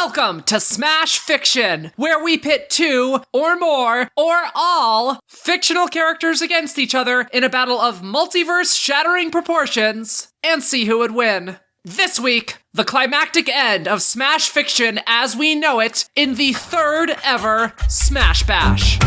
Welcome to Smash Fiction, where we pit two or more or all fictional characters against each other in a battle of multiverse-shattering proportions and see who would win. This week, the climactic end of Smash Fiction as we know it in the third ever Smash Bash.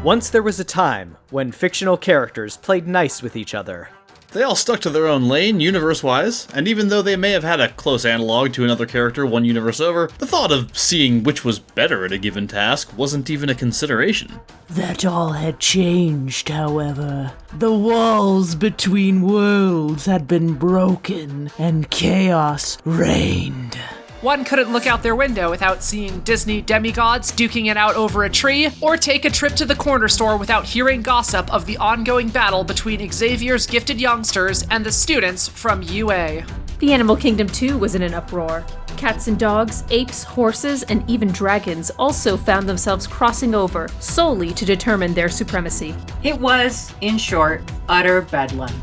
Once there was a time when fictional characters played nice with each other. They all stuck to their own lane, universe-wise, and even though they may have had a close analog to another character one universe over, the thought of seeing which was better at a given task wasn't even a consideration. That all had changed, however. The walls between worlds had been broken, and chaos reigned. One couldn't look out their window without seeing Disney demigods duking it out over a tree, or take a trip to the corner store without hearing gossip of the ongoing battle between Xavier's gifted youngsters and the students from UA. The Animal Kingdom too was in an uproar. Cats and dogs, apes, horses, and even dragons also found themselves crossing over solely to determine their supremacy. It was, in short, utter bedlam.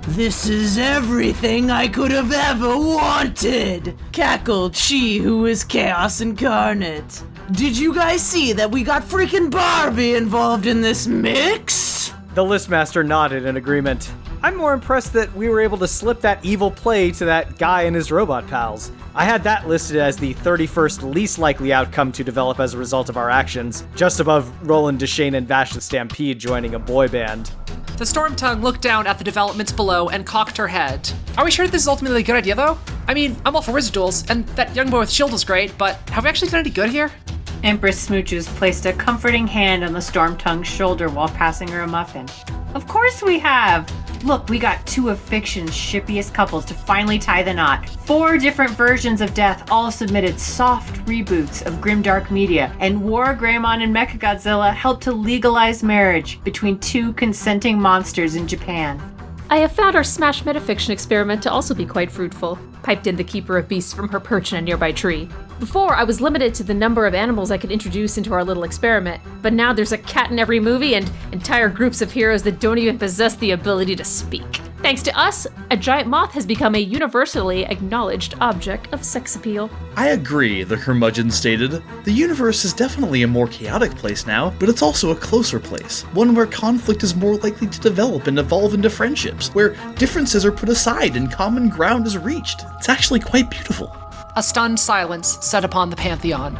This is everything I could have ever wanted! Cackled she who is chaos incarnate. Did you guys see that we got freaking Barbie involved in this mix? The listmaster nodded in agreement. I'm more impressed that we were able to slip that evil play to that guy and his robot pals. I had that listed as the 31st least likely outcome to develop as a result of our actions, just above Roland Deschain and Vash the Stampede joining a boy band. The Storm Tongue looked down at the developments below and cocked her head. Are we sure this is ultimately a good idea, though? I mean, I'm all for wizard duels, and that young boy with shield is great, but have we actually done any good here? Empress Smooches placed a comforting hand on the Storm Tongue's shoulder while passing her a muffin. Of course we have! Look, we got two of fiction's shippiest couples to finally tie the knot. 4 different versions of Death all submitted soft reboots of grimdark media, and War Greymon and Mechagodzilla helped to legalize marriage between 2 consenting monsters in Japan. I have found our Smash metafiction experiment to also be quite fruitful, piped in the Keeper of Beasts from her perch in a nearby tree. Before, I was limited to the number of animals I could introduce into our little experiment, but now there's a cat in every movie and entire groups of heroes that don't even possess the ability to speak. Thanks to us, a giant moth has become a universally acknowledged object of sex appeal. I agree, the curmudgeon stated. The universe is definitely a more chaotic place now, but it's also a closer place. One where conflict is more likely to develop and evolve into friendships, where differences are put aside and common ground is reached. It's actually quite beautiful. A stunned silence set upon the Pantheon.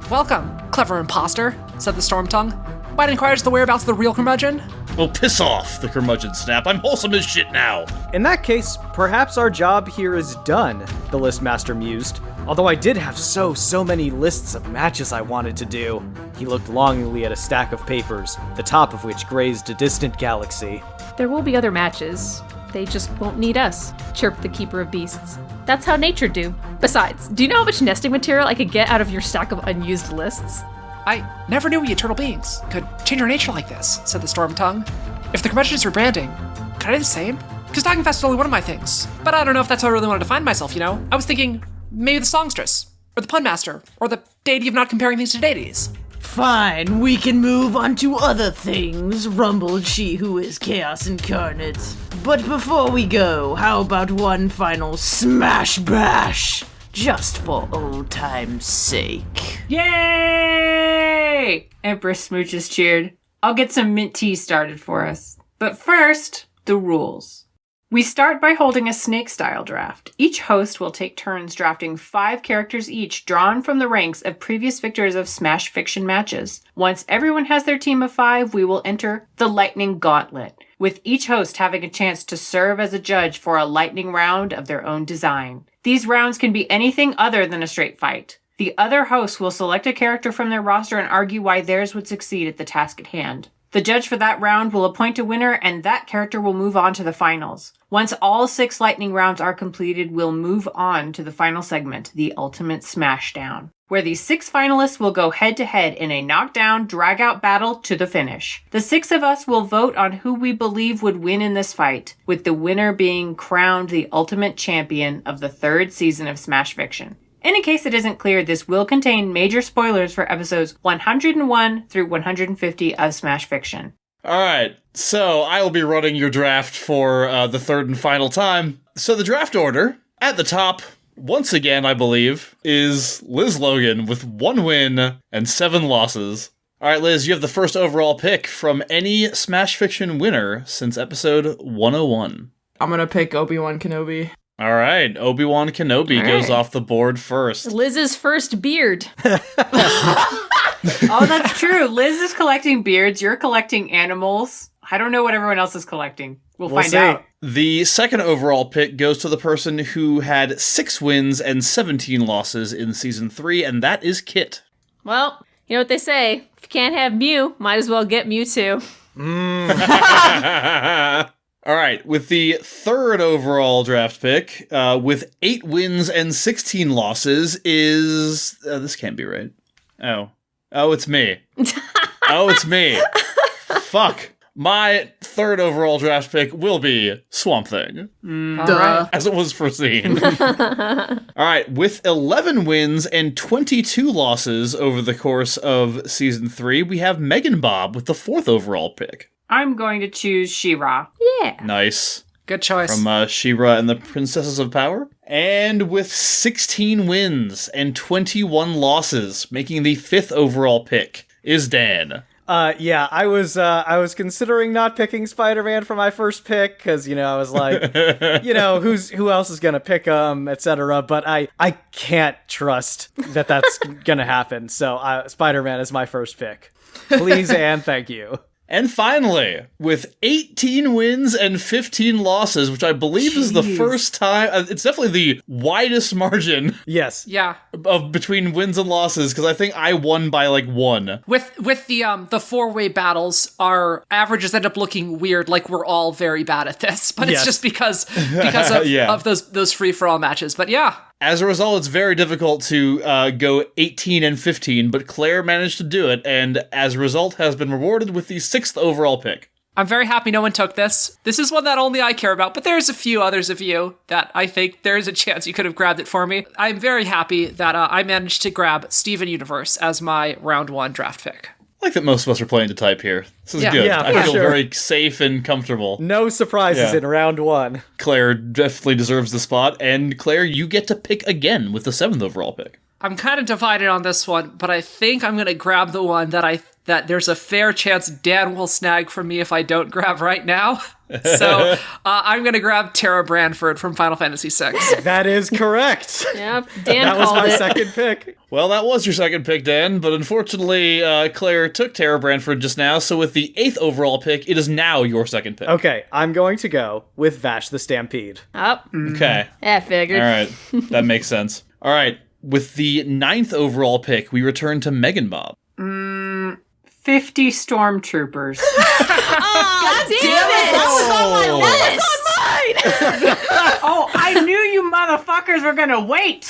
Welcome, clever imposter, said the Storm Tongue. Might inquire as to the whereabouts of the real curmudgeon? Well, piss off, the curmudgeon snapped. I'm wholesome as shit now. In that case, perhaps our job here is done, the listmaster mused. Although I did have so many lists of matches I wanted to do. He looked longingly at a stack of papers, the top of which grazed a distant galaxy. There will be other matches. They just won't need us, chirped the Keeper of Beasts. That's how nature do. Besides, do you know how much nesting material I could get out of your stack of unused lists? I never knew we eternal beings could change our nature like this, said the Storm Tongue. If the curmudgeon is rebranding, could I do the same? Because Talking Fast is only one of my things. But I don't know if that's how I really want to define myself, you know? I was thinking maybe the songstress, or the pun master, or the deity of not comparing things to deities. Fine, we can move on to other things, rumbled she who is chaos incarnate. But before we go, how about one final Smash Bash? Just for old time's sake. Yay! Empress Smooches cheered. I'll get some mint tea started for us. But first, the rules. We start by holding a snake-style draft. Each host will take turns drafting 5 characters each drawn from the ranks of previous victors of Smash Fiction matches. Once everyone has their team of 5, we will enter the Lightning Gauntlet, with each host having a chance to serve as a judge for a lightning round of their own design. These rounds can be anything other than a straight fight. The other hosts will select a character from their roster and argue why theirs would succeed at the task at hand. The judge for that round will appoint a winner, and that character will move on to the finals. Once all 6 lightning rounds are completed, we'll move on to the final segment, the Ultimate Smashdown, where the 6 finalists will go head-to-head in a knockdown, drag-out battle to the finish. The 6 of us will vote on who we believe would win in this fight, with the winner being crowned the ultimate champion of the 3rd season of Smash Fiction. And in case it isn't clear, this will contain major spoilers for episodes 101 through 150 of Smash Fiction. All right, so I will be running your draft for the third and final time. So the draft order, at the top, once again, I believe, is Liz Logan with 1 win and 7 losses. All right, Liz, you have the first overall pick from any Smash Fiction winner since episode 101. I'm gonna pick Obi-Wan Kenobi. All right, Obi-Wan Kenobi goes off the board first. Liz's first beard. Oh, that's true. Liz is collecting beards. You're collecting animals. I don't know what everyone else is collecting. We'll find see. out. The second overall pick goes to the person who had 6 wins and 17 losses in Season 3, and that is Kit. Well, you know what they say. If you can't have Mew, might as well get Mewtwo. All right, with the third overall draft pick, with 8 wins and 16 losses is... this can't be right. Oh, it's me. It's me. Fuck. My third overall draft pick will be Swamp Thing. Duh. As it was foreseen. All right, with 11 wins and 22 losses over the course of Season 3, we have Megan Bob with the fourth overall pick. I'm going to choose She-Ra. Yeah. Nice. Good choice. From She-Ra and the Princesses of Power. And with 16 wins and 21 losses, making the fifth overall pick, is Dan. Yeah, I was considering not picking Spider-Man for my first pick, because, I was like, who else is gonna pick him, etc. But I can't trust that that's gonna happen, so Spider-Man is my first pick. Please and thank you. And finally, with 18 wins and 15 losses, which I believe is the first time, it's definitely the widest margin. Yes. Yeah. Of between wins and losses, because I think I won by like 1. With the four-way battles, our averages end up looking weird, like we're all very bad at this. But it's Yes. just because of, Yeah. of those free-for-all matches. But yeah. As a result, it's very difficult to go 18 and 15, but Claire managed to do it, and as a result has been rewarded with the 6th overall pick. I'm very happy no one took this. This is one that only I care about, but there's a few others of you that I think there's a chance you could have grabbed it for me. I'm very happy that I managed to grab Steven Universe as my round 1 draft pick. I like that most of us are playing to type here. This is good. Yeah, I for feel sure. very safe and comfortable. No surprises Yeah. in round 1. Claire definitely deserves the spot, and Claire, you get to pick again with the 7th overall pick. I'm kind of divided on this one, but I think I'm going to grab the one that there's a fair chance Dan will snag from me if I don't grab right now. So I'm going to grab Tara Branford from Final Fantasy VI. That is correct. Yep, Dan That was called my it. second pick. Well, that was your second pick, Dan, but unfortunately, Claire took Tara Branford just now, so with the 8th overall pick, it is now your second pick. Okay, I'm going to go with Vash the Stampede. Oh, Okay. yeah, figured. All right. That makes sense. All right. With the 9th overall pick, we return to Megan Bob. 50 stormtroopers. God damn it! That was on my list! Oh, I knew you motherfuckers were gonna wait.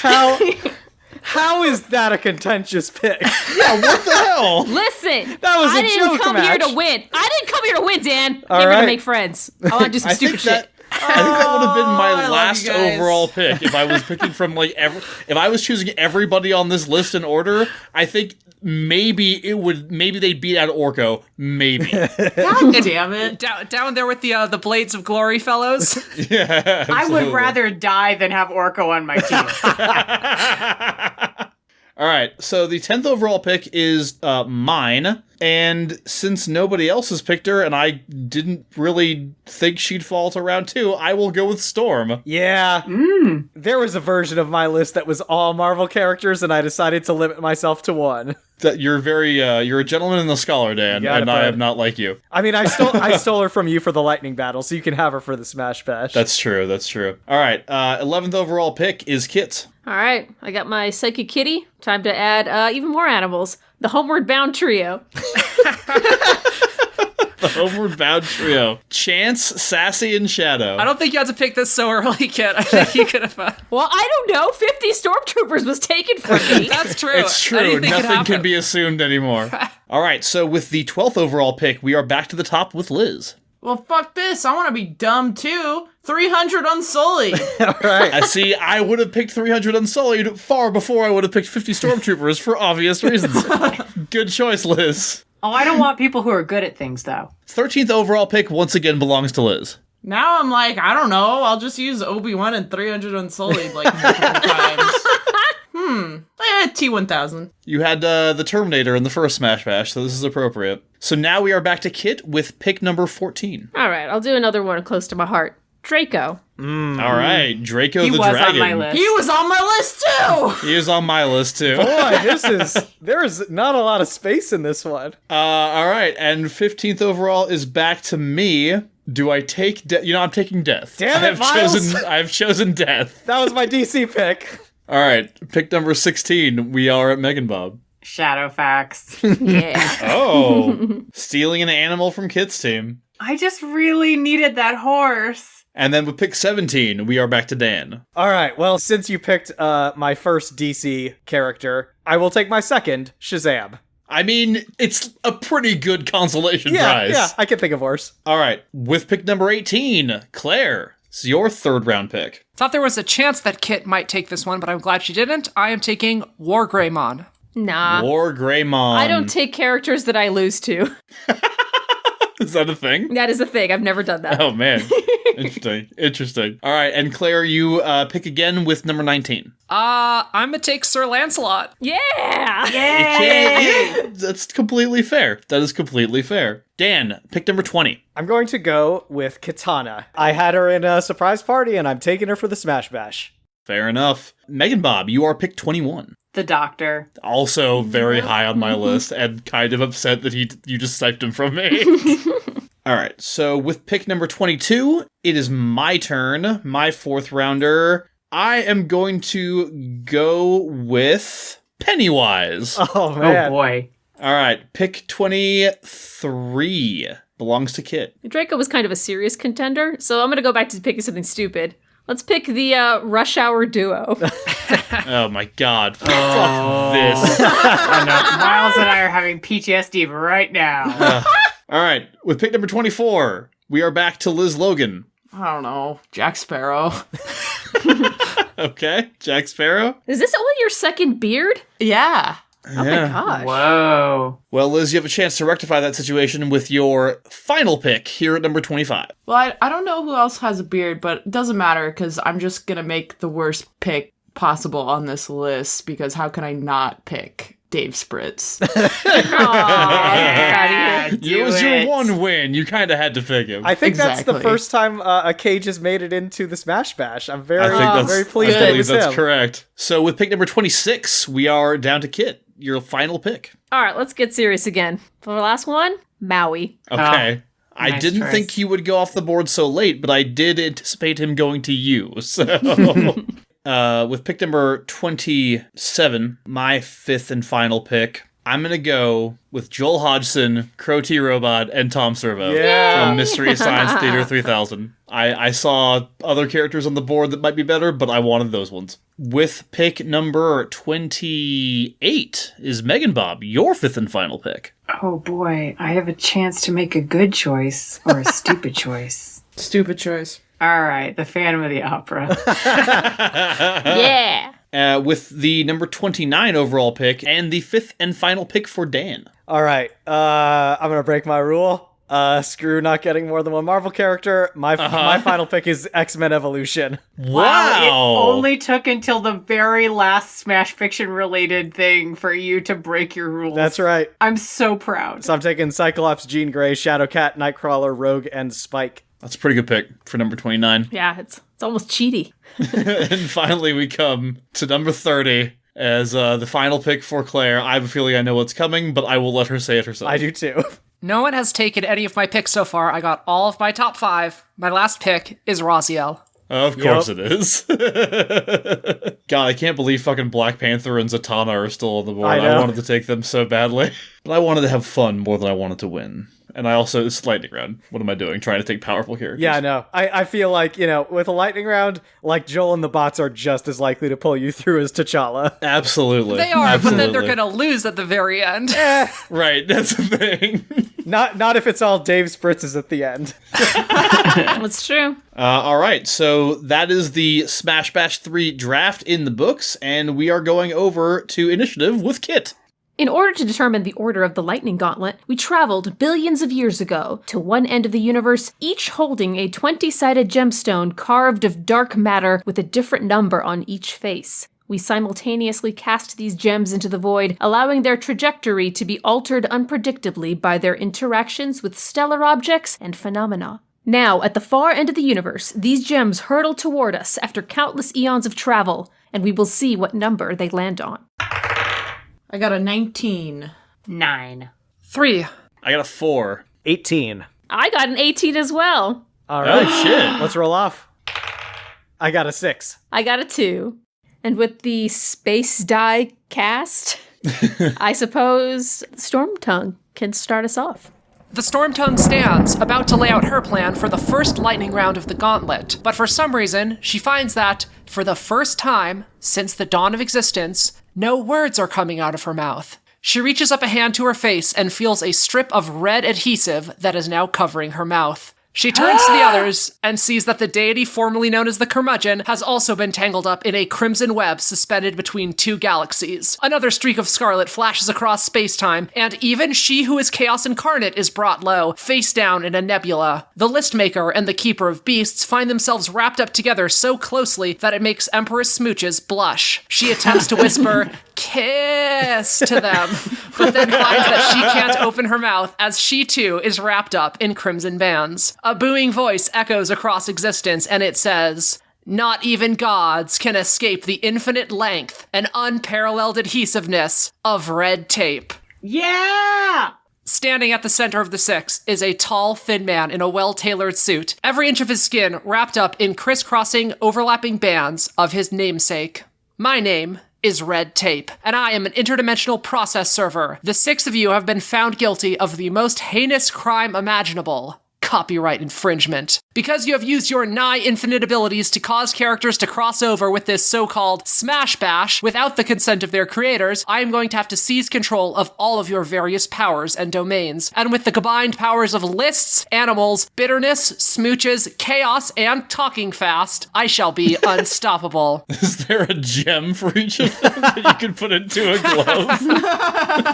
How is that a contentious pick? Yeah, what the hell? Listen, That was I a didn't joke come here match. to win. I didn't come here to win, Dan. All I'm here right. to make friends. I want to do some stupid shit. I think that would have been my I love last you guys. overall pick if I was picking from if I was choosing everybody on this list in order. I think maybe they'd beat out Orko. Maybe. God damn it. Down there with the Blades of Glory fellows. Yeah. I would rather die than have Orko on my team. All right, so the 10th overall pick is mine, and since nobody else has picked her, and I didn't really think she'd fall to round 2, I will go with Storm. Yeah. There was a version of my list that was all Marvel characters, and I decided to limit myself to 1. That you're a gentleman and a scholar, Dan, got it, and I bud. am not like you. I mean, I stole her from you for the lightning battle, so you can have her for the Smash Bash. That's true. All right, 11th overall pick is Kit. All right, I got my Psychic Kitty. Time to add even more animals. The Homeward Bound Trio. The Homeward Bound Trio. Chance, Sassy, and Shadow. I don't think you had to pick this so early, Kit. I think you could have. Well, I don't know. 50 stormtroopers was taken from me. That's true. It's true. Anything could Nothing can happen. be assumed anymore. All right, so with the 12th overall pick, we are back to the top with Liz. Well, fuck this. I want to be dumb too. 300 Unsullied. All right. I see. I would have picked 300 Unsullied far before I would have picked 50 Stormtroopers for obvious reasons. Good choice, Liz. Oh, I don't want people who are good at things, though. 13th overall pick once again belongs to Liz. Now I'm like, I don't know. I'll just use Obi-Wan and 300 Unsullied like multiple times. T-1000. You had the Terminator in the first Smash Bash, so this is appropriate. So now we are back to Kit with pick number 14. All right, I'll do another one close to my heart. Draco. All right, Draco He the was Dragon. on my list. He was on my list too! He is on my list too. Boy, there's not a lot of space in this one. All right, and 15th overall is back to me. Do I take death? I'm taking death. Damn it, Miles. I've chosen death. That was my DC pick. All right, pick number 16. We are at Megan Bob. Shadowfax. Yeah. Oh, stealing an animal from Kit's team. I just really needed that horse. And then with pick 17, we are back to Dan. All right, well, since you picked my first DC character, I will take my second, Shazam. I mean, it's a pretty good consolation prize. Yeah, I can think of worse. All right, with pick number 18, Claire. It's your third round pick. Thought there was a chance that Kit might take this one, but I'm glad she didn't. I am taking War Greymon. Nah. War Greymon. I don't take characters that I lose to. Is that a thing? That is a thing. I've never done that. Oh, man. Interesting. All right, and Claire, you pick again with number 19. I'm gonna take Sir Lancelot. Yeah! Yeah, that's completely fair. That is completely fair. Dan, pick number 20. I'm going to go with Katana. I had her in a surprise party, and I'm taking her for the Smash Bash. Fair enough. Megan Bob, you are pick 21. The Doctor. Also very high on my list, and kind of upset that you just sniped him from me. All right, so with pick number 22, it is my turn, my fourth rounder. I am going to go with Pennywise. Oh, man. Oh, boy. All right, pick 23 belongs to Kit. Draco was kind of a serious contender, so I'm going to go back to picking something stupid. Let's pick the Rush Hour duo. Oh my god, fuck this. I know. Miles and I are having PTSD right now. All right, with pick number 24, we are back to Liz Logan. I don't know. Jack Sparrow. Okay, Jack Sparrow. Is this only your second beard? Yeah. Oh my gosh. Whoa. Well, Liz, you have a chance to rectify that situation with your final pick here at number 25. Well, I don't know who else has a beard, but it doesn't matter because I'm just going to make the worst pick possible on this list because how can I not pick Dave Spritz? It was your one win. You kind of had to pick him. I think that's the Exactly. first time a Cage has made it into the Smash Bash. I'm very, I think that's, very pleased I that it believe was that's him. correct. So with pick number 26, we are down to Kit. Your final pick. All right, let's get serious again. For the last one, Maui. Okay. I nice didn't choice. think he would go off the board so late, but I did anticipate him going to you. So with pick number 27, my fifth and final pick, I'm going to go with Joel Hodgson, Crow T Robot, and Tom Servo from Mystery Science Theater 3000. I saw other characters on the board that might be better, but I wanted those ones. With pick number 28 is Megan Bob, your fifth and final pick. Oh, boy. I have a chance to make a good choice or a stupid choice. Stupid choice. All right. The Phantom of the Opera. Yeah. With the number 29 overall pick and the fifth and final pick for Dan. All right, I'm going to break my rule. Screw not getting more than one Marvel character. My final pick is X-Men Evolution. Wow! It only took until the very last Smash Fiction related thing for you to break your rules. That's right. I'm so proud. So I'm taking Cyclops, Jean Grey, Shadowcat, Nightcrawler, Rogue, and Spike. That's a pretty good pick for number 29. Yeah, it's almost cheaty. And finally, we come to number 30 as the final pick for Claire. I have a feeling I know what's coming, but I will let her say it herself. I do too. No one has taken any of my picks so far. I got all of my top 5. My last pick is Raziel. Of course it is. God, I can't believe fucking Black Panther and Zatanna are still on the board. I know. I wanted to take them so badly. But I wanted to have fun more than I wanted to win. And I also, it's lightning round. What am I doing? Trying to take powerful characters? Yeah, I know. I feel like, with a lightning round, like Joel and the bots are just as likely to pull you through as T'Challa. Absolutely. They are, but then they're Absolutely. gonna lose at the very end. Right, that's the thing. Not if it's all Dave spritzes at the end. That's true. All right, so that is the Smash Bash 3 draft in the books, and we are going over to initiative with Kit. In order to determine the order of the Lightning Gauntlet, we traveled billions of years ago to one end of the universe, each holding a 20-sided gemstone carved of dark matter with a different number on each face. We simultaneously cast these gems into the void, allowing their trajectory to be altered unpredictably by their interactions with stellar objects and phenomena. Now, at the far end of the universe, these gems hurtle toward us after countless eons of travel, and we will see what number they land on. I got a 19. 9. 3. I got a 4. 18. I got an 18 as well. All right. Oh, shit. Let's roll off. I got a 6. I got a 2. And with the space die cast, I suppose Storm Tongue can start us off. The Storm Tongue stands, about to lay out her plan for the first lightning round of the gauntlet, but for some reason, she finds that, for the first time since the dawn of existence, no words are coming out of her mouth. She reaches up a hand to her face and feels a strip of red adhesive that is now covering her mouth. She turns to the others and sees that the deity formerly known as the Curmudgeon has also been tangled up in a crimson web suspended between two galaxies. Another streak of scarlet flashes across space-time, and even she who is Chaos Incarnate is brought low, face down in a nebula. The Listmaker and the Keeper of Beasts find themselves wrapped up together so closely that it makes Empress Smooches blush. She attempts to whisper, "Kiss" to them, but then finds that she can't open her mouth as she too is wrapped up in crimson bands. A booming voice echoes across existence and it says, "Not even gods can escape the infinite length and unparalleled adhesiveness of red tape." Yeah! Standing at the center of the six is a tall, thin man in a well-tailored suit, every inch of his skin wrapped up in crisscrossing, overlapping bands of his namesake. My name is Red Tape, and I am an interdimensional process server. The six of you have been found guilty of the most heinous crime imaginable. Copyright infringement. Because you have used your nigh infinite abilities to cause characters to cross over with this so-called Smash Bash without the consent of their creators, I am going to have to seize control of all of your various powers and domains. And with the combined powers of lists, animals, bitterness, smooches, chaos, and talking fast, I shall be unstoppable. Is there a gem for each of them that you can put into a glove?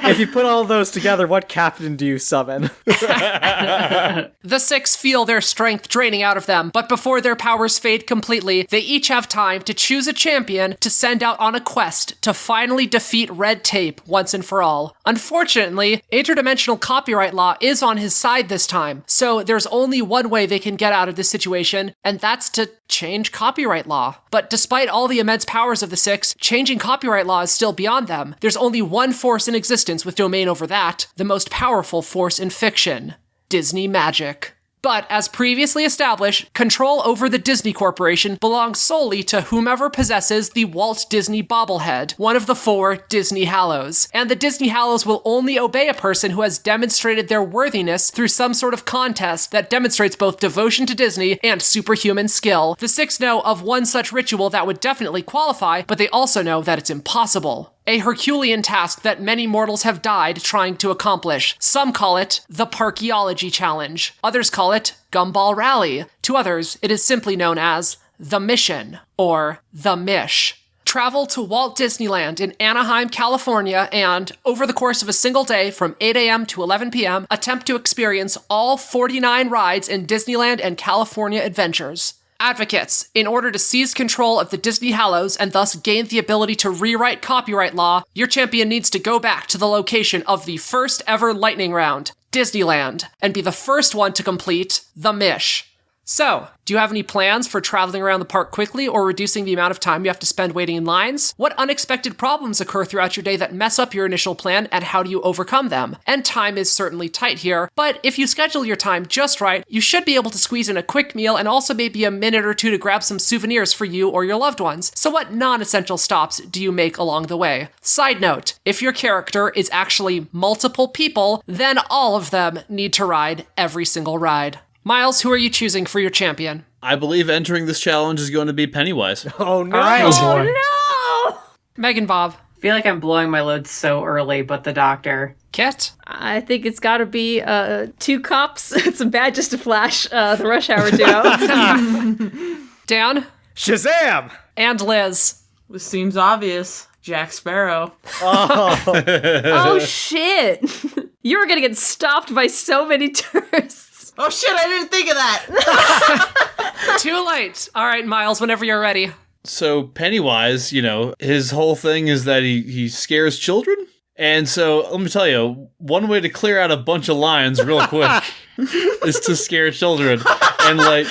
If you put all those together, what captain do you summon? The six feel their strength draining out of them, but before their powers fade completely, they each have time to choose a champion to send out on a quest to finally defeat Red Tape once and for all. Unfortunately, interdimensional copyright law is on his side this time, so there's only one way they can get out of this situation, and that's to change copyright law. But despite all the immense powers of the six, changing copyright law is still beyond them. There's only one force in existence with domain over that, the most powerful force in fiction: Disney magic. But, as previously established, control over the Disney Corporation belongs solely to whomever possesses the Walt Disney bobblehead, one of the 4 Disney Hallows. And the Disney Hallows will only obey a person who has demonstrated their worthiness through some sort of contest that demonstrates both devotion to Disney and superhuman skill. The 6 know of one such ritual that would definitely qualify, but they also know that it's impossible. A Herculean task that many mortals have died trying to accomplish. Some call it the Parkeology Challenge. Others call it Gumball Rally. To others, it is simply known as the Mission, or the Mish. Travel to Walt Disneyland in Anaheim, California, and, over the course of a single day from 8 a.m. to 11 p.m., attempt to experience all 49 rides in Disneyland and California Adventures. Advocates, in order to seize control of the Disney Hallows and thus gain the ability to rewrite copyright law, your champion needs to go back to the location of the first ever lightning round, Disneyland, and be the first one to complete the Mish. So, do you have any plans for traveling around the park quickly or reducing the amount of time you have to spend waiting in lines? What unexpected problems occur throughout your day that mess up your initial plan, and how do you overcome them? And time is certainly tight here, but if you schedule your time just right, you should be able to squeeze in a quick meal and also maybe a minute or two to grab some souvenirs for you or your loved ones. So what non-essential stops do you make along the way? Side note, if your character is actually multiple people, then all of them need to ride every single ride. Miles, who are you choosing for your champion? I believe entering this challenge is going to be Pennywise. Oh no! All right. Oh no! Megan Bob. I feel like I'm blowing my load so early, but the doctor. Kit? I think it's got to be 2 cops and some badges to flash the rush hour duo. Dan? Shazam! And Liz. This seems obvious. Jack Sparrow. Oh, shit. You were going to get stopped by so many tourists. Oh shit, I didn't think of that! Too late. All right, Miles, whenever you're ready. So Pennywise, his whole thing is that he scares children. And so let me tell you, one way to clear out a bunch of lions real quick is to scare children. And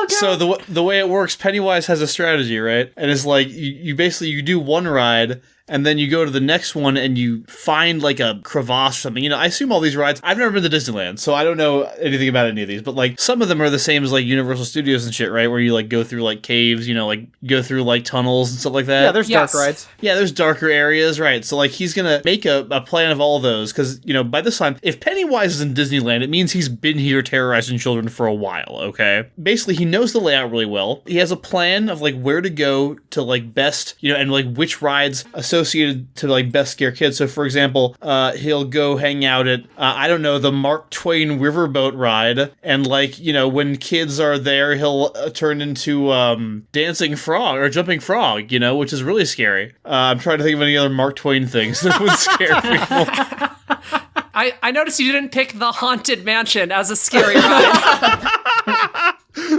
so the way it works, Pennywise has a strategy, right? And it's like you basically you do one ride, and then you go to the next one and you find like a crevasse or something. I assume all these rides, I've never been to Disneyland, so I don't know anything about any of these, but like some of them are the same as like Universal Studios and shit, right? Where you like go through like caves, like go through like tunnels and stuff like that. Yeah, there's dark rides. Yeah, there's darker areas, right? So like he's gonna make a plan of all those, because by this time, if Pennywise is in Disneyland, it means he's been here terrorizing children for a while, okay? Basically, he knows the layout really well. He has a plan of like where to go to like best, and like which rides associated to like best scare kids. So for example, he'll go hang out at I don't know, the Mark Twain riverboat ride, and like when kids are there, he'll turn into dancing frog or jumping frog, which is really scary. I'm trying to think of any other Mark Twain things that would scare people. I noticed you didn't pick the Haunted Mansion as a scary ride.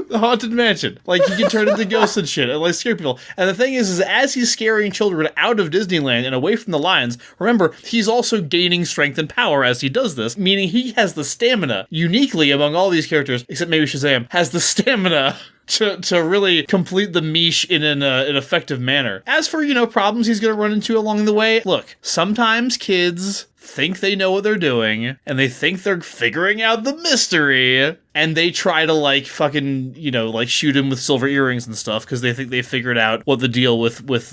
The Haunted Mansion. Like, he can turn into ghosts and shit and, like, scare people. And the thing is as he's scaring children out of Disneyland and away from the lions, remember, he's also gaining strength and power as he does this, meaning he has the stamina, uniquely among all these characters, except maybe Shazam, has the stamina to really complete the miche in an effective manner. As for, problems he's going to run into along the way, look, sometimes kids think they know what they're doing, and they think they're figuring out the mystery, and they try to, like, fucking, like, shoot him with silver earrings and stuff, because they think they figured out what the deal with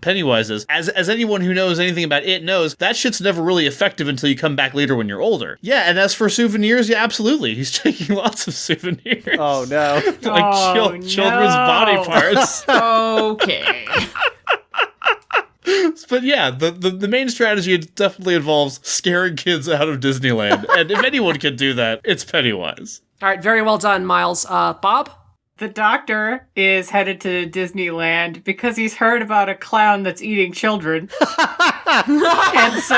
Pennywise is. As anyone who knows anything about it knows, that shit's never really effective until you come back later when you're older. Yeah, and as for souvenirs, yeah, absolutely. He's taking lots of souvenirs. Oh, no. Like, children's body parts. Okay. But yeah, the main strategy definitely involves scaring kids out of Disneyland. And if anyone can do that, it's Pennywise. All right, very well done, Miles. Bob? The doctor is headed to Disneyland because he's heard about a clown that's eating children. And so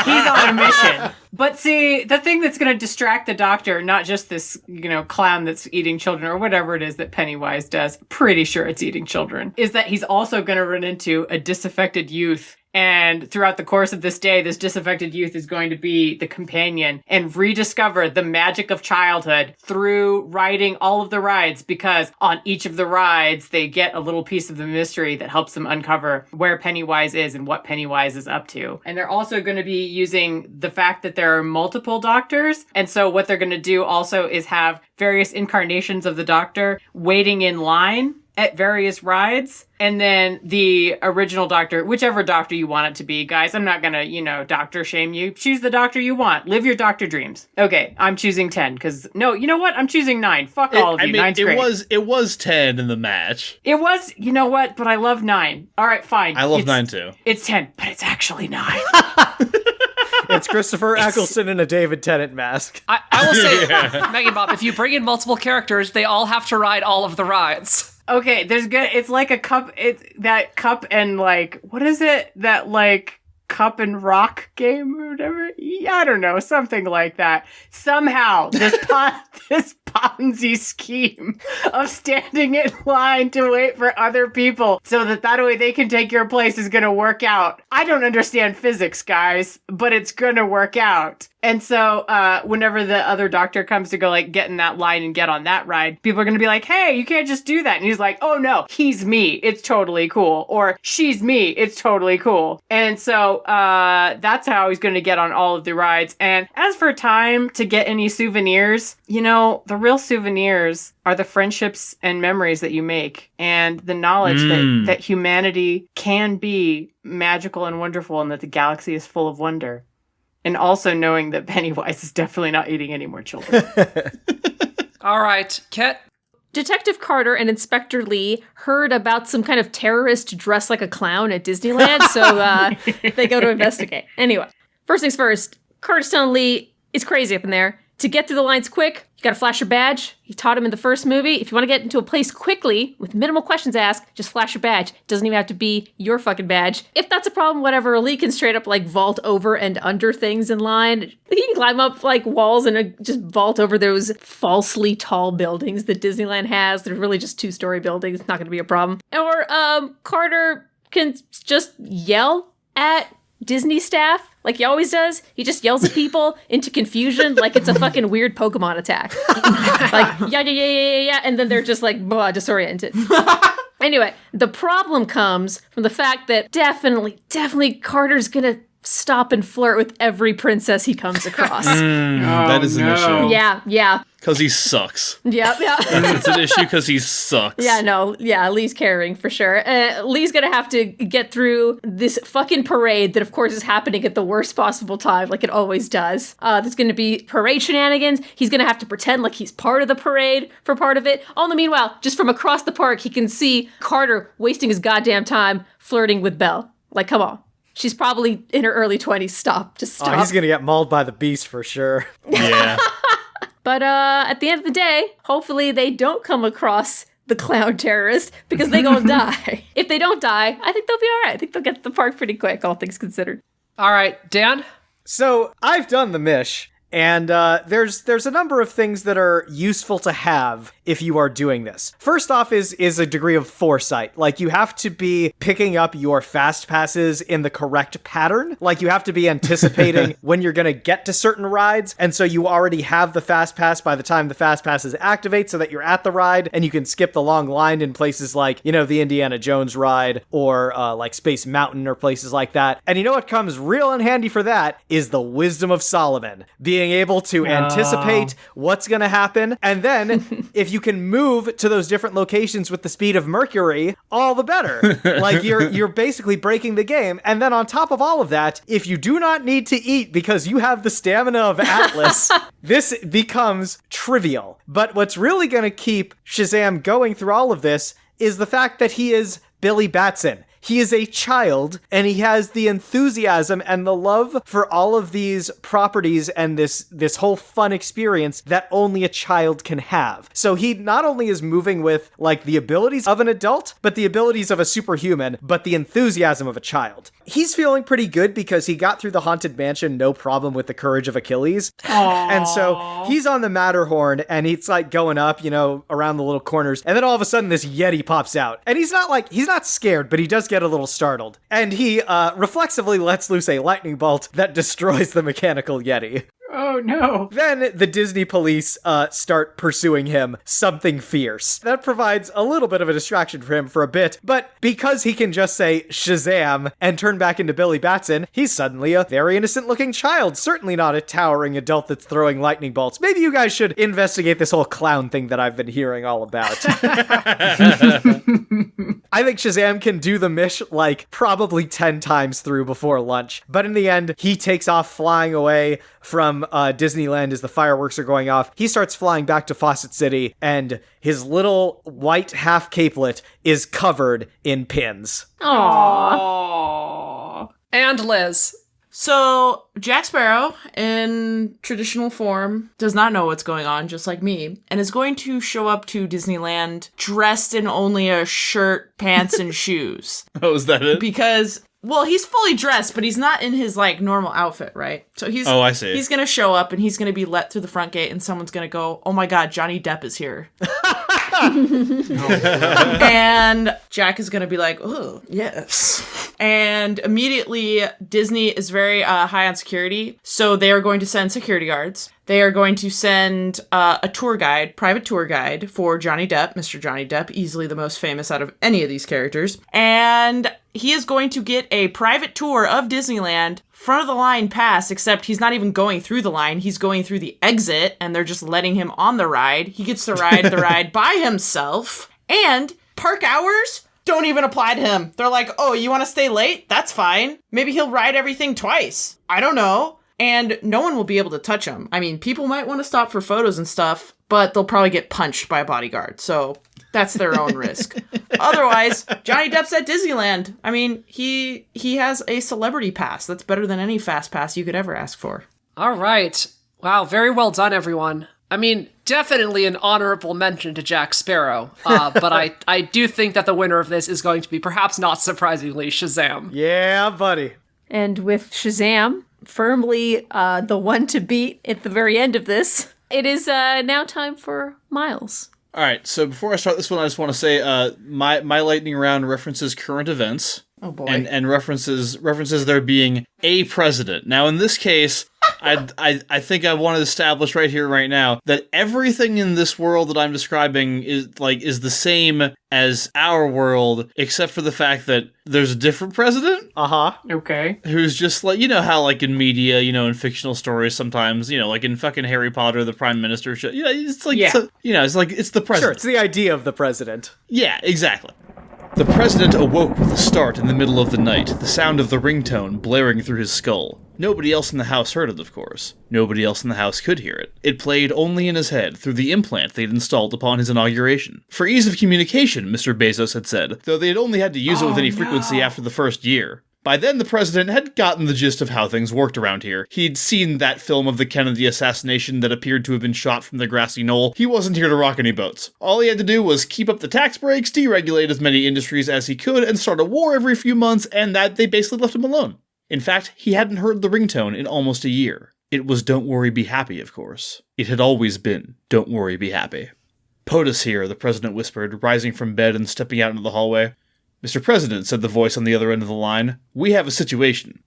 he's on a mission. But see, the thing that's going to distract the doctor, not just this, clown that's eating children or whatever it is that Pennywise does, pretty sure it's eating children, is that he's also going to run into a disaffected youth. And throughout the course of this day, this disaffected youth is going to be the companion and rediscover the magic of childhood through riding all of the rides, because on each of the rides, they get a little piece of the mystery that helps them uncover where Pennywise is and what Pennywise is up to. And they're also going to be using the fact that there are multiple doctors. And so what they're going to do also is have various incarnations of the doctor waiting in line at various rides. And then the original doctor, whichever doctor you want it to be, guys, I'm not gonna, doctor shame you. Choose the doctor you want. Live your doctor dreams. Okay, I'm choosing 10, because, no, you know what? I'm choosing 9. Fuck all of you. 9's great. It was 10 in the match. It was, you know what? But I love 9. All right, fine. I love 9 too. It's 10, but it's actually 9. It's Christopher Eccleston in a David Tennant mask. I will say, Maggie Bob, if you bring in multiple characters, they all have to ride all of the rides. Okay, it's like a cup, that cup and like, what is it? That like cup and rock game or whatever? I don't know, something like that. Somehow, this Ponzi scheme of standing in line to wait for other people so that way they can take your place is gonna work out. I don't understand physics, guys, but it's gonna work out. And so whenever the other doctor comes to go like get in that line and get on that ride, people are going to be like, hey, you can't just do that. And he's like, oh no, he's me. It's totally cool. Or she's me. It's totally cool. And so that's how he's going to get on all of the rides. And as for time to get any souvenirs, the real souvenirs are the friendships and memories that you make, and the knowledge that humanity can be magical and wonderful, and that the galaxy is full of wonder. And also knowing that Pennywise is definitely not eating any more children. All right, Kit? Detective Carter and Inspector Lee heard about some kind of terrorist dressed like a clown at Disneyland, so they go to investigate. Anyway, first things first, Carter's telling Lee it's crazy up in there. To get through the lines quick, you gotta flash your badge. He taught him in the first movie. If you want to get into a place quickly, with minimal questions asked, just flash your badge. Doesn't even have to be your fucking badge. If that's a problem, whatever, Lee can straight up, like, vault over and under things in line. He can climb up, like, walls and just vault over those falsely tall buildings that Disneyland has. They're really just 2-story buildings. It's not gonna be a problem. Or, Carter can just yell at Disney staff, like he always does. He just yells at people into confusion like it's a fucking weird Pokemon attack. Like, yeah, and then they're just like, blah, disoriented. Anyway, the problem comes from the fact that definitely Carter's gonna stop and flirt with every princess he comes across. That is an issue. Yeah. Because he sucks. Yeah. It's an issue because he sucks. Yeah, Lee's caring for sure. Lee's gonna have to get through this fucking parade that, of course, is happening at the worst possible time, like it always does. There's gonna be parade shenanigans. He's gonna have to pretend like he's part of the parade for part of it. All in the meanwhile, just from across the park, he can see Carter wasting his goddamn time flirting with Belle. Like, come on. She's probably in her early 20s. Stop. Oh, he's gonna get mauled by the beast for sure. Yeah. But at the end of the day, hopefully they don't come across the clown terrorist because they gonna die. If they don't die, I think they'll be all right. I think they'll get to the park pretty quick, all things considered. All right, Dan? So I've done the Mish, and there's a number of things that are useful to have if you are doing this. First off is a degree of foresight. Like, you have to be picking up your fast passes in the correct pattern. Like, you have to be anticipating when you're gonna get to certain rides, and so you already have the fast pass by the time the fast passes activate so that you're at the ride, and you can skip the long line in places like, you know, the Indiana Jones ride, or like Space Mountain, or places like that. And you know what comes real in handy for that is the wisdom of Solomon. Being able to anticipate what's gonna happen, and then if you can move to those different locations with the speed of Mercury, all the better. Like, you're basically breaking the game. And then on top of all of that, if you do not need to eat because you have the stamina of Atlas, this becomes trivial. But what's really gonna keep Shazam going through all of this is the fact that he is Billy Batson. He is a child, and he has the enthusiasm and the love for all of these properties and this whole fun experience that only a child can have. So he not only is moving with, like, the abilities of an adult, but the abilities of a superhuman, but the enthusiasm of a child. He's feeling pretty good because he got through the Haunted Mansion no problem with the courage of Achilles. Aww. And so he's on the Matterhorn, and he's, like, going up, you know, around the little corners, and then all of a sudden this Yeti pops out. And he's not scared, but he does get a little startled. And he reflexively lets loose a lightning bolt that destroys the mechanical Yeti. Oh no. Then the Disney police start pursuing him, something fierce. That provides a little bit of a distraction for him for a bit, but because he can just say Shazam and turn back into Billy Batson, he's suddenly a very innocent-looking child, certainly not a towering adult that's throwing lightning bolts. Maybe you guys should investigate this whole clown thing that I've been hearing all about. I think Shazam can do the Mish, like, probably 10 times through before lunch, but in the end, he takes off flying away from Disneyland as the fireworks are going off. He starts flying back to Fawcett City, and his little white half capelet is covered in pins. Aww. And Liz. So, Jack Sparrow, in traditional form, does not know what's going on, just like me, and is going to show up to Disneyland dressed in only a shirt, pants, and shoes. Oh, is that it? Because, well, he's fully dressed, but he's not in his, like, normal outfit, right? So he's... Oh, I see. He's gonna show up, and he's gonna be let through the front gate, and someone's gonna go, oh my god, Johnny Depp is here. And Jack is gonna be like, oh, yes. And immediately, Disney is very high on security, so they are going to send security guards. They are going to send a tour guide, private tour guide for Johnny Depp, Mr. Johnny Depp, easily the most famous out of any of these characters. And he is going to get a private tour of Disneyland, front of the line pass, except he's not even going through the line. He's going through the exit, and they're just letting him on the ride. He gets to ride the ride by himself. And park hours don't even apply to him. They're like, oh, you want to stay late? That's fine. Maybe he'll ride everything twice. I don't know. And no one will be able to touch him. I mean, people might want to stop for photos and stuff, but they'll probably get punched by a bodyguard. So that's their own risk. Otherwise, Johnny Depp's at Disneyland. I mean, he has a celebrity pass. That's better than any fast pass you could ever ask for. All right. Wow, very well done, everyone. I mean, definitely an honorable mention to Jack Sparrow, but I do think that the winner of this is going to be, perhaps not surprisingly, Shazam. Yeah, buddy. And with Shazam firmly the one to beat at the very end of this, it is now time for Miles. All right, so before I start this one, I just want to say my lightning round references current events. Oh boy. And references there being a president. Now, in this case, I think I want to establish right here, right now, that everything in this world that I'm describing is the same as our world, except for the fact that there's a different president. Okay. Who's just like, you know how like in media, you know, in fictional stories sometimes, you know, like in fucking Harry Potter, the prime minister, you know, it's like, it's the president. Sure, it's the idea of the president. Yeah, exactly. The president awoke with a start in the middle of the night, the sound of the ringtone blaring through his skull. Nobody else in the house heard it, of course. Nobody else in the house could hear it. It played only in his head through the implant they'd installed upon his inauguration. For ease of communication, Mr. Bezos had said, though they had only had to use it with any frequency after the first year. By then, the president had gotten the gist of how things worked around here. He'd seen that film of the Kennedy assassination that appeared to have been shot from the grassy knoll. He wasn't here to rock any boats. All he had to do was keep up the tax breaks, deregulate as many industries as he could, and start a war every few months, and that they basically left him alone. In fact, he hadn't heard the ringtone in almost a year. It was Don't Worry, Be Happy, of course. It had always been Don't Worry, Be Happy. POTUS here, the president whispered, rising from bed and stepping out into the hallway. Mr. President, said the voice on the other end of the line, we have a situation.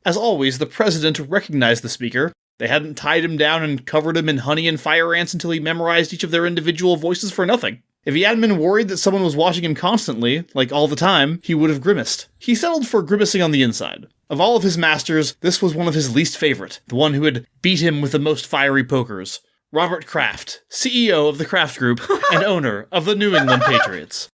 As always, the president recognized the speaker. They hadn't tied him down and covered him in honey and fire ants until he memorized each of their individual voices for nothing. If he hadn't been worried that someone was watching him constantly, like all the time, he would have grimaced. He settled for grimacing on the inside. Of all of his masters, this was one of his least favorite, the one who had beat him with the most fiery pokers. Robert Kraft, CEO of the Kraft Group and owner of the New England Patriots.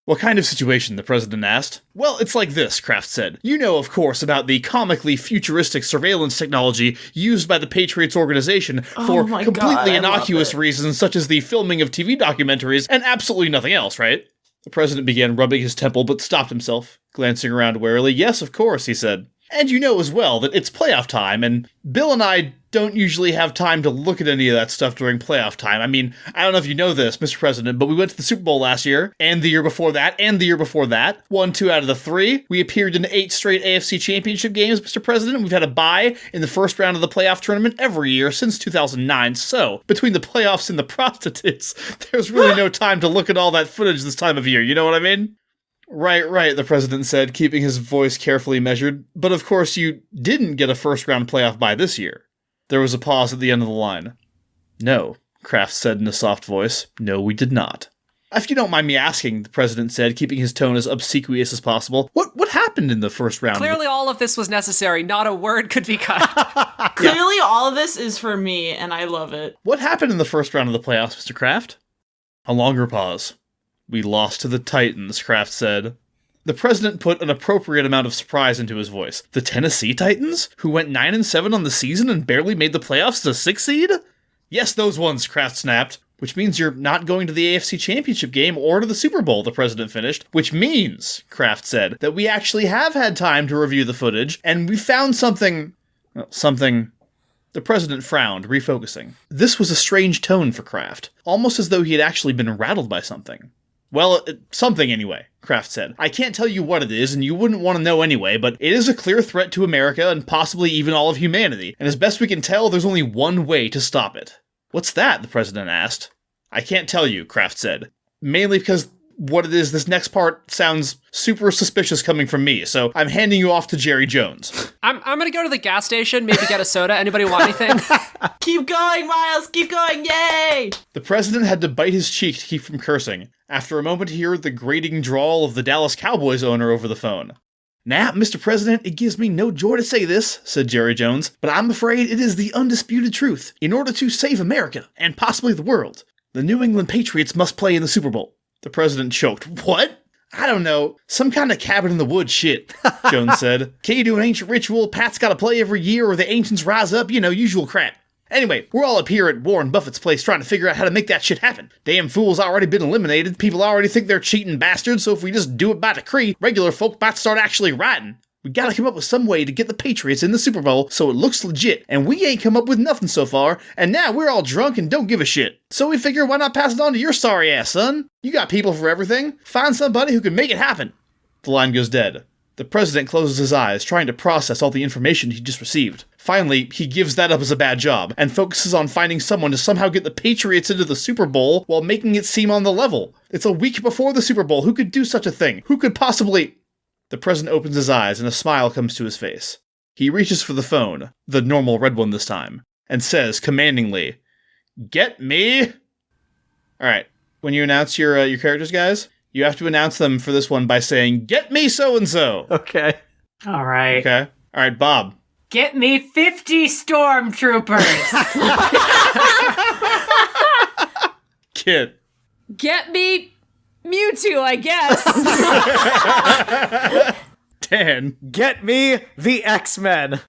What kind of situation, the president asked. Well, it's like this, Kraft said. You know, of course, about the comically futuristic surveillance technology used by the Patriots organization for completely innocuous reasons such as the filming of TV documentaries and absolutely nothing else, right? The president began rubbing his temple but stopped himself, glancing around warily. Yes, of course, he said. And you know as well that it's playoff time, and Bill and I don't usually have time to look at any of that stuff during playoff time. I mean, I don't know if you know this, Mr. President, but we went to the Super Bowl last year, and the year before that, and the year before that. Won 2 out of the 3. We appeared in 8 straight AFC Championship games, Mr. President. We've had a bye in the first round of the playoff tournament every year since 2009. So, between the playoffs and the prostitutes, there's really no time to look at all that footage this time of year. You know what I mean? Right, the president said, keeping his voice carefully measured. But of course you didn't get a first-round playoff bye this year. There was a pause at the end of the line. No, Kraft said in a soft voice. No, we did not. If you don't mind me asking, the president said, keeping his tone as obsequious as possible, what happened in the first round? Clearly all of this was necessary. Not a word could be cut. Clearly all of this is for me, and I love it. What happened in the first round of the playoffs, Mr. Kraft? A longer pause. We lost to the Titans, Kraft said. The president put an appropriate amount of surprise into his voice. The Tennessee Titans? Who went 9-7 on the season and barely made the playoffs as a 6th seed? Yes, those ones, Kraft snapped. Which means you're not going to the AFC Championship game or to the Super Bowl, the president finished. Which means, Kraft said, that we actually have had time to review the footage, and we found something... The president frowned, refocusing. This was a strange tone for Kraft, almost as though he had actually been rattled by something. Well, something anyway, Kraft said. I can't tell you what it is, and you wouldn't want to know anyway, but it is a clear threat to America and possibly even all of humanity, and as best we can tell, there's only one way to stop it. What's that? The president asked. I can't tell you, Kraft said. Mainly because what it is, this next part sounds super suspicious coming from me, so I'm handing you off to Jerry Jones. I'm gonna go to the gas station, maybe get a soda. Anybody want anything? Keep going, Miles! Keep going! Yay! The president had to bite his cheek to keep from cursing. After a moment, he heard the grating drawl of the Dallas Cowboys owner over the phone. Now, Mr. President, it gives me no joy to say this, said Jerry Jones, but I'm afraid it is the undisputed truth. In order to save America, and possibly the world, the New England Patriots must play in the Super Bowl. The president choked. What? I don't know. Some kind of cabin in the woods shit, Jones said. Can't you do an ancient ritual? Pat's gotta play every year or the ancients rise up, usual crap. Anyway, we're all up here at Warren Buffett's place trying to figure out how to make that shit happen. Damn fool's already been eliminated, people already think they're cheating bastards, so if we just do it by decree, regular folk might start actually riding. We gotta come up with some way to get the Patriots in the Super Bowl so it looks legit, and we ain't come up with nothing so far, and now we're all drunk and don't give a shit. So we figure why not pass it on to your sorry ass, son? You got people for everything. Find somebody who can make it happen. The line goes dead. The president closes his eyes, trying to process all the information he just received. Finally, he gives that up as a bad job, and focuses on finding someone to somehow get the Patriots into the Super Bowl while making it seem on the level. It's a week before the Super Bowl. Who could do such a thing? Who could possibly... The president opens his eyes and a smile comes to his face. He reaches for the phone, the normal red one this time, and says commandingly, "Get me!" Alright, when you announce your characters, guys, you have to announce them for this one by saying, "Get me so-and-so!" Okay. All right. Okay? Alright, Bob. Get me 50 stormtroopers. Kit. Get me Mewtwo, I guess. Dan. Get me the X-Men.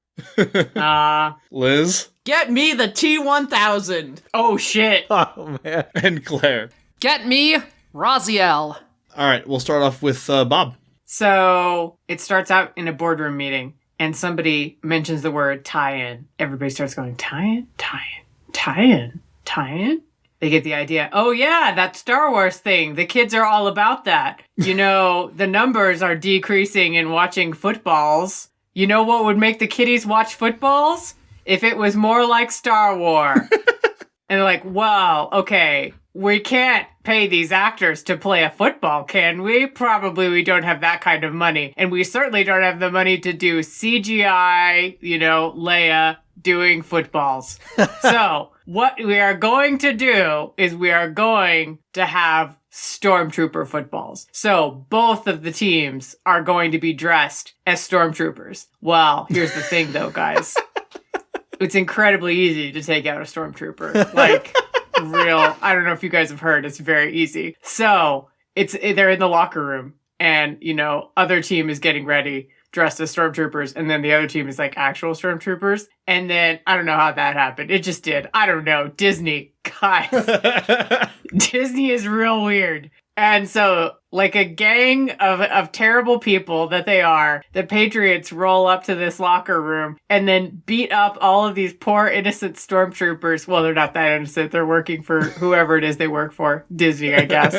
Liz. Get me the T-1000. Oh, shit. Oh, man. And Claire. Get me Raziel. Alright, we'll start off with Bob. So it starts out in a boardroom meeting, and somebody mentions the word tie-in. Everybody starts going, tie-in, tie-in, tie-in, tie-in. They get the idea. Oh, yeah, that Star Wars thing. The kids are all about that. You know, the numbers are decreasing in watching footballs. You know what would make the kiddies watch footballs? If it was more like Star Wars. And they're like, wow, okay, we can't pay these actors to play a football, can we? Probably we don't have that kind of money. And we certainly don't have the money to do CGI, you know, Leia doing footballs. So what we are going to do is we are going to have stormtrooper footballs. So both of the teams are going to be dressed as stormtroopers. Well, here's the thing though, guys. It's incredibly easy to take out a stormtrooper. Like, real, I don't know if you guys have heard, it's very easy. So they're in the locker room and, you know, other team is getting ready dressed as stormtroopers, and then the other team is like actual stormtroopers. And then I don't know how that happened. It just did. I don't know. Disney, guys. Disney is real weird. And so, like a gang of terrible people that they are, the Patriots roll up to this locker room and then beat up all of these poor innocent stormtroopers. Well, they're not that innocent. They're working for whoever it is they work for. Disney, I guess.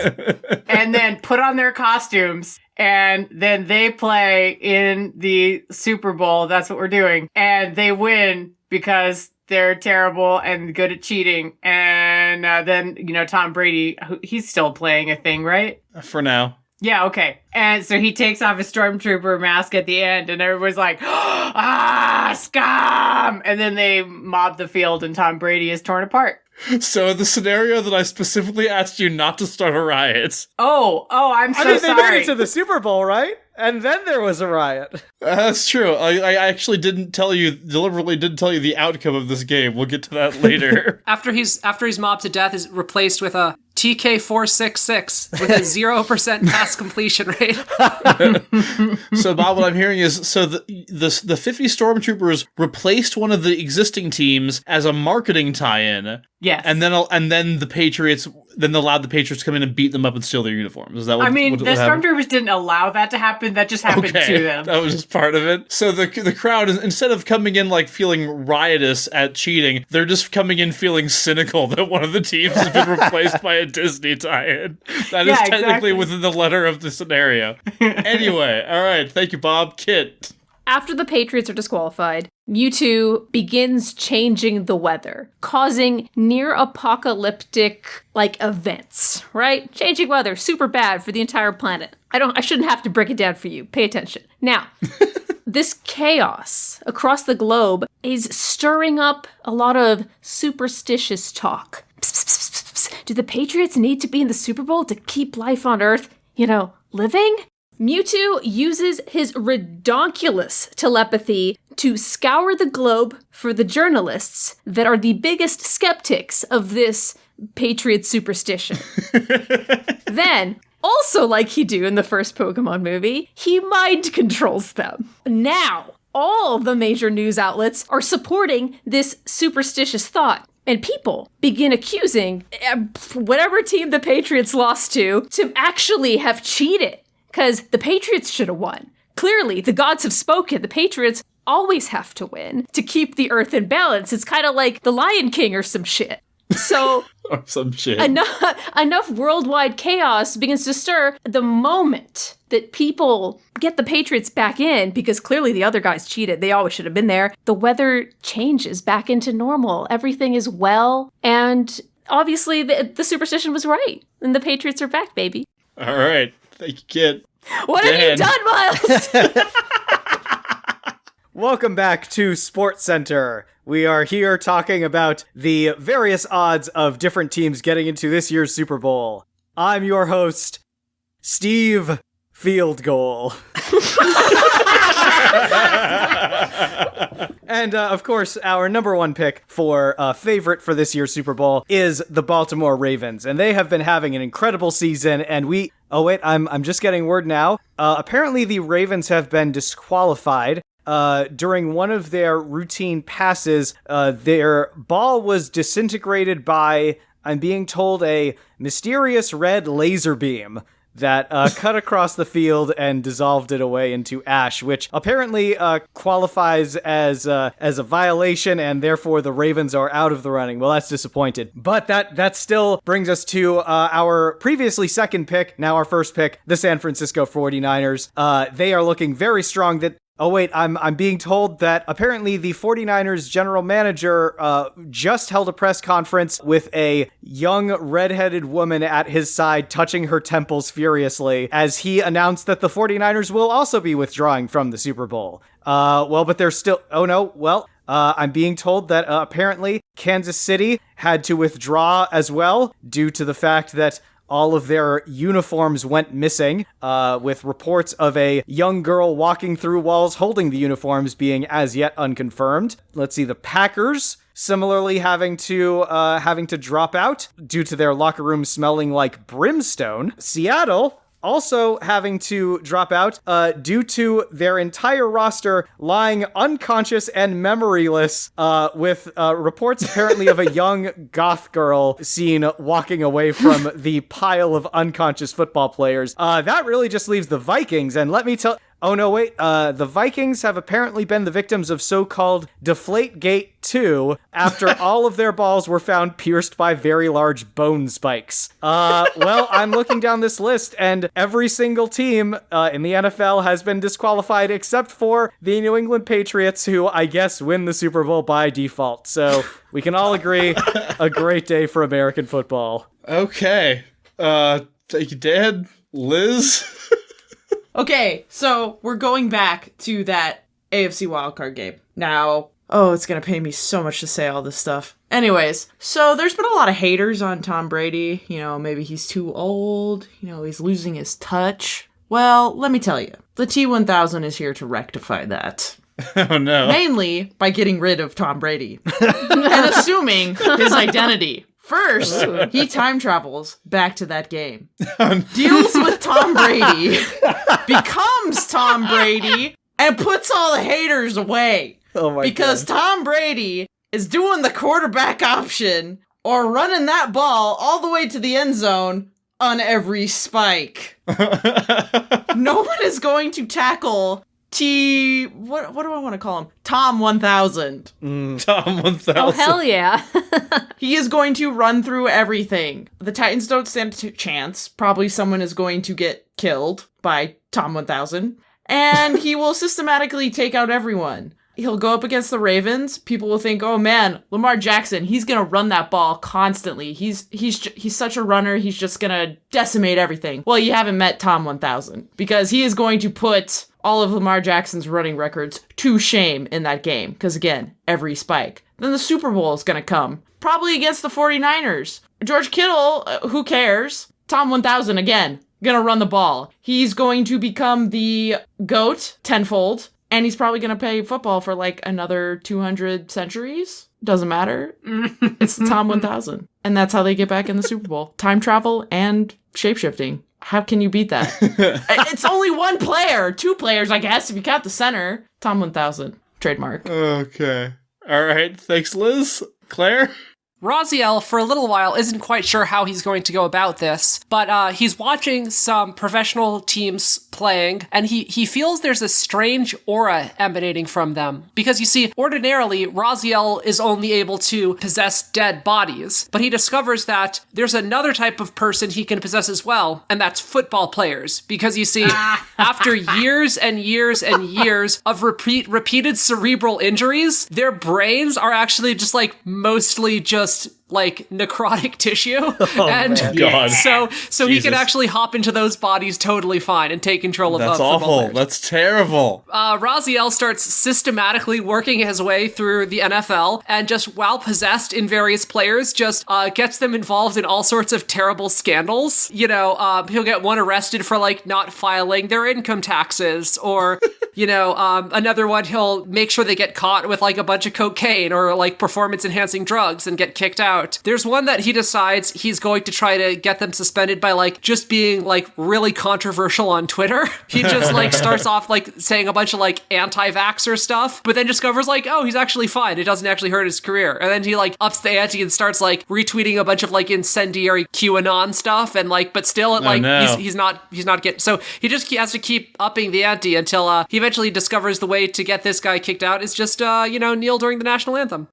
And then put on their costumes. And then they play in the Super Bowl. That's what we're doing. And they win because they're terrible and good at cheating. And then, you know, Tom Brady, he's still playing a thing, right? For now. Yeah, okay. And so he takes off his stormtrooper mask at the end, and everybody's like, ah, scum! And then they mob the field, and Tom Brady is torn apart. So the scenario that I specifically asked you not to start a riot. Oh, I'm so I mean, sorry. they made it to the Super Bowl, right? And then there was a riot. That's true. I actually deliberately didn't tell you the outcome of this game. We'll get to that later. After he's mobbed to death, is replaced with a TK466 with a 0% pass completion rate. So, Bob, what I'm hearing is, so the 50 Stormtroopers replaced one of the existing teams as a marketing tie-in. Yes. And then the Patriots, then they allowed the Patriots to come in and beat them up and steal their uniforms. Is that what? I mean, what the happened? Stormtroopers didn't allow that to happen. That just happened to them. That was just part of it. So the crowd, instead of coming in like feeling riotous at cheating, they're just coming in feeling cynical that one of the teams has been replaced by a Disney tie-in. That is technically exactly. within the letter of the scenario. Anyway, all right. Thank you, Bob. Kit. After the Patriots are disqualified, Mewtwo begins changing the weather, causing near-apocalyptic, events, right? Changing weather, super bad for the entire planet. I shouldn't have to break it down for you. Pay attention. Now, this chaos across the globe is stirring up a lot of superstitious talk. Psst, psst, psst, psst, psst. Do the Patriots need to be in the Super Bowl to keep life on Earth, living? Mewtwo uses his redonkulous telepathy to scour the globe for the journalists that are the biggest skeptics of this Patriot superstition. Then, also like he do in the first Pokemon movie, he mind controls them. Now, all the major news outlets are supporting this superstitious thought. And people begin accusing whatever team the Patriots lost to actually have cheated. Because the Patriots should have won. Clearly, the gods have spoken. The Patriots always have to win to keep the earth in balance. It's kind of like the Lion King or some shit. So Or some shit. enough worldwide chaos begins to stir the moment that people get the Patriots back in, because clearly the other guys cheated. They always should have been there. The weather changes back into normal. Everything is well. And obviously the superstition was right. And the Patriots are back, baby. All right. Thank you, kid. What have you done, Miles? Welcome back to Sports Center. We are here talking about the various odds of different teams getting into this year's Super Bowl. I'm your host, Steve Field Goal. And, of course, our number one pick for favorite for this year's Super Bowl is the Baltimore Ravens. And they have been having an incredible season, and oh, wait, I'm just getting word now. Apparently, the Ravens have been disqualified. During one of their routine passes, their ball was disintegrated by, I'm being told, a mysterious red laser beam that cut across the field and dissolved it away into ash, which apparently qualifies as a violation, and therefore the Ravens are out of the running. Well, that's disappointed. But that still brings us to our previously second pick, now our first pick, the San Francisco 49ers. They are looking very strong. Oh, wait, I'm being told that apparently the 49ers general manager just held a press conference with a young redheaded woman at his side touching her temples furiously as he announced that the 49ers will also be withdrawing from the Super Bowl. But they're still... Oh, no. Well, I'm being told that apparently Kansas City had to withdraw as well due to the fact that all of their uniforms went missing, with reports of a young girl walking through walls holding the uniforms being as yet unconfirmed. Let's see, the Packers similarly having to drop out due to their locker room smelling like brimstone. Seattle also having to drop out due to their entire roster lying unconscious and memoryless, with reports apparently of a young goth girl seen walking away from the pile of unconscious football players. That really just leaves the Vikings, and let me tell... Oh, no, wait. The Vikings have apparently been the victims of so-called Deflategate 2 after all of their balls were found pierced by very large bone spikes. Well, I'm looking down this list, and every single team in the NFL has been disqualified except for the New England Patriots, who I guess win the Super Bowl by default. So we can all agree, a great day for American football. Okay. Thank you, Dad. Liz? Okay, so we're going back to that AFC wildcard game. Now, it's gonna pay me so much to say all this stuff. Anyways, so there's been a lot of haters on Tom Brady. You know, maybe he's too old. You know, he's losing his touch. Well, let me tell you, the T1000 is here to rectify that. Oh, no. Mainly by getting rid of Tom Brady and assuming his identity. First, he time travels back to that game, deals with Tom Brady, becomes Tom Brady, and puts all the haters away. Oh my because God. Tom Brady is doing the quarterback option or running that ball all the way to the end zone on every spike. No one is going to tackle what do I want to call him? Tom 1000. Tom 1000. Oh, hell yeah. He is going to run through everything. The Titans don't stand a chance. Probably someone is going to get killed by Tom 1000. And he will systematically take out everyone. He'll go up against the Ravens. People will think, oh man, Lamar Jackson, he's going to run that ball constantly. He's such a runner. He's just going to decimate everything. Well, you haven't met Tom 1000 because he is going to put all of Lamar Jackson's running records to shame in that game. Because again, every spike. Then the Super Bowl is going to come. Probably against the 49ers. George Kittle, who cares? Tom 1000 again, going to run the ball. He's going to become the GOAT tenfold. And he's probably going to play football for like another 200 centuries. Doesn't matter. It's the Tom 1000. And that's how they get back in the Super Bowl. Time travel and shapeshifting. How can you beat that? It's only one player. 2 players, I guess, if you count the center. Tom 1000. Trademark. Okay. All right. Thanks, Liz. Claire? Raziel, for a little while, isn't quite sure how he's going to go about this, but he's watching some professional teams playing, and he feels there's a strange aura emanating from them. Because you see, ordinarily, Raziel is only able to possess dead bodies, but he discovers that there's another type of person he can possess as well, and that's football players. Because you see, after years and years and years of repeated cerebral injuries, their brains are actually just like mostly just like necrotic tissue. And God. so he can actually hop into those bodies totally fine and take control of That's football awful. players. That's terrible. Raziel starts systematically working his way through the NFL, and just while possessed in various players, just gets them involved in all sorts of terrible scandals. You know, he'll get one arrested for like not filing their income taxes, or you know, another one he'll make sure they get caught with like a bunch of cocaine or like performance enhancing drugs and get kicked out. There's one that he decides he's going to try to get them suspended by like just being like really controversial on Twitter. He just like starts off like saying a bunch of like anti-vaxxer stuff, but then discovers like, oh, he's actually fine. It doesn't actually hurt his career. And then he like ups the ante and starts like retweeting a bunch of like incendiary QAnon stuff, and like, but still like he's not getting, so he has to keep upping the ante until he eventually discovers the way to get this guy kicked out is just you know, kneel during the national anthem.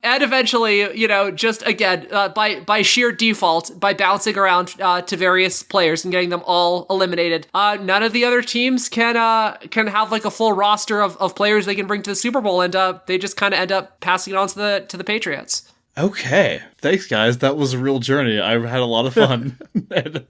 And eventually, you know, just again, by sheer default, by bouncing around to various players and getting them all eliminated, none of the other teams can have like a full roster of players they can bring to the Super Bowl, and they just kind of end up passing it on to the Patriots. Okay. Thanks, guys. That was a real journey. I had a lot of fun. and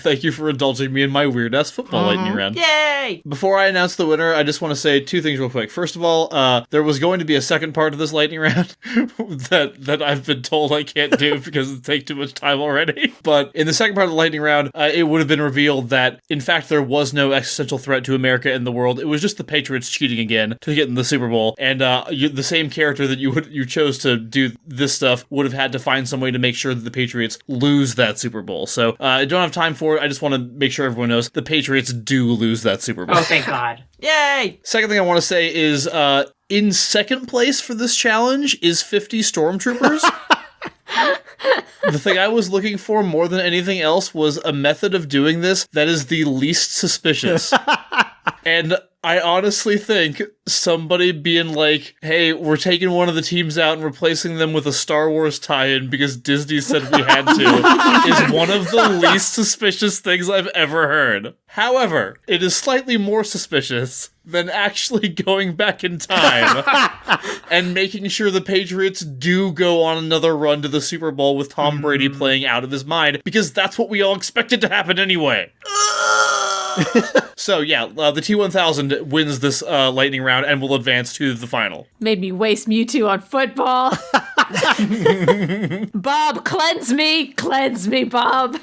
thank you for indulging me in my weird-ass football lightning round. Yay! Before I announce the winner, I just want to say 2 things real quick. First of all, there was going to be a second part of this lightning round that I've been told I can't do because it takes too much time already. But in the second part of the lightning round, it would have been revealed that, in fact, there was no existential threat to America and the world. It was just the Patriots cheating again to get in the Super Bowl. And the same character that you chose to do this stuff would have had to find some way to make sure that the Patriots lose that Super Bowl. So I don't have time for it. I just want to make sure everyone knows the Patriots do lose that Super Bowl. Oh, thank God. Yay! Second thing I want to say is in second place for this challenge is 50 Stormtroopers. The thing I was looking for more than anything else was a method of doing this that is the least suspicious. And I honestly think somebody being like, hey, we're taking one of the teams out and replacing them with a Star Wars tie-in because Disney said we had to is one of the least suspicious things I've ever heard. However, it is slightly more suspicious than actually going back in time and making sure the Patriots do go on another run to the Super Bowl with Tom Brady playing out of his mind, because that's what we all expected to happen anyway. So yeah, the T-1000 wins this lightning round and will advance to the final. Made me waste Mewtwo on football. Bob, cleanse me, Bob.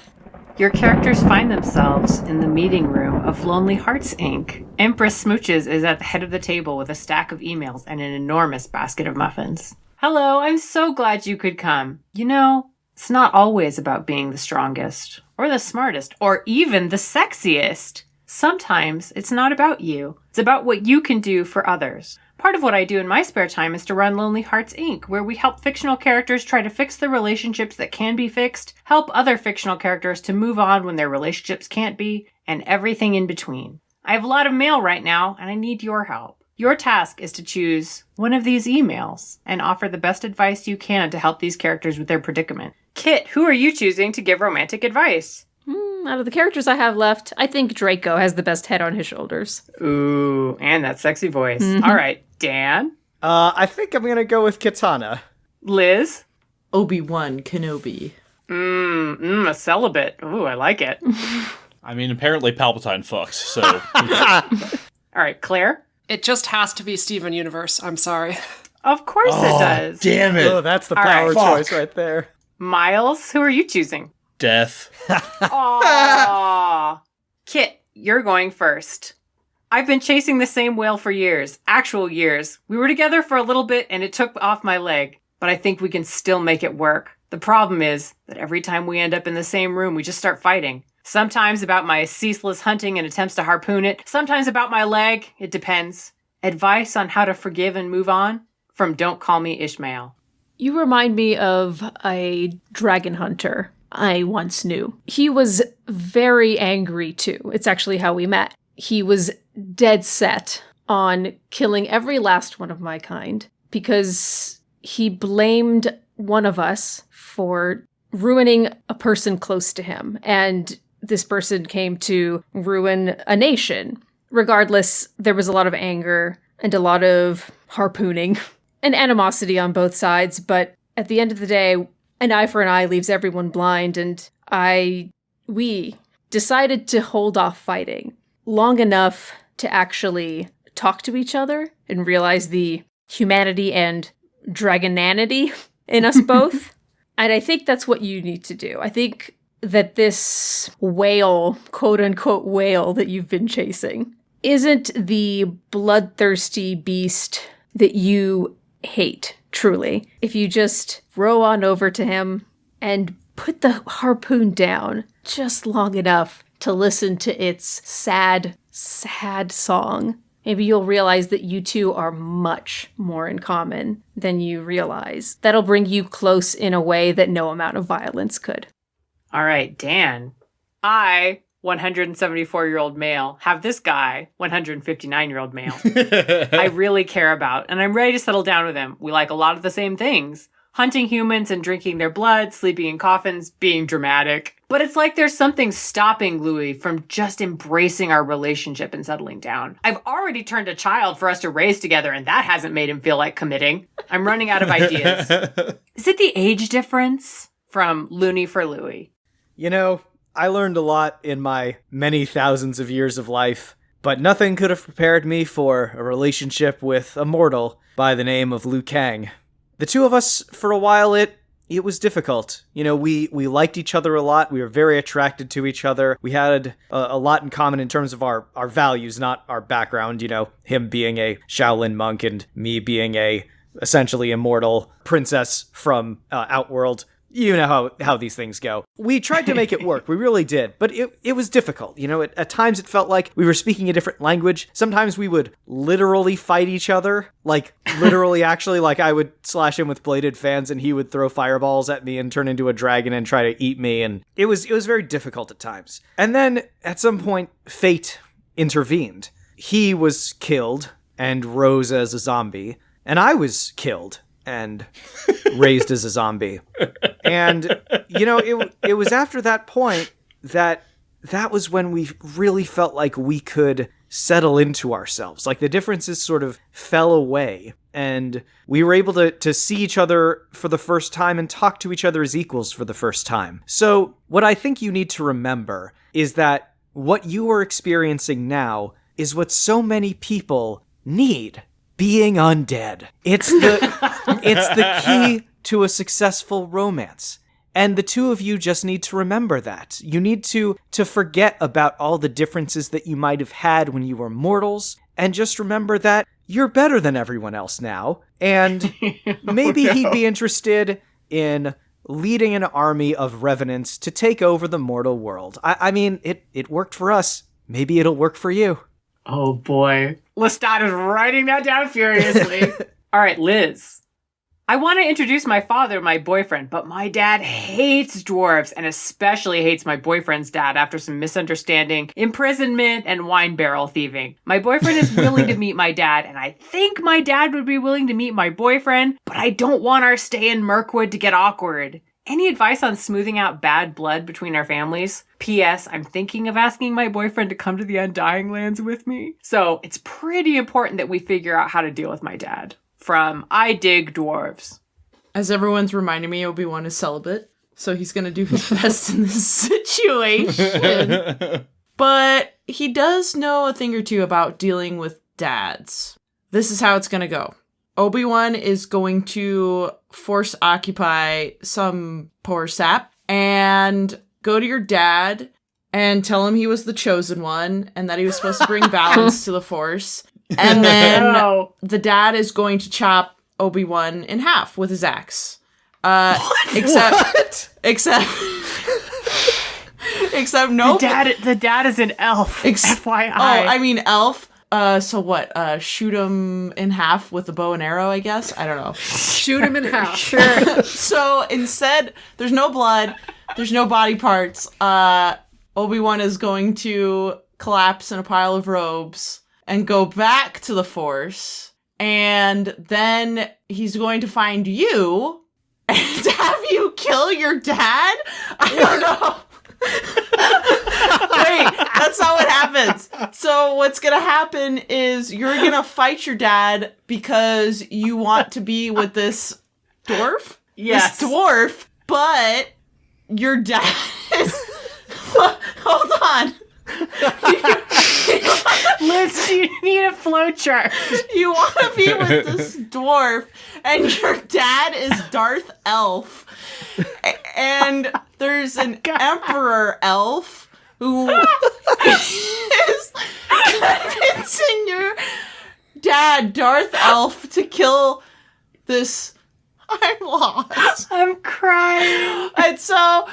Your characters find themselves in the meeting room of Lonely Hearts, Inc. Empress Smooches is at the head of the table with a stack of emails and an enormous basket of muffins. Hello, I'm so glad you could come. You know, it's not always about being the strongest, or the smartest, or even the sexiest. Sometimes it's not about you. It's about what you can do for others. Part of what I do in my spare time is to run Lonely Hearts, Inc., where we help fictional characters try to fix the relationships that can be fixed, help other fictional characters to move on when their relationships can't be, and everything in between. I have a lot of mail right now, and I need your help. Your task is to choose one of these emails and offer the best advice you can to help these characters with their predicament. Kit, who are you choosing to give romantic advice? Out of the characters I have left, I think Draco has the best head on his shoulders. Ooh, and that sexy voice. All right, Dan? I think I'm gonna go with Katana. Liz? Obi-Wan Kenobi. A celibate. Ooh, I like it. I mean, apparently Palpatine fucks, so... All right, Claire? It just has to be Steven Universe. I'm sorry. Of course it does. Damn it! Oh, that's the All power right, choice right there. Miles, who are you choosing? Death. Aww. Kit, you're going first. I've been chasing the same whale for years. Actual years. We were together for a little bit and it took off my leg. But I think we can still make it work. The problem is that every time we end up in the same room, we just start fighting. Sometimes about my ceaseless hunting and attempts to harpoon it. Sometimes about my leg. It depends. Advice on how to forgive and move on? From Don't Call Me Ishmael. You remind me of a dragon hunter I once knew. He was very angry too. It's actually how we met. He was dead set on killing every last one of my kind because he blamed one of us for ruining a person close to him. And this person came to ruin a nation. Regardless, there was a lot of anger and a lot of harpooning and animosity on both sides. But at the end of the day, an eye for an eye leaves everyone blind. And we decided to hold off fighting long enough to actually talk to each other and realize the humanity and dragonanity in us both. And I think that's what you need to do. I think that this whale, quote unquote whale that you've been chasing, isn't the bloodthirsty beast that you hate, truly. If you just row on over to him and put the harpoon down just long enough to listen to its sad, sad song, maybe you'll realize that you two are much more in common than you realize. That'll bring you close in a way that no amount of violence could. All right, Dan. I, 174-year-old male, have this guy, 159-year-old male, I really care about, and I'm ready to settle down with him. We like a lot of the same things. Hunting humans and drinking their blood, sleeping in coffins, being dramatic. But it's like there's something stopping Louis from just embracing our relationship and settling down. I've already turned a child for us to raise together, and that hasn't made him feel like committing. I'm running out of ideas. Is it the age difference? From Looney for Louis. You know, I learned a lot in my many thousands of years of life, but nothing could have prepared me for a relationship with a mortal by the name of Liu Kang. The two of us, for a while, it was difficult. You know, we liked each other a lot. We were very attracted to each other. We had a lot in common in terms of our values, not our background. You know, him being a Shaolin monk and me being a essentially immortal princess from Outworld. You know how these things go. We tried to make it work. We really did. But it was difficult. You know, at times it felt like we were speaking a different language. Sometimes we would literally fight each other. Like, literally, actually. Like, I would slash him with bladed fans and he would throw fireballs at me and turn into a dragon and try to eat me. And it was very difficult at times. And then, at some point, fate intervened. He was killed and rose as a zombie. And I was killed and raised as a zombie. And, you know, it was after that point that was when we really felt like we could settle into ourselves. Like the differences sort of fell away and we were able to see each other for the first time and talk to each other as equals for the first time. So what I think you need to remember is that what you are experiencing now is what so many people need. Being undead. It's the key to a successful romance. And the two of you just need to remember that. You need to forget about all the differences that you might have had when you were mortals, and just remember that you're better than everyone else now, and maybe he'd be interested in leading an army of revenants to take over the mortal world. I mean, it worked for us. Maybe it'll work for you. Oh boy. Lestat is writing that down furiously. All right, Liz. I want to introduce my father, my boyfriend, but my dad hates dwarves and especially hates my boyfriend's dad after some misunderstanding, imprisonment, and wine barrel thieving. My boyfriend is willing to meet my dad, and I think my dad would be willing to meet my boyfriend, but I don't want our stay in Mirkwood to get awkward. Any advice on smoothing out bad blood between our families? P.S. I'm thinking of asking my boyfriend to come to the Undying Lands with me. So it's pretty important that we figure out how to deal with my dad. From I Dig Dwarves. As everyone's reminding me, Obi-Wan is celibate, so he's gonna do his best in this situation. But he does know a thing or two about dealing with dads. This is how it's gonna go. Obi-Wan is going to force occupy some poor sap and go to your dad and tell him he was the chosen one and that he was supposed to bring balance to the Force. And then the dad is going to chop Obi-Wan in half with his axe. Except no. The dad is an elf. FYI. Oh, I mean elf. So what? Shoot him in half with a bow and arrow, I guess? I don't know. Shoot him in half. Sure. So instead, there's no blood, there's no body parts. Obi-Wan is going to collapse in a pile of robes and go back to the Force. And then he's going to find you and have you kill your dad? I don't know. Wait, that's not what happens. So what's gonna happen is you're gonna fight your dad because you want to be with this dwarf? Yes. This dwarf, but your dad is... Hold on. Liz, you need a flowchart. You want to be with this dwarf, and your dad is Darth Elf. And there's an Emperor Elf who is convincing your dad, Darth Elf, to kill this... I'm lost. I'm crying. And so...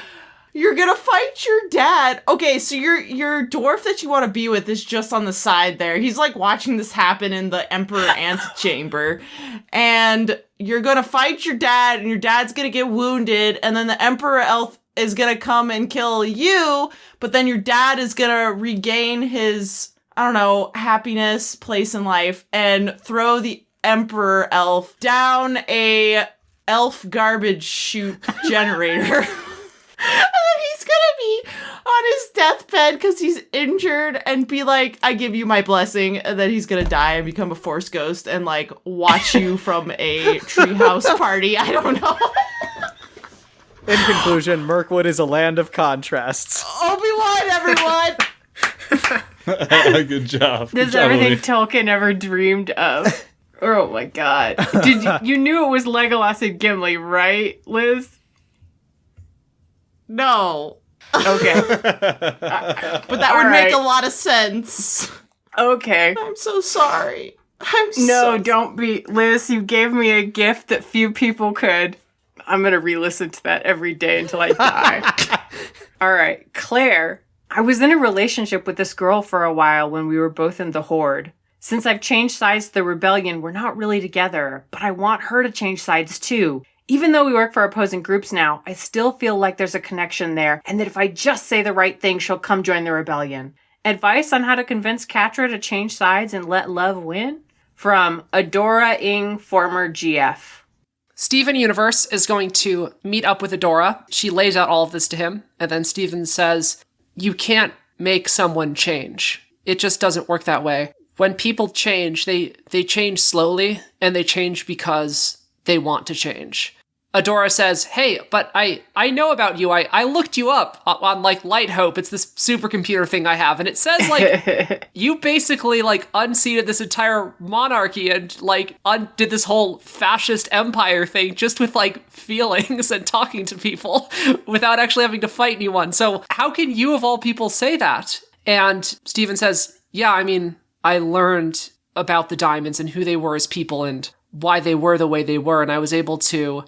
You're gonna fight your dad. Okay, so your dwarf that you want to be with is just on the side there. He's like watching this happen in the Emperor antechamber. And you're gonna fight your dad, and your dad's gonna get wounded, and then the Emperor Elf is gonna come and kill you, but then your dad is gonna regain his, I don't know, happiness, place in life, and throw the Emperor Elf down a elf garbage chute generator. And then he's gonna be on his deathbed because he's injured and be like, I give you my blessing. And then he's gonna die and become a Force ghost and like watch you from a treehouse party. I don't know. In conclusion, Mirkwood is a land of contrasts. Obi-Wan, everyone! Good job. This is everything Tolkien ever dreamed of. Oh my god. You knew it was Legolas and Gimli, right, Liz? No. Okay. But that would make a lot of sense. Okay. I'm so sorry. Don't be. Liz, you gave me a gift that few people could. I'm going to re-listen to that every day until I die. All right. Claire, I was in a relationship with this girl for a while when we were both in the Horde. Since I've changed sides to the Rebellion, we're not really together, but I want her to change sides too. Even though we work for opposing groups now, I still feel like there's a connection there, and that if I just say the right thing, she'll come join the rebellion. Advice on how to convince Catra to change sides and let love win? From Adora Ing, former GF. Steven Universe is going to meet up with Adora. She lays out all of this to him, and then Steven says, you can't make someone change. It just doesn't work that way. When people change, they change slowly, and they change because they want to change. Adora says, hey, but I know about you. I looked you up on like Light Hope. It's this supercomputer thing I have. And it says like, you basically like unseated this entire monarchy and like undid this whole fascist empire thing just with like feelings and talking to people without actually having to fight anyone. So how can you of all people say that? And Steven says, yeah, I mean, I learned about the diamonds and who they were as people and why they were the way they were. And I was able to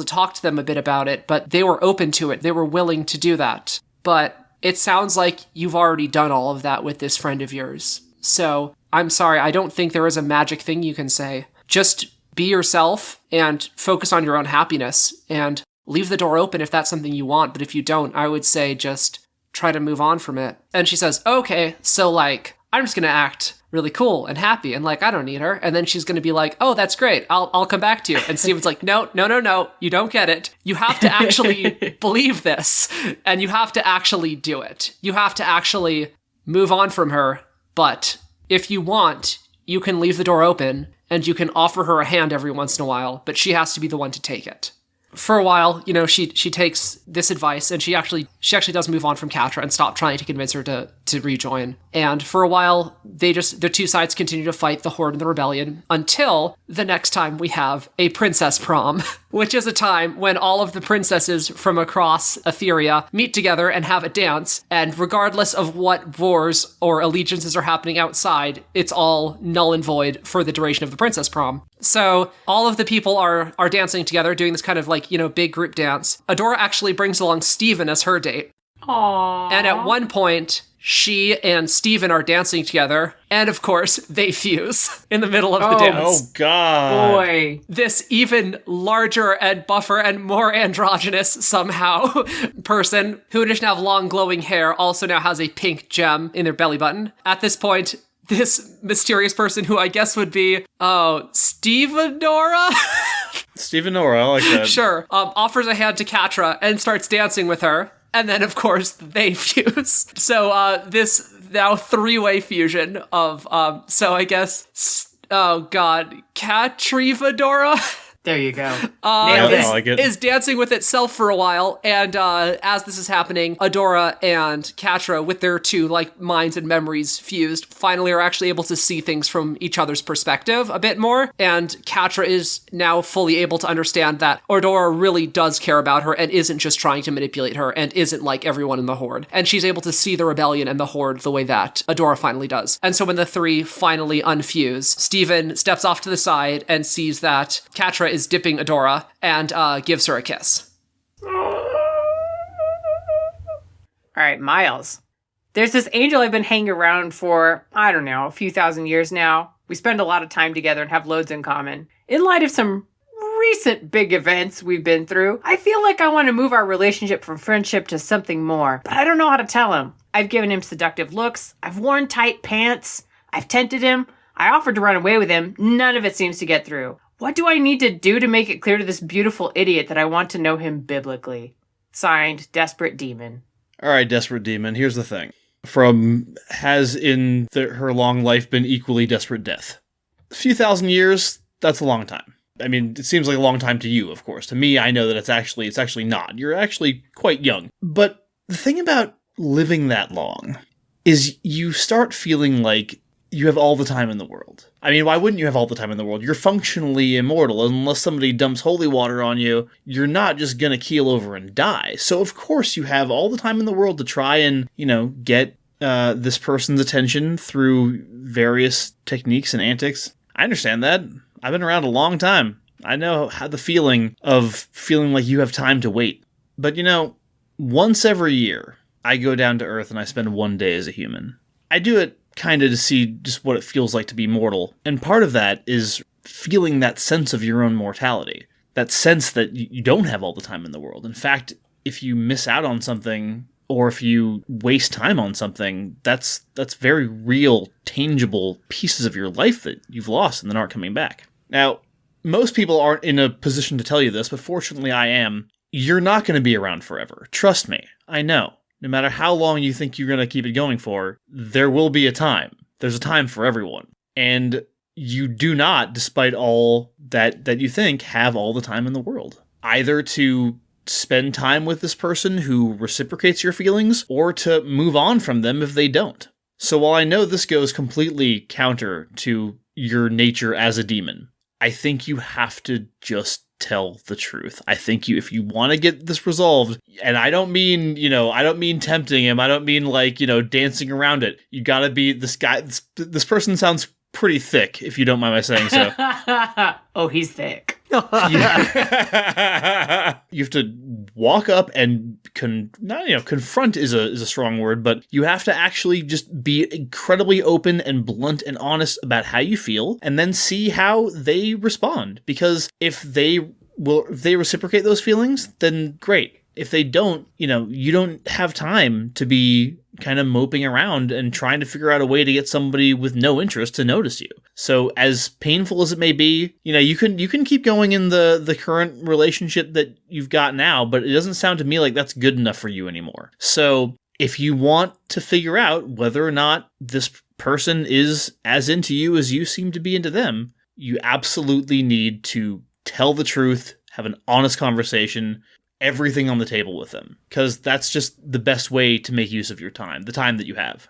talk to them a bit about it, but they were open to it. They were willing to do that. But it sounds like you've already done all of that with this friend of yours. So I'm sorry, I don't think there is a magic thing you can say. Just be yourself and focus on your own happiness and leave the door open if that's something you want. But if you don't, I would say just try to move on from it. And she says, okay, so like, I'm just going to act really cool and happy and like, I don't need her. And then she's going to be like, oh, that's great. I'll come back to you. And Steven's like, no, you don't get it. You have to actually believe this and you have to actually do it. You have to actually move on from her. But if you want, you can leave the door open and you can offer her a hand every once in a while, but she has to be the one to take it. For a while, you know, she takes this advice and she actually does move on from Catra and stop trying to convince her to rejoin. And for a while, the two sides continue to fight the Horde and the Rebellion until the next time we have a princess prom, which is a time when all of the princesses from across Etheria meet together and have a dance. And regardless of what wars or allegiances are happening outside, it's all null and void for the duration of the princess prom. So all of the people are dancing together, doing this kind of like, big group dance. Adora actually brings along Steven as her date. Aww. And at one point, she and Steven are dancing together, and of course, they fuse in the middle of the dance. Oh, God. Boy. This even larger and buffer and more androgynous somehow person, who in addition to have long glowing hair, also now has a pink gem in their belly button. At this point, this mysterious person, who I guess would be, Stevenora? Stevenora, I like that. Sure, offers a hand to Catra and starts dancing with her. And then, of course, they fuse. So this now three-way fusion of, so I guess, oh god, Catrivadora? There you go. Nailed it. I like it. Is dancing with itself for a while, and as this is happening, Adora and Catra, with their two minds and memories fused, finally are actually able to see things from each other's perspective a bit more, and Catra is now fully able to understand that Adora really does care about her and isn't just trying to manipulate her and isn't like everyone in the Horde, and she's able to see the rebellion and the Horde the way that Adora finally does. And so when the three finally unfuse, Steven steps off to the side and sees that Catra is dipping Adora and gives her a kiss. All right, Miles. There's this angel I've been hanging around for, I don't know, a few thousand years now. We spend a lot of time together and have loads in common. In light of some recent big events we've been through, I feel like I want to move our relationship from friendship to something more, but I don't know how to tell him. I've given him seductive looks. I've worn tight pants. I've tempted him. I offered to run away with him. None of it seems to get through. What do I need to do to make it clear to this beautiful idiot that I want to know him biblically? Signed, Desperate Demon. All right, Desperate Demon, here's the thing. From has in her long life been equally desperate death. A few thousand years, that's a long time. I mean, it seems like a long time to you, of course. To me, I know that it's actually not. You're actually quite young. But the thing about living that long is you start feeling like you have all the time in the world. I mean, why wouldn't you have all the time in the world? You're functionally immortal. Unless somebody dumps holy water on you, you're not just gonna keel over and die. So of course you have all the time in the world to try and, get this person's attention through various techniques and antics. I understand that. I've been around a long time. I know how the feeling of feeling like you have time to wait. But once every year, I go down to Earth and I spend one day as a human. I do it kind of to see just what it feels like to be mortal. And part of that is feeling that sense of your own mortality. That sense that you don't have all the time in the world. In fact, if you miss out on something, or if you waste time on something, that's very real, tangible pieces of your life that you've lost and then aren't coming back. Now, most people aren't in a position to tell you this, but fortunately I am. You're not going to be around forever. Trust me. I know. No matter how long you think you're going to keep it going for, there will be a time. There's a time for everyone. And you do not, despite all that you think, have all the time in the world. Either to spend time with this person who reciprocates your feelings, or to move on from them if they don't. So while I know this goes completely counter to your nature as a demon, I think you have to just tell the truth. I think if you want to get this resolved, and I don't mean tempting him, I don't mean dancing around it. You gotta be this guy. This person sounds pretty thick, if you don't mind my saying so. Oh, he's thick. You have to walk up and confront is a strong word, but you have to actually just be incredibly open and blunt and honest about how you feel, and then see how they respond. Because if they reciprocate those feelings, then great. If they don't, you don't have time to be kind of moping around and trying to figure out a way to get somebody with no interest to notice you. So as painful as it may be, you can keep going in the current relationship that you've got now, but it doesn't sound to me like that's good enough for you anymore. So if you want to figure out whether or not this person is as into you as you seem to be into them, you absolutely need to tell the truth, have an honest conversation, everything on the table with them, because that's just the best way to make use of your time, the time that you have.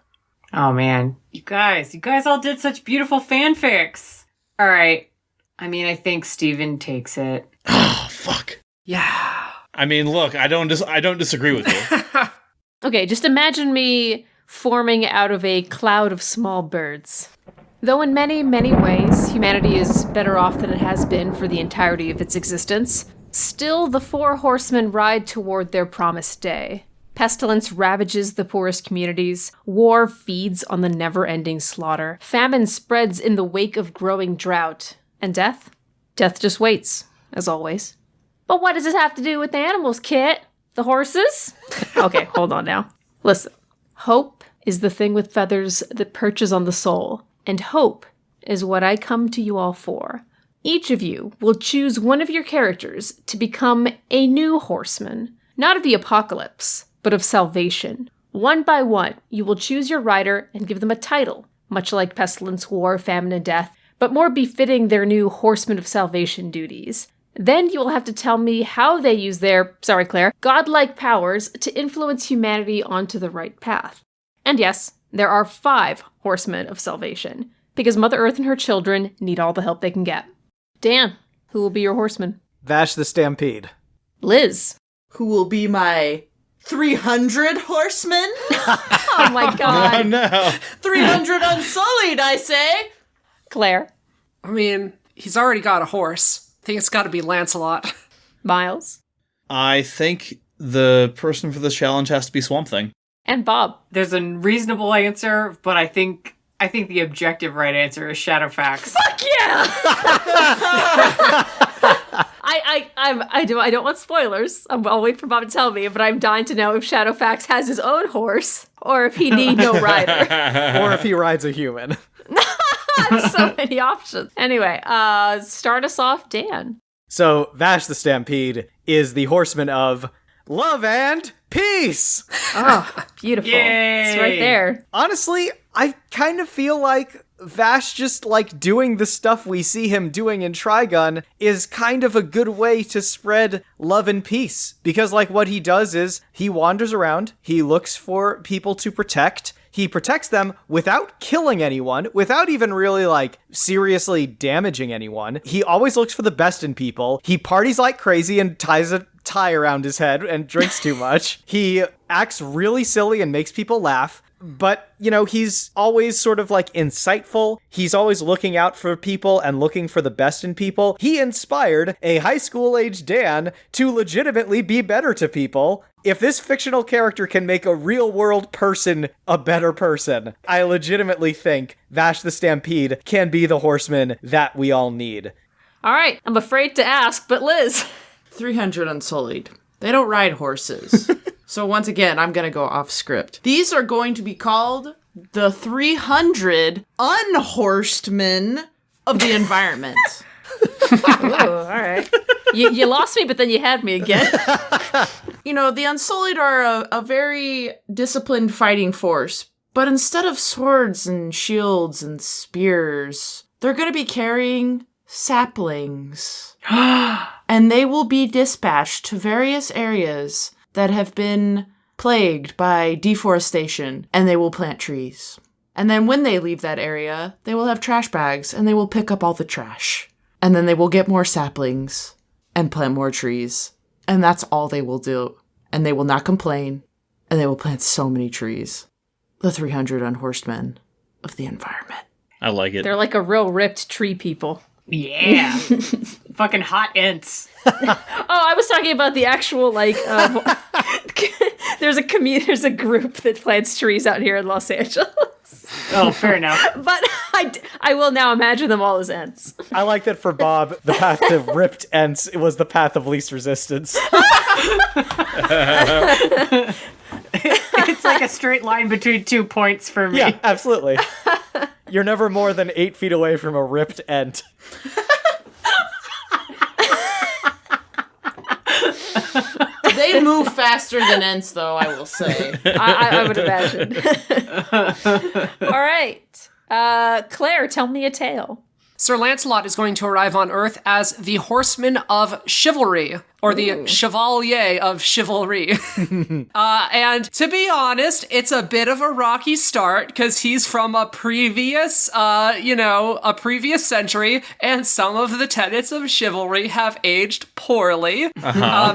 Oh man, you guys all did such beautiful fanfics. All right, I think Steven takes it. Oh fuck. Yeah. I mean, look, I don't disagree with you. Okay, just imagine me forming out of a cloud of small birds. Though in many, many ways, humanity is better off than it has been for the entirety of its existence, still the four horsemen ride toward their promised day. Pestilence ravages the poorest communities, war feeds on the never-ending slaughter, famine spreads in the wake of growing drought, and death? Death just waits, as always. But what does this have to do with the animals, Kit? The horses? Okay, hold on now. Listen. Hope is the thing with feathers that perches on the soul, and hope is what I come to you all for. Each of you will choose one of your characters to become a new horseman, not of the apocalypse, but of salvation. One by one, you will choose your rider and give them a title, much like pestilence, war, famine, and death, but more befitting their new horseman of salvation duties. Then you will have to tell me how they use their, sorry Claire, godlike powers to influence humanity onto the right path. And yes, there are 5 horsemen of salvation, because Mother Earth and her children need all the help they can get. Dan, who will be your horseman? Vash the Stampede. Liz. Who will be my 300 horsemen? Oh my god. Oh no. 300 unsullied, I say! Claire. I mean, he's already got a horse. I think it's got to be Lancelot. Miles. I think the person for this challenge has to be Swamp Thing. And Bob. There's a reasonable answer, but I think the objective right answer is Shadowfax. Fuck yeah! I don't want spoilers. I'll wait for Bob to tell me, but I'm dying to know if Shadowfax has his own horse, or if he need no rider. Or if he rides a human. So many options. Anyway, start us off, Dan. So, Vash the Stampede is the horseman of love and peace! Oh, beautiful. Yay! It's right there. Honestly, I kind of feel like Vash just, like, doing the stuff we see him doing in Trigun is kind of a good way to spread love and peace. Because, like, what he does is he wanders around, he looks for people to protect, he protects them without killing anyone, without even really, like, seriously damaging anyone. He always looks for the best in people. He parties like crazy and ties a tie around his head and drinks too much. He acts really silly and makes people laugh. But, you know, he's always sort of, like, insightful. He's always looking out for people and looking for the best in people. He inspired a high school-aged Dan to legitimately be better to people. If this fictional character can make a real-world person a better person, I legitimately think Vash the Stampede can be the horseman that we all need. All right, I'm afraid to ask, but Liz. 300 unsullied. They don't ride horses. So once again, I'm going to go off script. These are going to be called the 300 unhorsed men of the environment. Ooh, all right. You lost me, but then you had me again. You know, the Unsullied are a very disciplined fighting force, but instead of swords and shields and spears, they're going to be carrying saplings. And they will be dispatched to various areas that have been plagued by deforestation, and they will plant trees. And then when they leave that area, they will have trash bags, and they will pick up all the trash. And then they will get more saplings and plant more trees. And that's all they will do. And they will not complain. And they will plant so many trees. The 300 unhorsed men of the environment. I like it. They're like a real ripped tree people. Yeah. Fucking hot ents. Oh, I was talking about the actual, like, there's a group that plants trees out here in Los Angeles. Oh, fair enough. But I will now imagine them all as ants. I like that for Bob, the path to ripped ents was the path of least resistance. It's like a straight line between 2 points for me. Yeah, absolutely. You're never more than 8 feet away from a ripped ent. They move faster than ents, though, I will say. I would imagine. All right. Claire, tell me a tale. Sir Lancelot is going to arrive on Earth as the Horseman of Chivalry. or the Chevalier of Chivalry. And to be honest, it's a bit of a rocky start because he's from a previous, a previous century, and some of the tenets of chivalry have aged poorly.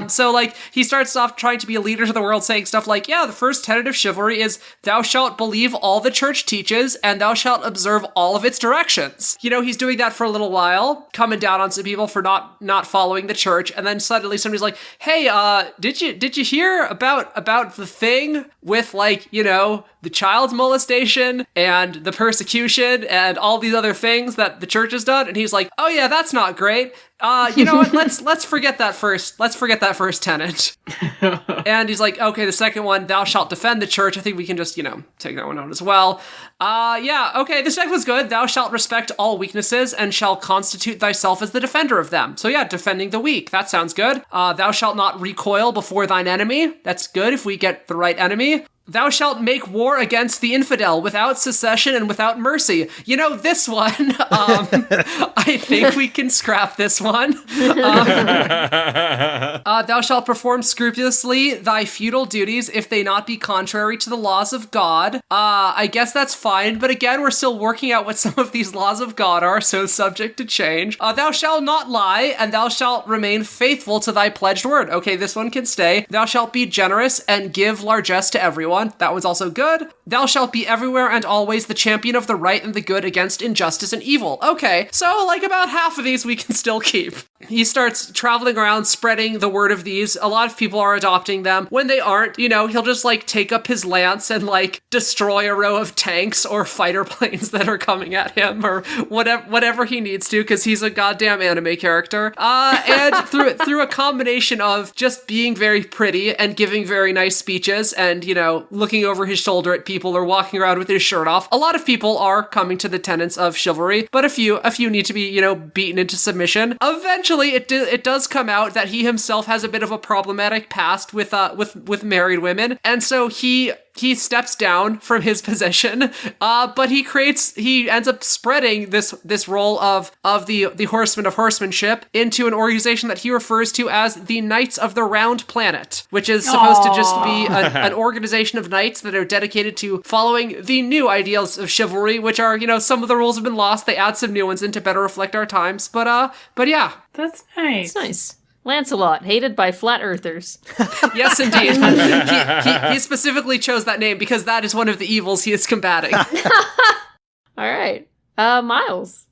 So, like, he starts off trying to be a leader to the world, saying stuff like, yeah, the first tenet of chivalry is thou shalt believe all the church teaches, and thou shalt observe all of its directions. You know, he's doing that for a little while, coming down on some people for not following the church, and then suddenly somebody's like, hey, did you hear about the thing with, like, you know, the child molestation and the persecution and all these other things that the church has done? And he's like, oh yeah, that's not great. You know what? Let's forget that first. Let's forget that first tenet. And he's like, okay, the second one, thou shalt defend the church. I think we can just, take that one out as well. Yeah, okay, the second one's good. Thou shalt respect all weaknesses and shall constitute thyself as the defender of them. So yeah, defending the weak. That sounds good. Thou shalt not recoil before thine enemy. That's good if we get the right enemy. Thou shalt make war against the infidel without cessation and without mercy. You know, this one, I think we can scrap this one. Thou shalt perform scrupulously thy feudal duties if they not be contrary to the laws of God. I guess that's fine, but again, we're still working out what some of these laws of God are, so subject to change. Thou shalt not lie, and thou shalt remain faithful to thy pledged word. Okay, this one can stay. Thou shalt be generous and give largesse to everyone. That was also good. Thou shalt be everywhere and always the champion of the right and the good against injustice and evil. Okay, so like about half of these we can still keep. He starts traveling around spreading the word of these. A lot of people are adopting them. When they aren't, he'll just like take up his lance and like destroy a row of tanks or fighter planes that are coming at him or whatever he needs to, because he's a goddamn anime character. And through a combination of just being very pretty and giving very nice speeches and, looking over his shoulder at people or walking around with his shirt off, a lot of people are coming to the tenets of chivalry, but a few need to be, beaten into submission. Eventually, it does come out that he himself has a bit of a problematic past with married women, and so he steps down from his position, but he ends up spreading this role of the Horsemen of Horsemanship into an organization that he refers to as the Knights of the Round Planet, which is supposed to just be an organization of knights that are dedicated to following the new ideals of chivalry, which are, some of the rules have been lost. They add some new ones in to better reflect our times, but yeah. That's nice. It's nice. Lancelot, hated by flat earthers. Yes, indeed. He specifically chose that name because that is one of the evils he is combating. All right. Miles.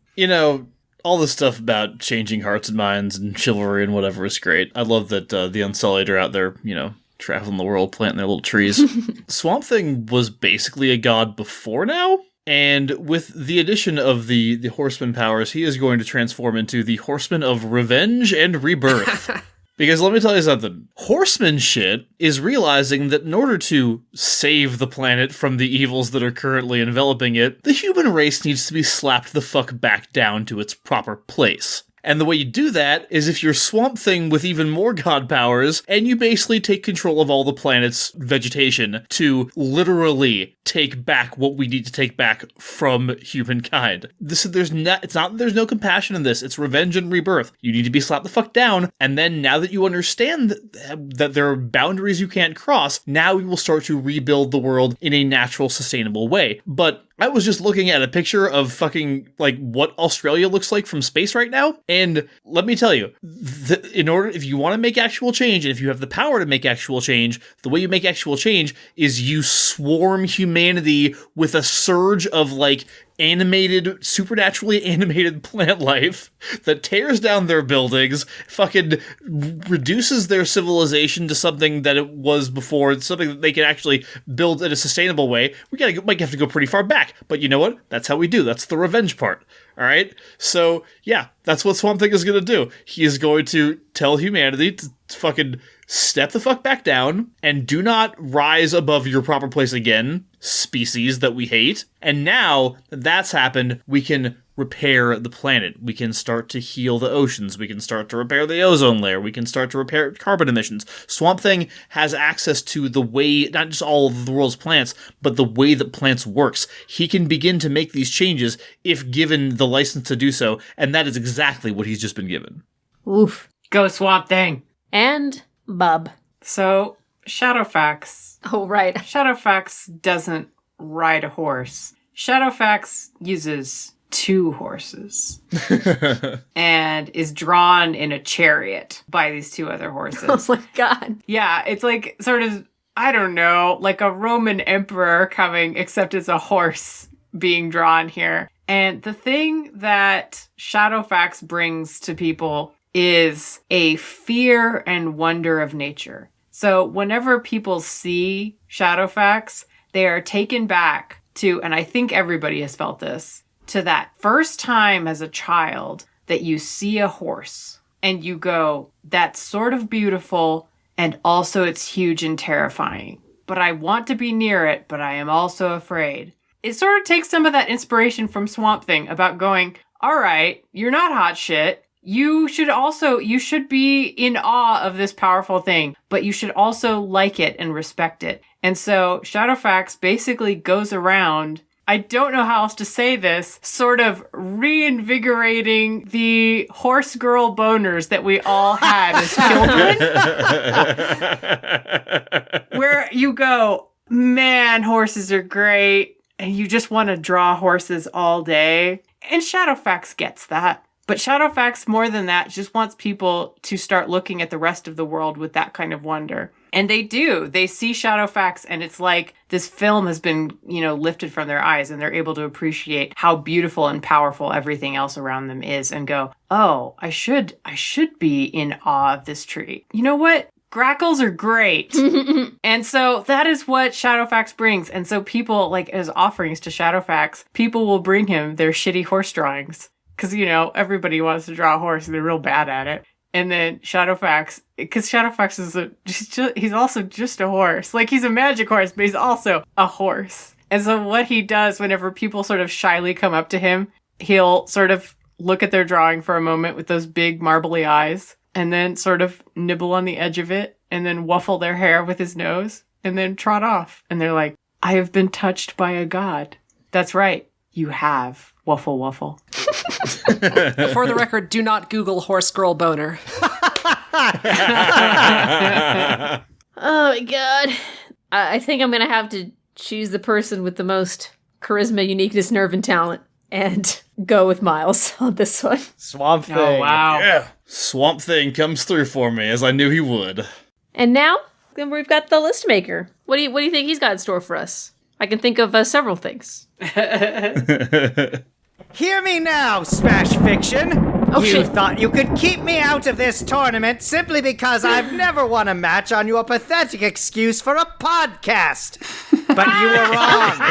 All this stuff about changing hearts and minds and chivalry and whatever is great. I love that the Unsullied are out there, traveling the world, planting their little trees. Swamp Thing was basically a god before now. And with the addition of the horseman powers, he is going to transform into the Horseman of Revenge and Rebirth. Because let me tell you something. Horseman shit is realizing that in order to save the planet from the evils that are currently enveloping it, the human race needs to be slapped the fuck back down to its proper place. And the way you do that is if you're Swamp Thing with even more god powers, and you basically take control of all the planet's vegetation to literally take back what we need to take back from humankind. There's no compassion in this. It's revenge and rebirth. You need to be slapped the fuck down, and then now that you understand that there are boundaries you can't cross, now we will start to rebuild the world in a natural, sustainable way. But I was just looking at a picture of fucking, like, what Australia looks like from space right now, and let me tell you, if you want to make actual change, and if you have the power to make actual change, the way you make actual change is you swarm humanity with a surge of, like, supernaturally animated plant life that tears down their buildings, fucking reduces their civilization to something that it was before. It's something that they can actually build in a sustainable way. Might have to go pretty far back, but you know what? That's how we do. That's the revenge part. All right? So, yeah, that's what Swamp Thing is going to do. He is going to tell humanity to fucking step the fuck back down and do not rise above your proper place again, species that we hate. And now that that's happened, we can repair the planet. We can start to heal the oceans. We can start to repair the ozone layer. We can start to repair carbon emissions. Swamp Thing has access to the way, not just all of the world's plants, but the way that plants works. He can begin to make these changes if given the license to do so, and that is exactly what he's just been given. Oof. Go Swamp Thing. And Bub. So, Shadowfax. Oh, right. Shadowfax doesn't ride a horse. Shadowfax uses 2 horses and is drawn in a chariot by these 2 other horses. Oh my god. Yeah, it's like sort of, I don't know, like a Roman emperor coming, except it's a horse being drawn here. And the thing that Shadowfax brings to people is a fear and wonder of nature. So whenever people see Shadowfax, they are taken back to, and I think everybody has felt this, to that first time as a child that you see a horse and you go, that's sort of beautiful and also it's huge and terrifying. But I want to be near it, but I am also afraid. It sort of takes some of that inspiration from Swamp Thing about going, all right, you're not hot shit. You should be in awe of this powerful thing, but you should also like it and respect it. And so Shadowfax basically goes around, I don't know how else to say this, sort of reinvigorating the horse girl boners that we all had as children. Where you go, man, horses are great, and you just want to draw horses all day. And Shadowfax gets that. But Shadowfax, more than that, just wants people to start looking at the rest of the world with that kind of wonder. And they do. They see Shadowfax, and it's like this film has been, lifted from their eyes, and they're able to appreciate how beautiful and powerful everything else around them is and go, oh, I should be in awe of this tree. You know what? Grackles are great. And so that is what Shadowfax brings. And so people, like, as offerings to Shadowfax, people will bring him their shitty horse drawings. Because, everybody wants to draw a horse and they're real bad at it. And then Shadowfax, because Shadowfax is he's also just a horse. Like, he's a magic horse, but he's also a horse. And so what he does whenever people sort of shyly come up to him, he'll sort of look at their drawing for a moment with those big marbly eyes, and then sort of nibble on the edge of it, and then waffle their hair with his nose, and then trot off. And they're like, I have been touched by a god. That's right. You have. Waffle, waffle. For the record, do not Google horse girl boner. Oh my god. I think I'm gonna have to choose the person with the most charisma, uniqueness, nerve, and talent, and go with Miles on this one. Swamp Thing. Oh, wow. Yeah. Swamp Thing comes through for me, as I knew he would. And now, then we've got the list maker. What do you think he's got in store for us? I can think of several things. Hear me now, Smash Fiction! Oh, you shit. thought you could keep me out of this tournament simply because I've never won a match on your pathetic excuse for a podcast. But you were wrong.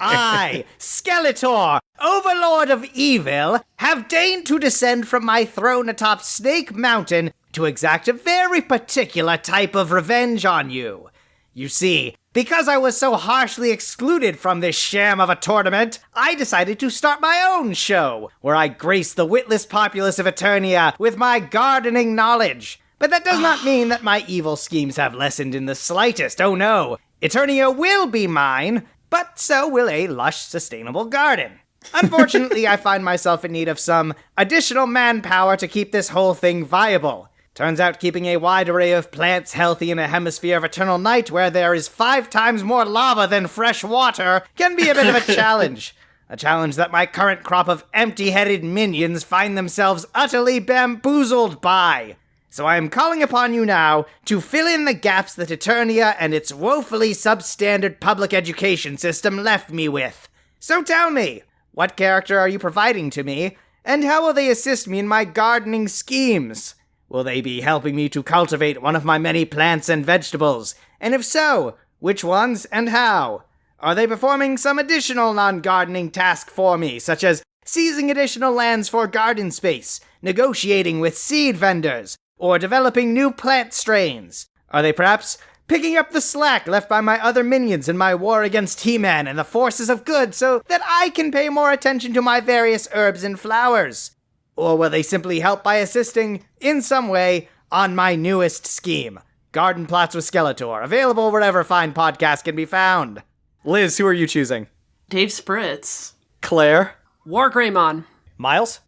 I, Skeletor, Overlord of Evil, have deigned to descend from my throne atop Snake Mountain to exact a very particular type of revenge on you. You see, because I was so harshly excluded from this sham of a tournament, I decided to start my own show, where I grace the witless populace of Eternia with my gardening knowledge. But that does not mean that my evil schemes have lessened in the slightest. Oh no, Eternia will be mine, but so will a lush, sustainable garden. Unfortunately, I find myself in need of some additional manpower to keep this whole thing viable. Turns out keeping a wide array of plants healthy in a hemisphere of eternal night where there is 5 times more lava than fresh water can be a bit of a challenge. A challenge that my current crop of empty-headed minions find themselves utterly bamboozled by. So I am calling upon you now to fill in the gaps that Eternia and its woefully substandard public education system left me with. So tell me, what character are you providing to me, and how will they assist me in my gardening schemes? Will they be helping me to cultivate one of my many plants and vegetables? And if so, which ones and how? Are they performing some additional non-gardening task for me, such as seizing additional lands for garden space, negotiating with seed vendors, or developing new plant strains? Are they perhaps picking up the slack left by my other minions in my war against He-Man and the forces of good so that I can pay more attention to my various herbs and flowers? Or will they simply help by assisting, in some way, on my newest scheme, Garden Plots with Skeletor, available wherever fine podcasts can be found? Liz, who are you choosing? Dave Spritz. Claire? War Greymon. Miles?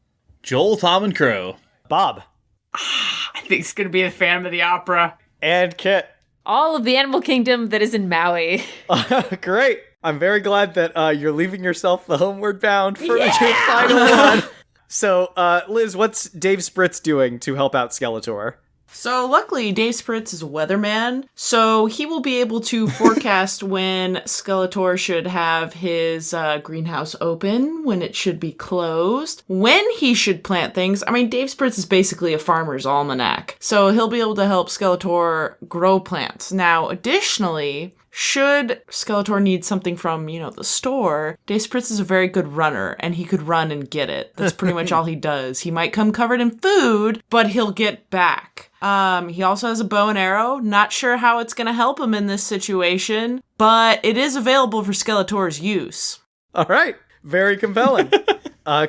Joel, Tom, and Crow. Bob? I think it's going to be the Phantom of the Opera. And Kit. All of the animal kingdom that is in Maui. Great. I'm very glad that you're leaving yourself the homeward bound for your final one. So, Liz, what's Dave Spritz doing to help out Skeletor? So luckily, Dave Spritz is a weatherman, so he will be able to forecast when Skeletor should have his greenhouse open, when it should be closed, when he should plant things. I mean, Dave Spritz is basically a farmer's almanac, so he'll be able to help Skeletor grow plants. Now, additionally, should Skeletor need something from, the store, Dave Spritz is a very good runner, and he could run and get it. That's pretty much all he does. He might come covered in food, but he'll get back. He also has a bow and arrow. Not sure how it's going to help him in this situation, but it is available for Skeletor's use. All right. Very compelling.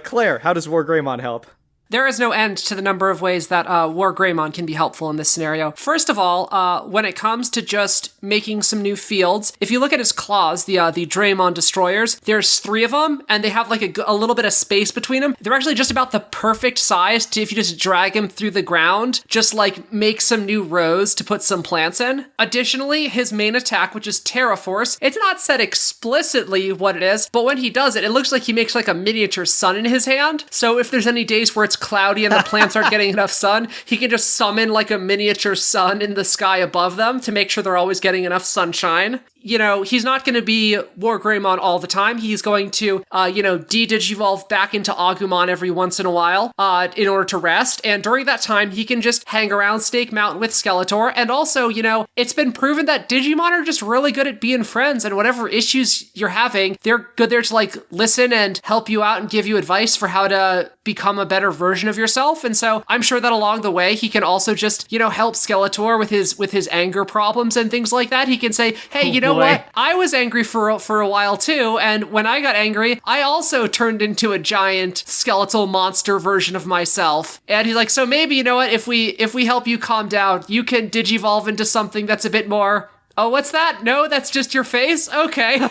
Claire, how does War Greymon help? There is no end to the number of ways that War Greymon can be helpful in this scenario. First of all, when it comes to just making some new fields, if you look at his claws, the Draymon Destroyers, there's 3 of them, and they have like a little bit of space between them. They're actually just about the perfect size to, if you just drag him through the ground, just like make some new rows to put some plants in. Additionally, his main attack, which is Terra Force, it's not said explicitly what it is, but when he does it, it looks like he makes like a miniature sun in his hand. So if there's any days where it's cloudy and the plants aren't getting enough sun, he can just summon like a miniature sun in the sky above them to make sure they're always getting enough sunshine. He's not going to be War Greymon all the time. He's going to, de-digivolve back into Agumon every once in a while in order to rest. And during that time, he can just hang around Snake Mountain with Skeletor. And also, it's been proven that Digimon are just really good at being friends. And whatever issues you're having, they're good there to like listen and help you out and give you advice for how to become a better version of yourself. And so I'm sure that along the way, he can also just, help Skeletor with his anger problems and things like that. He can say, hey, you know what? I was angry for a while too, and when I got angry, I also turned into a giant skeletal monster version of myself. And he's like, so maybe, you know what, if we help you calm down, you can digivolve into something that's a bit more... Oh, what's that? No, that's just your face? Okay.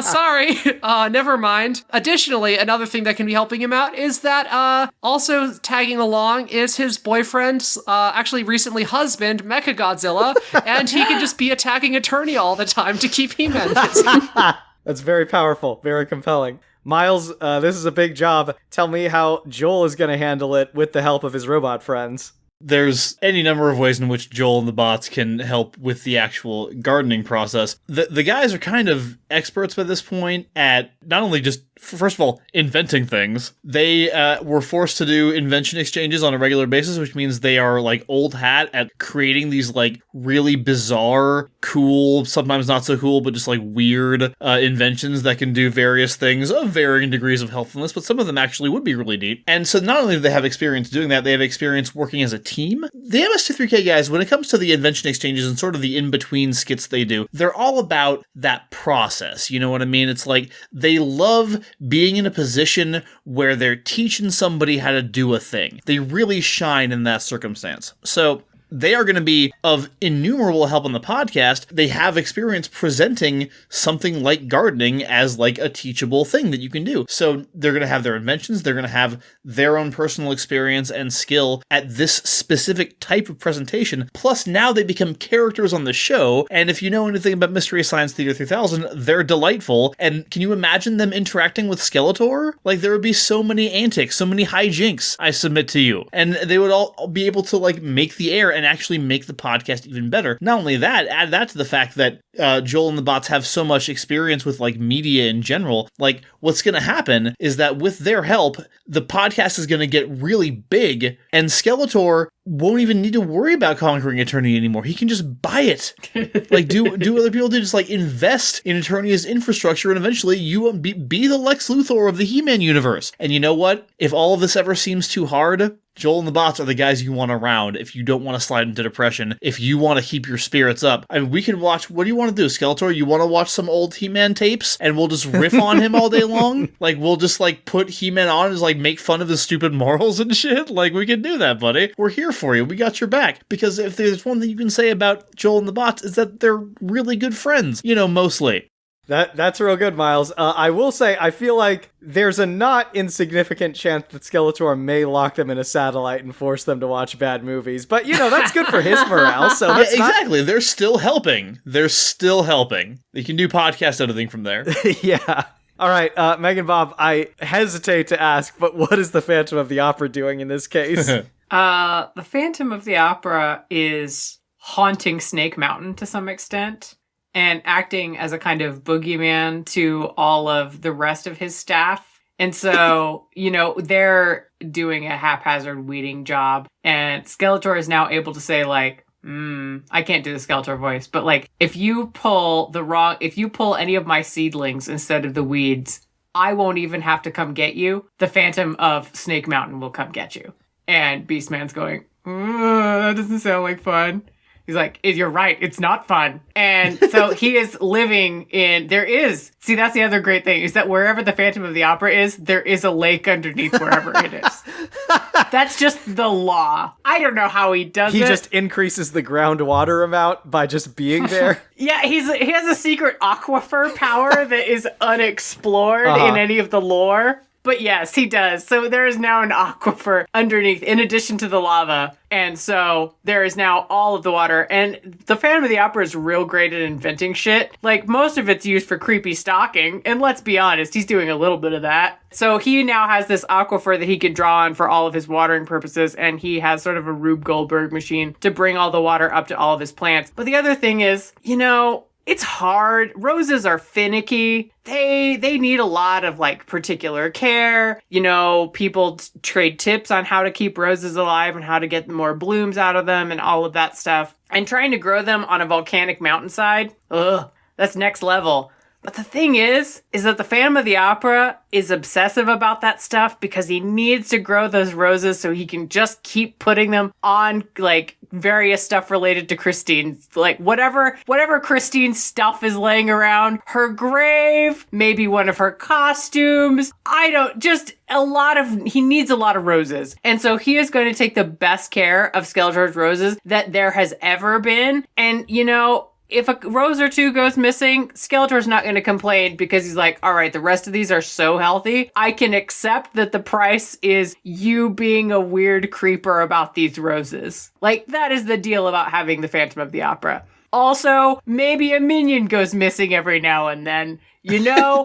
Sorry. Never mind. Additionally, another thing that can be helping him out is that also tagging along is his boyfriend's actually recently husband, Mechagodzilla, and he can just be attacking Attorney all the time to keep He-Man busy. That's very powerful, very compelling. Miles, this is a big job. Tell me how Joel is going to handle it with the help of his robot friends. There's any number of ways in which Joel and the bots can help with the actual gardening process. The guys are kind of experts by this point at not only just, first of all, inventing things. They were forced to do invention exchanges on a regular basis, which means they are like old hat at creating these like really bizarre, cool, sometimes not so cool, but just like weird inventions that can do various things of varying degrees of helpfulness, but some of them actually would be really neat. And so not only do they have experience doing that, they have experience working as a team. The MS23K guys, when it comes to the invention exchanges and sort of the in-between skits they do, they're all about that process. You know what I mean? It's like they love being in a position where they're teaching somebody how to do a thing. They really shine in that circumstance. So they are going to be of innumerable help on the podcast. They have experience presenting something like gardening as like a teachable thing that you can do. So they're going to have their inventions. They're going to have their own personal experience and skill at this specific type of presentation. Plus now they become characters on the show. And if you know anything about Mystery Science Theater 3000, they're delightful. And can you imagine them interacting with Skeletor? Like there would be so many antics, so many hijinks, I submit to you. And they would all be able to like make the air and actually make the podcast even better. Not only that, add that to the fact that Joel and the bots have so much experience with like media in general. Like what's going to happen is that with their help, the podcast is going to get really big and Skeletor won't even need to worry about conquering Eternity anymore. He can just buy it. Like do what other people do, just like invest in Eternity's infrastructure and eventually you be the Lex Luthor of the He-Man universe. And you know what? If all of this ever seems too hard, Joel and the bots are the guys you want around if you don't want to slide into depression, if you want to keep your spirits up. I mean, we can watch, what do you want to do, Skeletor? You want to watch some old He-Man tapes and we'll just riff on him all day long? Like, we'll just, like, put He-Man on and just, like, make fun of his stupid morals and shit? Like, we can do that, buddy. We're here for you. We got your back. Because if there's one thing you can say about Joel and the bots, is that they're really good friends. You know, mostly. That's real good, Miles. I will say, I feel like there's a not insignificant chance that Skeletor may lock them in a satellite and force them to watch bad movies. But, that's good for his morale, so that's exactly. They're still helping. They can do podcast editing from there. Yeah. All right, Megan Bob, I hesitate to ask, but what is the Phantom of the Opera doing in this case? The Phantom of the Opera is haunting Snake Mountain to some extent and acting as a kind of boogeyman to all of the rest of his staff. And so, they're doing a haphazard weeding job, and Skeletor is now able to say, like, I can't do the Skeletor voice, but like, if you pull any of my seedlings instead of the weeds, I won't even have to come get you. The Phantom of Snake Mountain will come get you. And Beastman's going, that doesn't sound like fun. He's like, you're right, it's not fun. And so he is living see, that's the other great thing, is that wherever the Phantom of the Opera is, there is a lake underneath wherever it is. That's just the law. I don't know how he does it. He just increases the groundwater amount by just being there. Yeah, he has a secret aquifer power that is unexplored in any of the lore. But yes, he does. So there is now an aquifer underneath, in addition to the lava. And so there is now all of the water. And the Phantom of the Opera is real great at inventing shit. Like, most of it's used for creepy stalking. And let's be honest, he's doing a little bit of that. So he now has this aquifer that he can draw on for all of his watering purposes. And he has sort of a Rube Goldberg machine to bring all the water up to all of his plants. But the other thing is, it's hard. Roses are finicky. They need a lot of particular care. People trade tips on how to keep roses alive and how to get more blooms out of them and all of that stuff. And trying to grow them on a volcanic mountainside, that's next level. But the thing is that the Phantom of the Opera is obsessive about that stuff because he needs to grow those roses so he can just keep putting them on, various stuff related to Christine. Whatever Christine's stuff is laying around, her grave, maybe one of her costumes. He needs a lot of roses. And so he is going to take the best care of Skeletor's roses that there has ever been. And, if a rose or two goes missing, Skeletor's not going to complain because he's like, all right, the rest of these are so healthy. I can accept that the price is you being a weird creeper about these roses. That is the deal about having the Phantom of the Opera. Also, maybe a minion goes missing every now and then.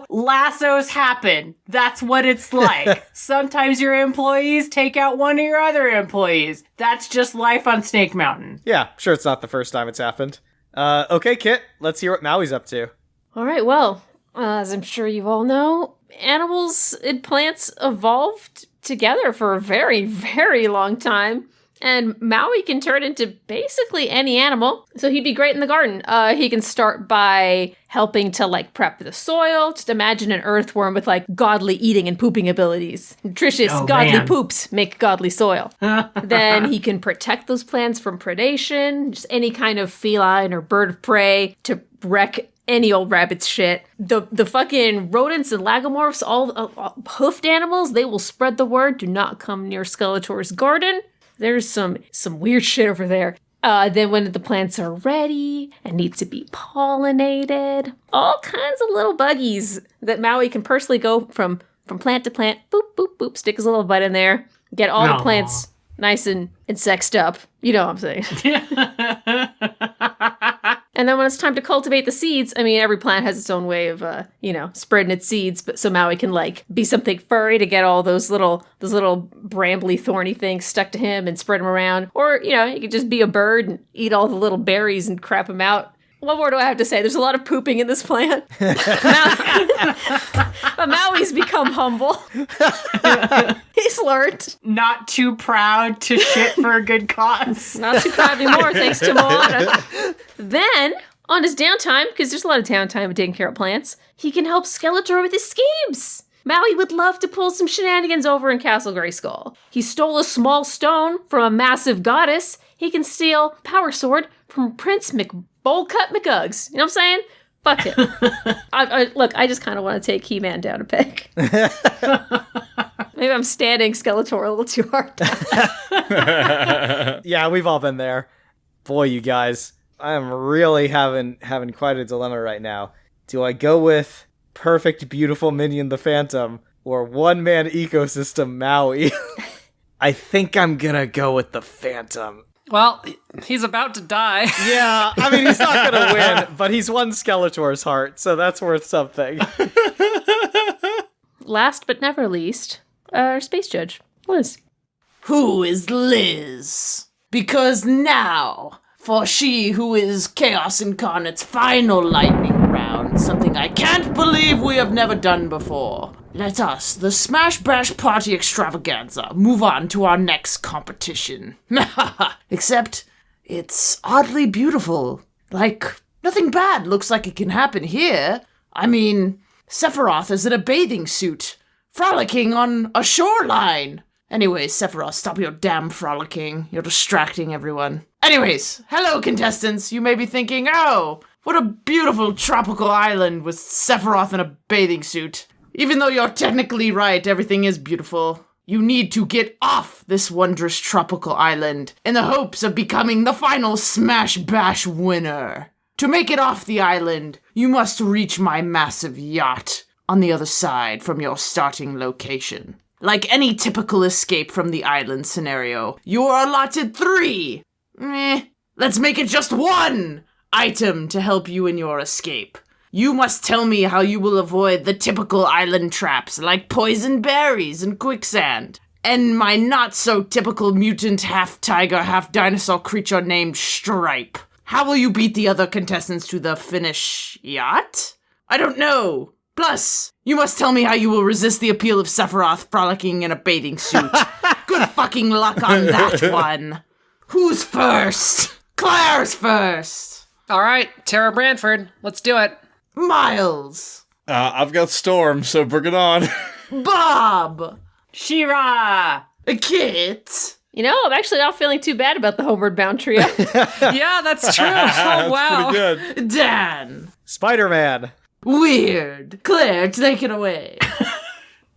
Lassos happen. That's what it's like. Sometimes your employees take out one of your other employees. That's just life on Snake Mountain. Yeah, sure, it's not the first time it's happened. Okay, Kit, let's hear what Maui's up to. All right, well, as I'm sure you all know, animals and plants evolved together for a very, very long time. And Maui can turn into basically any animal. So he'd be great in the garden. He can start by helping to prep the soil. Just imagine an earthworm with godly eating and pooping abilities. Nutritious, godly poops make godly soil. Then he can protect those plants from predation. Just any kind of feline or bird of prey to wreck any old rabbit's shit. The fucking rodents and lagomorphs, all hoofed animals, they will spread the word. Do not come near Skeletor's garden. There's some weird shit over there. Then when the plants are ready and need to be pollinated, all kinds of little buggies that Maui can personally go from plant to plant, boop, boop, boop, stick his little butt in there, get all the plants nice and sexed up. You know what I'm saying. And then when it's time to cultivate the seeds, every plant has its own way of, spreading its seeds. But so Maui can be something furry to get all those little brambly, thorny things stuck to him and spread them around. Or, he could just be a bird and eat all the little berries and crap them out. What more do I have to say? There's a lot of pooping in this plant. But Maui's become humble. He's learned. Not too proud to shit for a good cause. Not too proud anymore, thanks to Moana. Then, on his downtime, because there's a lot of downtime with taking care of plants, he can help Skeletor with his schemes. Maui would love to pull some shenanigans over in Castle Grayskull. He stole a small stone from a massive goddess. He can steal Power Sword from Prince McBoldcut McUggs. You know what I'm saying? Fuck it. Look, I just kind of want to take He-Man down a peg. Maybe I'm standing Skeletor a little too hard. Yeah, we've all been there. Boy, you guys, I am really having quite a dilemma right now. Do I go with perfect, beautiful minion the Phantom or one-man ecosystem Maui? I think I'm gonna go with the Phantom. Well, he's about to die. Yeah, I mean, he's not gonna win, but he's won Skeletor's heart, so that's worth something. Last but never least, our space judge, Liz. Who is Liz? Because now, for she who is Chaos Incarnate's final lightning round, something I can't believe we have never done before. Let us, the Smash Bash Party Extravaganza, move on to our next competition. Except, it's oddly beautiful. Like, nothing bad looks like it can happen here. I mean, Sephiroth is in a bathing suit, frolicking on a shoreline. Anyways, Sephiroth, stop your damn frolicking. You're distracting everyone. Anyways, hello contestants. You may be thinking, oh, what a beautiful tropical island with Sephiroth in a bathing suit. Even though you're technically right, everything is beautiful. You need to get off this wondrous tropical island in the hopes of becoming the final Smash Bash winner. To make it off the island, you must reach my massive yacht on the other side from your starting location. Like any typical escape from the island scenario, you are allotted 3. Let's make it just 1 item to help you in your escape. You must tell me how you will avoid the typical island traps like poison berries and quicksand, and my not-so-typical mutant half-tiger, half-dinosaur creature named Stripe. How will you beat the other contestants to the finish yacht? I don't know. Plus, you must tell me how you will resist the appeal of Sephiroth frolicking in a bathing suit. Good fucking luck on that one. Who's first? Claire's first. All right, Tara Branford, let's do it. Miles. I've got Storm, so bring it on. Bob. Shira! Kit. You know, I'm actually not feeling too bad about the Homeward Bound trio. Yeah, that's true. Oh, wow. Pretty good. Dan. Spider-Man. Weird. Claire, take it away.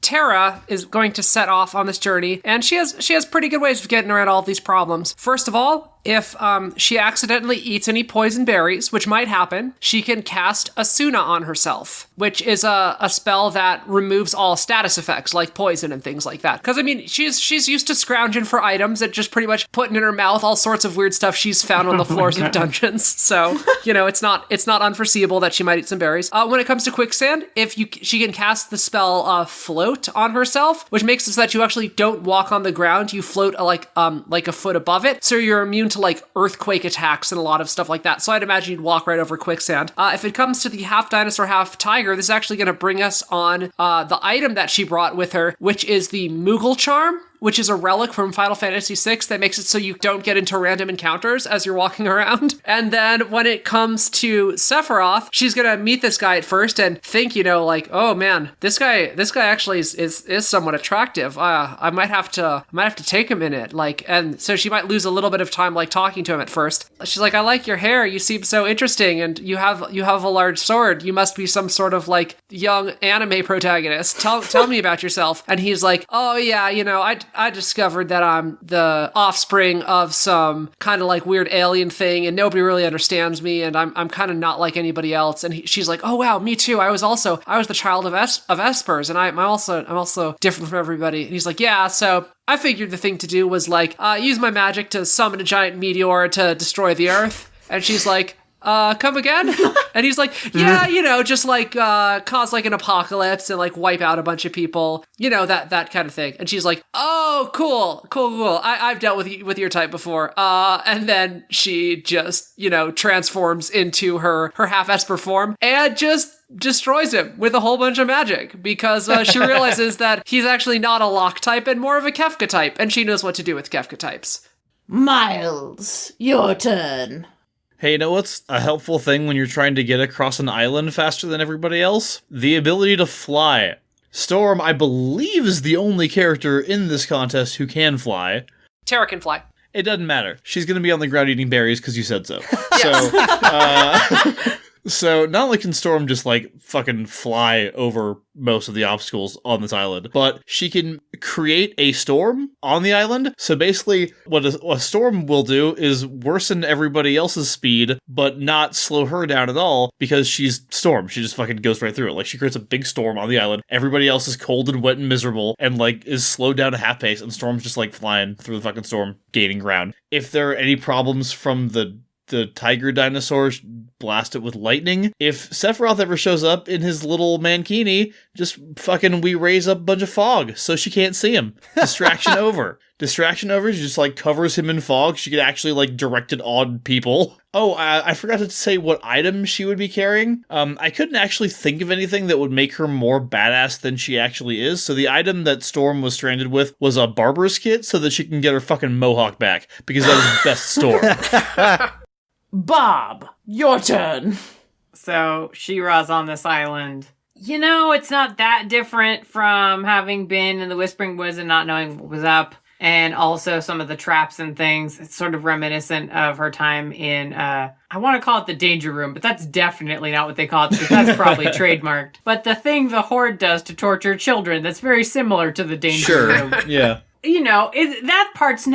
Tara is going to set off on this journey, and she has pretty good ways of getting around all of these problems. First of all, if she accidentally eats any poison berries, which might happen, she can cast Asuna on herself, which is a spell that removes all status effects like poison and things like that. Because I mean, she's used to scrounging for items and just pretty much putting in her mouth all sorts of weird stuff she's found on the floors of dungeons. So you know, it's not unforeseeable that she might eat some berries. When it comes to quicksand, she can cast the spell Float on herself, which makes it so that you actually don't walk on the ground. You float like a foot above it, so you're immune to like earthquake attacks and a lot of stuff like that. So I'd imagine you'd walk right over quicksand. If it comes to the half dinosaur, half tiger, this is actually going to bring us on the item that she brought with her, which is the Moogle Charm, which is a relic from Final Fantasy VI that makes it so you don't get into random encounters as you're walking around. And then when it comes to Sephiroth, she's gonna meet this guy at first and think, you know, like, oh man, this guy actually is somewhat attractive. I might have to take a minute, like, and so she might lose a little bit of time like talking to him at first. She's like, I like your hair. You seem so interesting, and you have a large sword. You must be some sort of like young anime protagonist. Tell me about yourself. And he's like, oh yeah, you know, I discovered that I'm the offspring of some kind of like weird alien thing, and nobody really understands me, and I'm kind of not like anybody else. And she's like, oh wow, me too. I was the child of Espers, and I'm also different from everybody. And he's like, yeah, so I figured the thing to do was like use my magic to summon a giant meteor to destroy the Earth. And she's like, come again? And he's like, yeah, you know, just like cause like an apocalypse and like wipe out a bunch of people, you know, that kind of thing. And she's like, oh, cool. I've dealt with your type before. And then she just, you know, transforms into her half Esper form and just destroys him with a whole bunch of magic because she realizes that he's actually not a Lock type and more of a Kefka type, and she knows what to do with Kefka types. Miles, your turn. Hey, you know what's a helpful thing when you're trying to get across an island faster than everybody else? The ability to fly. Storm, I believe, is the only character in this contest who can fly. Tara can fly. It doesn't matter. She's going to be on the ground eating berries because you said so. So not only can Storm just like fucking fly over most of the obstacles on this island, but she can create a storm on the island. So basically what a storm will do is worsen everybody else's speed, but not slow her down at all because she's Storm. She just fucking goes right through it. Like she creates a big storm on the island. Everybody else is cold and wet and miserable and like is slowed down to half pace, and Storm's just like flying through the fucking storm, gaining ground. If there are any problems from the tiger dinosaurs, blast it with lightning. If Sephiroth ever shows up in his little mankini, just fucking we raise up a bunch of fog so she can't see him. Distraction over. Distraction over, she just like covers him in fog. She could actually like direct it on people. Oh, I forgot to say what item she would be carrying. I couldn't actually think of anything that would make her more badass than she actually is. So the item that Storm was stranded with was a barber's kit so that she can get her fucking mohawk back, because that is best Storm. Bob, your turn. So She-Ra's on this island. You know, it's not that different from having been in the Whispering Woods and not knowing what was up. And also some of the traps and things. It's sort of reminiscent of her time in, I want to call it the Danger Room, but that's definitely not what they call it, because that's probably trademarked. But the thing the Horde does to torture children, that's very similar to the Danger Room. Yeah. You know, that part's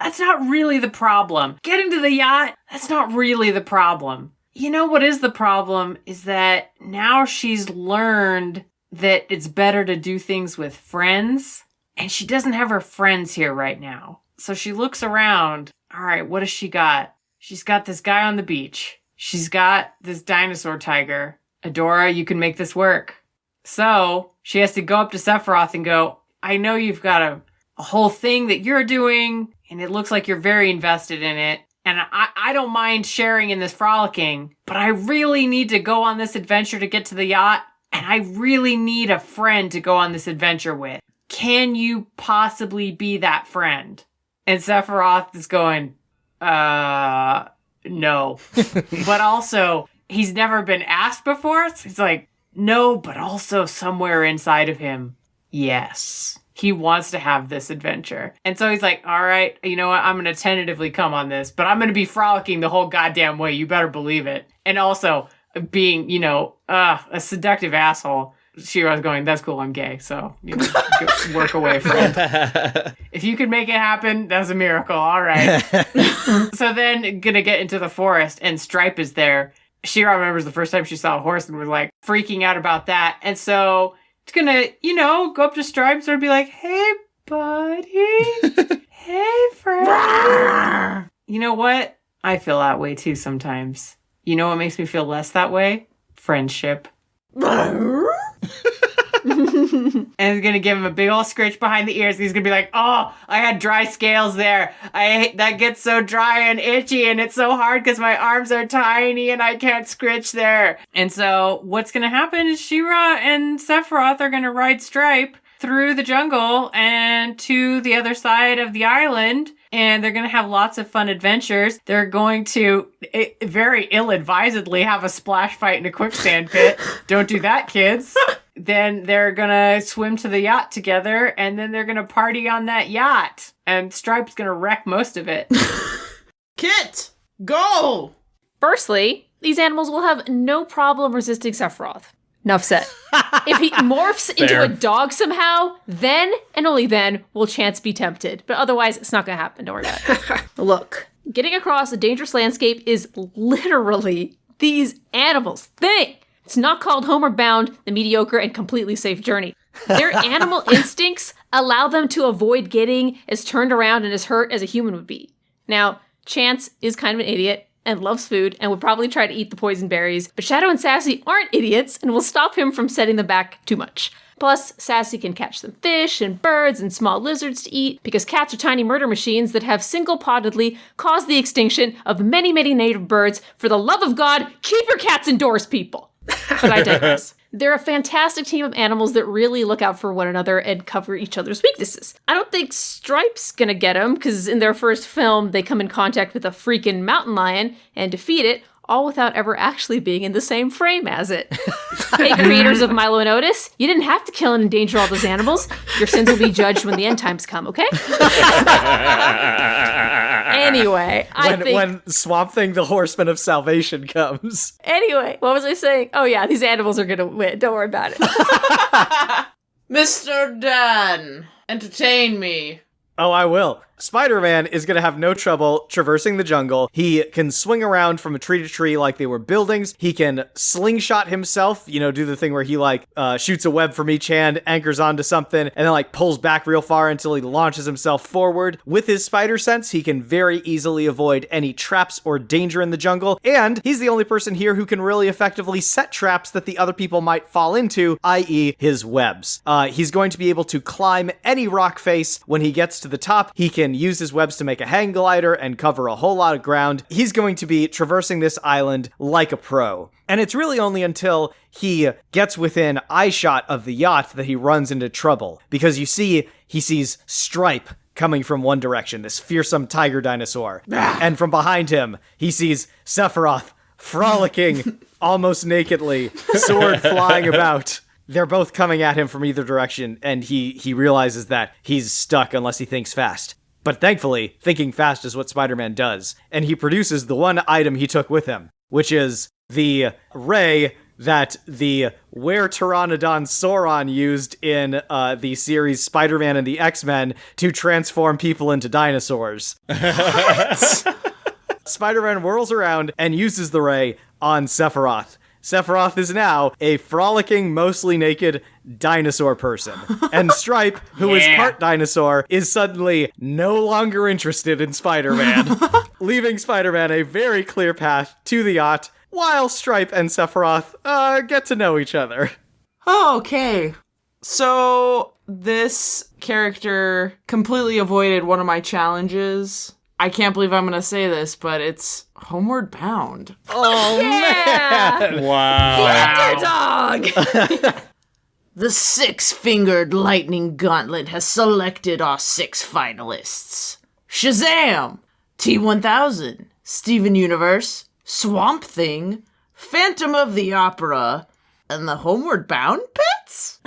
that's not really the problem. Getting to the yacht, that's not really the problem. You know what is the problem is that now she's learned that it's better to do things with friends, and she doesn't have her friends here right now. So she looks around. All right, what does she got? She's got this guy on the beach. She's got this dinosaur tiger. Adora, you can make this work. So she has to go up to Sephiroth and go, I know you've got a whole thing that you're doing, and it looks like you're very invested in it. And I don't mind sharing in this frolicking, but I really need to go on this adventure to get to the yacht, and I really need a friend to go on this adventure with. Can you possibly be that friend? And Sephiroth is going, no. But also, he's never been asked before, so he's like, no, but also somewhere inside of him, yes. He wants to have this adventure. And so he's like, all right, you know what? I'm going to tentatively come on this, but I'm going to be frolicking the whole goddamn way. You better believe it. And also being, you know, a seductive asshole. She-Ra's going, that's cool, I'm gay. So, you know, work away, friend. If you can make it happen, that's a miracle. All right. So then going to get into the forest, and Stripe is there. She-Ra remembers the first time she saw a horse and was like freaking out about that. And so it's gonna, you know, go up to Stripes and be like, hey, buddy. Hey, friend. You know what? I feel that way too sometimes. You know what makes me feel less that way? Friendship. And he's gonna give him a big old scritch behind the ears. He's gonna be like, oh, I had dry scales there. That gets so dry and itchy, and it's so hard because my arms are tiny and I can't scritch there. And so what's gonna happen is She-Ra and Sephiroth are gonna ride Stripe through the jungle and to the other side of the island, and they're going to have lots of fun adventures. They're going to very ill-advisedly have a splash fight in a quicksand pit. Don't do that, kids. Then they're going to swim to the yacht together, and then they're going to party on that yacht. And Stripe's going to wreck most of it. Kit, go! Firstly, these animals will have no problem resisting Sephiroth. Enough said. If he morphs into a dog somehow, then and only then will Chance be tempted. But otherwise, it's not going to happen. Don't worry about it. Look, getting across a dangerous landscape is literally these animals' thing. It's not called Homeward Bound, the mediocre and completely safe journey. Their animal instincts allow them to avoid getting as turned around and as hurt as a human would be. Now, Chance is kind of an idiot and loves food and would probably try to eat the poison berries, but Shadow and Sassy aren't idiots and will stop him from setting them back too much. Plus, Sassy can catch some fish and birds and small lizards to eat, because cats are tiny murder machines that have single-pointedly caused the extinction of many, many native birds. For the love of God, keep your cats indoors, people! But I digress. They're a fantastic team of animals that really look out for one another and cover each other's weaknesses. I don't think Stripe's gonna get him, because in their first film, they come in contact with a freaking mountain lion and defeat it, all without ever actually being in the same frame as it. Hey, creators of Milo and Otis, you didn't have to kill and endanger all those animals. Your sins will be judged when the end times come, okay? Anyway, when Swamp Thing, the Horseman of Salvation, comes. Anyway, what was I saying? Oh yeah, these animals are gonna win. Don't worry about it. Mr. Dan, entertain me. Oh, I will. Spider-Man is going to have no trouble traversing the jungle. He can swing around from tree to tree like they were buildings. He can slingshot himself, do the thing where he, shoots a web from each hand, anchors onto something, and then, pulls back real far until he launches himself forward. With his spider sense, he can very easily avoid any traps or danger in the jungle, and he's the only person here who can really effectively set traps that the other people might fall into, i.e. his webs. He's going to be able to climb any rock face. When he gets to the top, he can use his webs to make a hang glider and cover a whole lot of ground. He's going to be traversing this island like a pro. And it's really only until he gets within eyeshot of the yacht that he runs into trouble. Because he sees Stripe coming from one direction, this fearsome tiger dinosaur. And from behind him, he sees Sephiroth frolicking almost nakedly, sword flying about. They're both coming at him from either direction, and he realizes that he's stuck unless he thinks fast. But thankfully, thinking fast is what Spider-Man does, and he produces the one item he took with him, which is the ray that the Were-Pteranodon Sauron used in the series Spider-Man and the X-Men to transform people into dinosaurs. Spider-Man whirls around and uses the ray on Sephiroth. Sephiroth is now a frolicking, mostly naked dinosaur person. And Stripe, who is part dinosaur, is suddenly no longer interested in Spider-Man, leaving Spider-Man a very clear path to the yacht, while Stripe and Sephiroth get to know each other. Oh, okay. So, this character completely avoided one of my challenges. I can't believe I'm going to say this, but it's Homeward Bound. Oh, man! Wow. Underdog! The six-fingered lightning gauntlet has selected our 6 finalists. Shazam! T-1000, Steven Universe, Swamp Thing, Phantom of the Opera, and the Homeward Bound pets?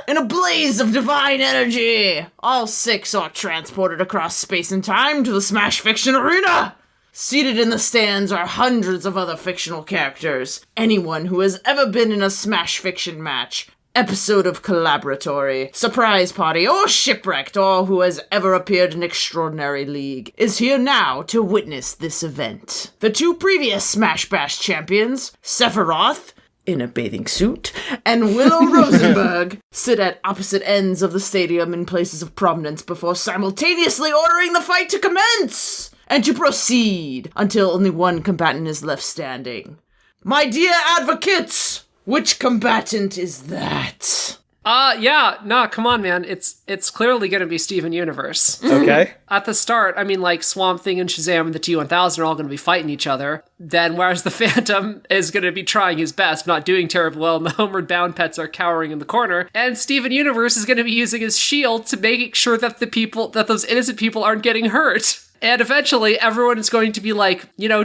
In a blaze of divine energy, all 6 are transported across space and time to the Smash Fiction Arena. Seated in the stands are hundreds of other fictional characters. Anyone who has ever been in a Smash Fiction match, episode of Collaboratory, Surprise Party, or Shipwrecked, or who has ever appeared in Extraordinary League, is here now to witness this event. The 2 previous Smash Bash champions, Sephiroth, in a bathing suit, and Willow Rosenberg sit at opposite ends of the stadium in places of prominence before simultaneously ordering the fight to commence and to proceed until only one combatant is left standing. My dear advocates, which combatant is that? Come on, man. It's clearly gonna be Steven Universe. Okay. At the start, Swamp Thing and Shazam and the T-1000 are all gonna be fighting each other. Then, whereas the Phantom is gonna be trying his best, not doing terribly well, and the Homeward Bound pets are cowering in the corner. And Steven Universe is gonna be using his shield to make sure that those innocent people aren't getting hurt. And eventually, everyone is going to be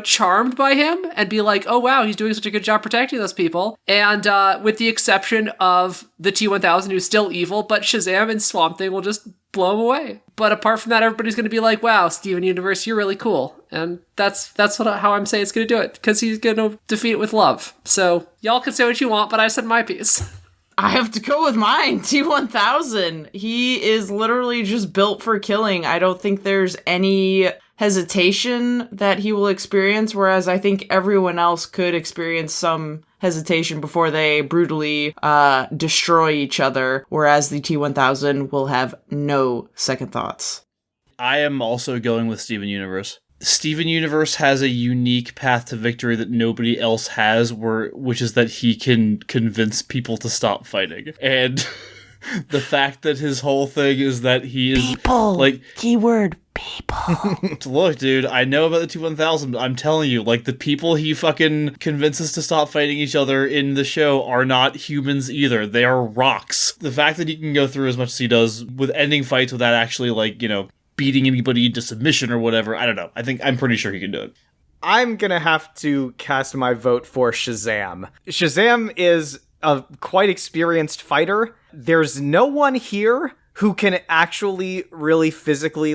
charmed by him and be like, oh wow, he's doing such a good job protecting those people. And with the exception of the T-1000, who's still evil, but Shazam and Swamp Thing will just blow him away. But apart from that, everybody's going to be like, wow, Steven Universe, you're really cool. And that's how I'm saying it's going to do it, because he's going to defeat it with love. So y'all can say what you want, but I said my piece. I have to go with mine, T-1000. He is literally just built for killing. I don't think there's any hesitation that he will experience, whereas I think everyone else could experience some hesitation before they brutally destroy each other, whereas the T-1000 will have no second thoughts. I am also going with Steven Universe. Steven Universe has a unique path to victory that nobody else has, which is that he can convince people to stop fighting. And the fact that his whole thing is that he is people. Keyword people. Look, dude, I know about the T-1000, but I'm telling you, the people he fucking convinces to stop fighting each other in the show are not humans either. They are rocks. The fact that he can go through as much as he does with ending fights without actually, beating anybody into submission or whatever, I don't know. I'm pretty sure he can do it. I'm gonna have to cast my vote for Shazam. Shazam is a quite experienced fighter. There's no one here who can actually really physically,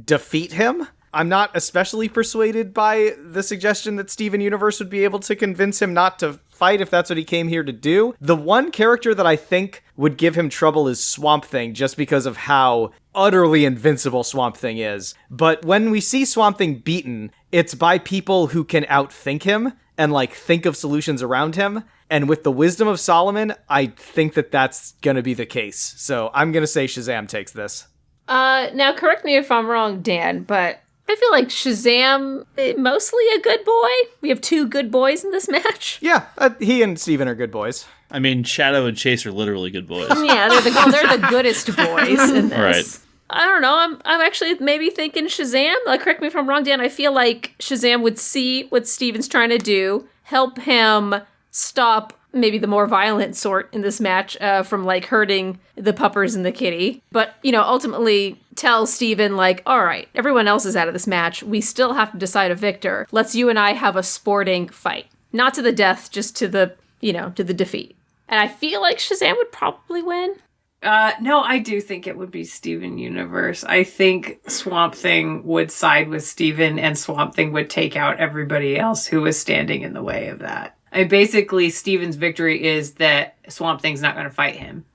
defeat him. I'm not especially persuaded by the suggestion that Steven Universe would be able to convince him not to fight if that's what he came here to do. The one character that I think would give him trouble is Swamp Thing, just because of how utterly invincible Swamp Thing is. But when we see Swamp Thing beaten, it's by people who can outthink him and, like, think of solutions around him. And with the wisdom of Solomon, I think that that's gonna be the case. So I'm gonna say Shazam takes this. Now correct me if I'm wrong, Dan, but I feel like Shazam, mostly a good boy. We have two good boys in this match. Yeah, he and Steven are good boys. I mean, Shadow and Chase are literally good boys. Yeah, they're the goodest boys in this. Right. I don't know. I'm actually maybe thinking Shazam. Correct me if I'm wrong, Dan. I feel like Shazam would see what Steven's trying to do, help him stop maybe the more violent sort in this match from, like, hurting the puppers and the kitty. But, ultimately tell Steven, like, all right, everyone else is out of this match. We still have to decide a victor. Let's you and I have a sporting fight. Not to the death, just to the, to the defeat. And I feel like Shazam would probably win. No, I do think it would be Steven Universe. I think Swamp Thing would side with Steven, and Swamp Thing would take out everybody else who was standing in the way of that. Basically, Steven's victory is that Swamp Thing's not going to fight him.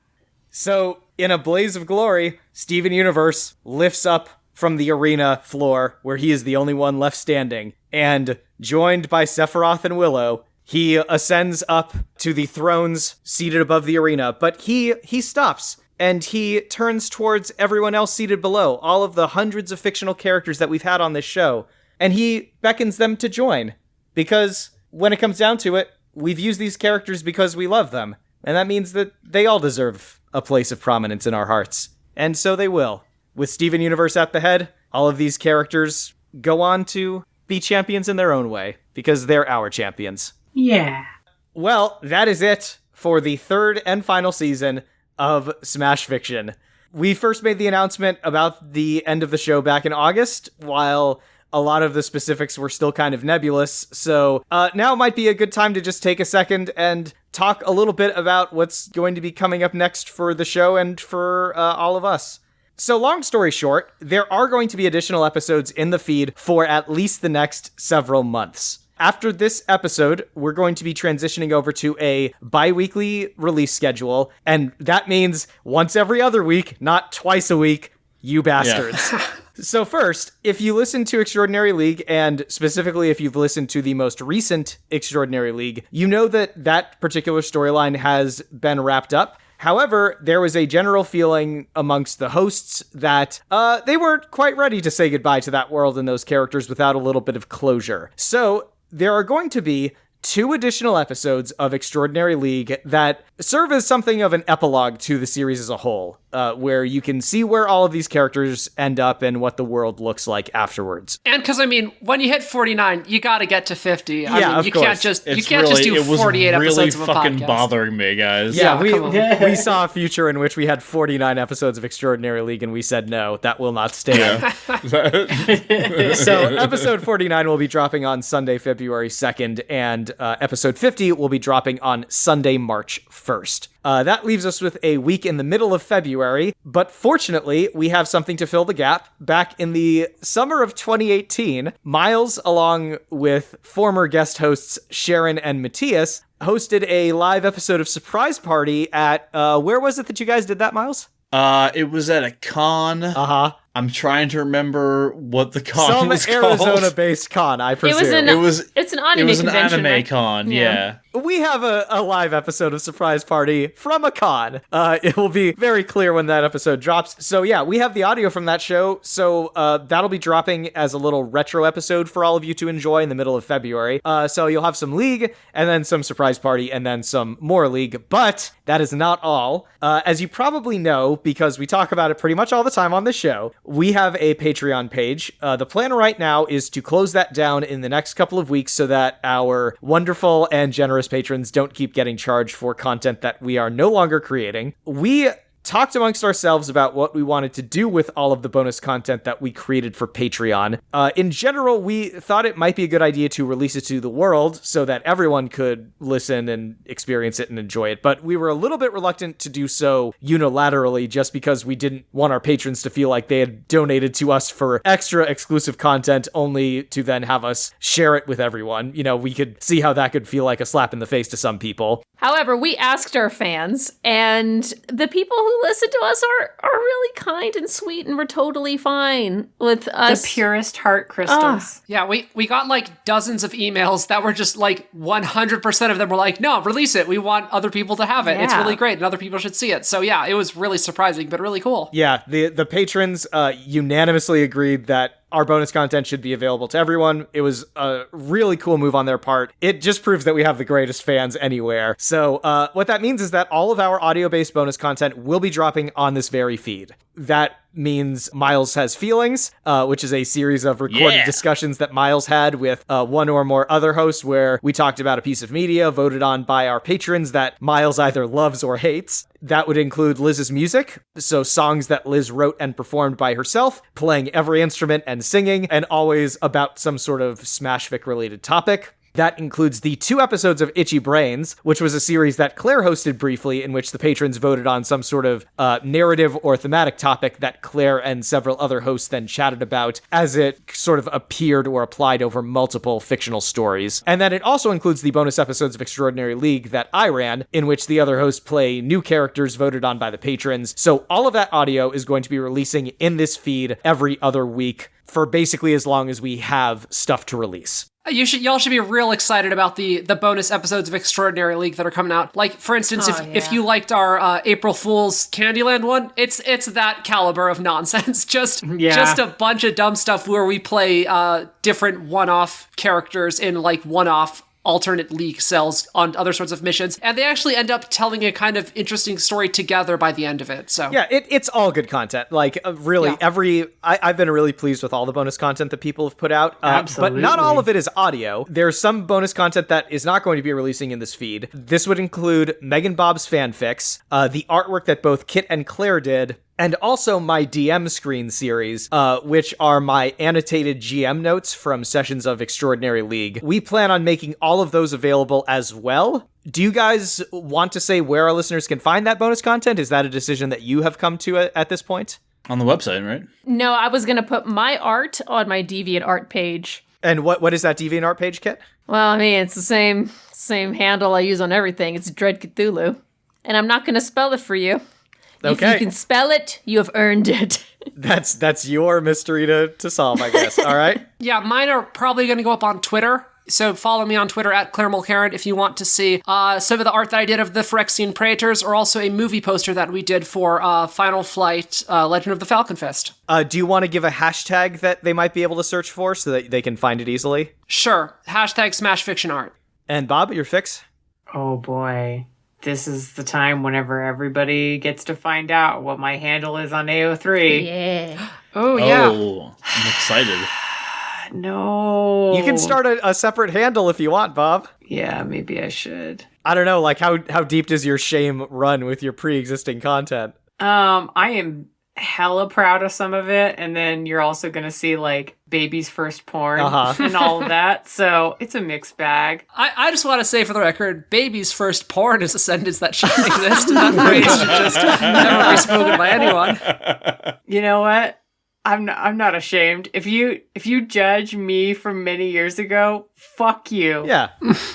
So, in a blaze of glory, Steven Universe lifts up from the arena floor, where he is the only one left standing, and joined by Sephiroth and Willow, he ascends up to the thrones seated above the arena, but he stops, and he turns towards everyone else seated below, all of the hundreds of fictional characters that we've had on this show, and he beckons them to join, because when it comes down to it, we've used these characters because we love them, and that means that they all deserve a place of prominence in our hearts, and so they will. With Steven Universe at the head, all of these characters go on to be champions in their own way, because they're our champions. Yeah. Well, that is it for the third and final season of Smash Fiction. We first made the announcement about the end of the show back in August, while a lot of the specifics were still kind of nebulous, so now might be a good time to just take a second and talk a little bit about what's going to be coming up next for the show and for all of us. So long story short, there are going to be additional episodes in the feed for at least the next several months. After this episode, we're going to be transitioning over to a bi-weekly release schedule, and that means once every other week, not twice a week, you bastards. Yeah. So first, if you listen to Extraordinary League, and specifically if you've listened to the most recent Extraordinary League, you know that that particular storyline has been wrapped up. However, there was a general feeling amongst the hosts that they weren't quite ready to say goodbye to that world and those characters without a little bit of closure. So there are going to be 2 additional episodes of Extraordinary League that serve as something of an epilogue to the series as a whole, where you can see where all of these characters end up and what the world looks like afterwards. And because, when you hit 49, you gotta get to 50. You can't just do 48 episodes of a podcast. It was really fucking bothering me, guys. Yeah, we saw a future in which we had 49 episodes of Extraordinary League, and we said, no, that will not stand. Yeah. So episode 49 will be dropping on Sunday, February 2nd, and episode 50 will be dropping on Sunday, March 1st. That leaves us with a week in the middle of February, but fortunately, we have something to fill the gap. Back in the summer of 2018, Miles, along with former guest hosts Sharon and Matthias, hosted a live episode of Surprise Party at, where was it that you guys did that, Miles? It was at a con. Uh-huh. I'm trying to remember what the con was called. Some Arizona-based con, I presume. It's an anime convention, anime con, yeah. We have a live episode of Surprise Party from a con. It will be very clear when that episode drops. So yeah, we have the audio from that show. So that'll be dropping as a little retro episode for all of you to enjoy in the middle of February. So you'll have some League, and then some Surprise Party, and then some more League. But that is not all. As you probably know, because we talk about it pretty much all the time on this show, we have a Patreon page. The plan right now is to close that down in the next couple of weeks so that our wonderful and generous patrons don't keep getting charged for content that we are no longer creating. We talked amongst ourselves about what we wanted to do with all of the bonus content that we created for Patreon. In general, we thought it might be a good idea to release it to the world so that everyone could listen and experience it and enjoy it. But we were a little bit reluctant to do so unilaterally just because we didn't want our patrons to feel like they had donated to us for extra exclusive content only to then have us share it with everyone. You know, we could see how that could feel like a slap in the face to some people. However, we asked our fans, and the people who listen to us are really kind and sweet, and we're totally fine with us. The purest heart crystals. Yeah, we got like dozens of emails that were just like 100% of them were like, no, release it. We want other people to have it. It's Yeah. really great and other people should see it. So yeah, it was really surprising, but really cool. Yeah, the patrons unanimously agreed that our bonus content should be available to everyone. It was a really cool move on their part. It just proves that we have the greatest fans anywhere. So what that means is that all of our audio-based bonus content will be dropping on this very feed. That means Miles Has Feelings, which is a series of recorded discussions that Miles had with one or more other hosts where we talked about a piece of media voted on by our patrons that Miles either loves or hates. That would include Liz's music, so songs that Liz wrote and performed by herself, playing every instrument and singing, and always about some sort of Smashfic-related topic. That includes the 2 episodes of Itchy Brains, which was a series that Claire hosted briefly, in which the patrons voted on some sort of narrative or thematic topic that Claire and several other hosts then chatted about as it sort of appeared or applied over multiple fictional stories. And then it also includes the bonus episodes of Extraordinary League that I ran, in which the other hosts play new characters voted on by the patrons. So all of that audio is going to be releasing in this feed every other week for basically as long as we have stuff to release. Y'all should be real excited about the bonus episodes of Extraordinary League that are coming out. Like, for instance, if you liked our April Fool's Candyland one, it's that caliber of nonsense. Just a bunch of dumb stuff where we play different one-off characters in like one-off alternate league cells on other sorts of missions, and they actually end up telling a kind of interesting story together by the end of it. So yeah, it's all good content. Like really, I've been really pleased with all the bonus content that people have put out. Absolutely. But not all of it is audio. There's some bonus content that is not going to be releasing in this feed. This would include Megan Bob's fanfics, the artwork that both Kit and Claire did, and also my DM screen series, which are my annotated GM notes from sessions of Extraordinary League. We plan on making all of those available as well. Do you guys want to say where our listeners can find that bonus content? Is that a decision that you have come to at this point? On the website, right? No, I was going to put my art on my DeviantArt page. And what is that DeviantArt page, Kit? Well, I mean, it's the same handle I use on everything. It's Dread Cthulhu. And I'm not going to spell it for you. Okay. If you can spell it, you have earned it. That's your mystery to solve, I guess. All right. yeah, mine are probably going to go up on Twitter. So follow me on Twitter at Claire Mulcairn if you want to see some of the art that I did of the Phyrexian Praetors, or also a movie poster that we did for Final Flight Legend of the Falcon Fist. Do you want to give a hashtag that they might be able to search for so that they can find it easily? Sure. Hashtag #SmashFictionArt. And Bob, your fix? Oh boy. This is the time whenever everybody gets to find out what my handle is on AO3. Yeah. Oh, yeah. Oh, I'm excited. No. You can start a separate handle if you want, Bob. Yeah, maybe I should. I don't know, like how deep does your shame run with your pre-existing content? I am hella proud of some of it, and then you're also gonna see like baby's first porn and all of that, so it's a mixed bag. I just want to say for the record, baby's first porn is a sentence that shouldn't exist, and that phrase should just never be spoken by anyone. You know what? I'm not ashamed. If you judge me from many years ago, fuck you. Yeah.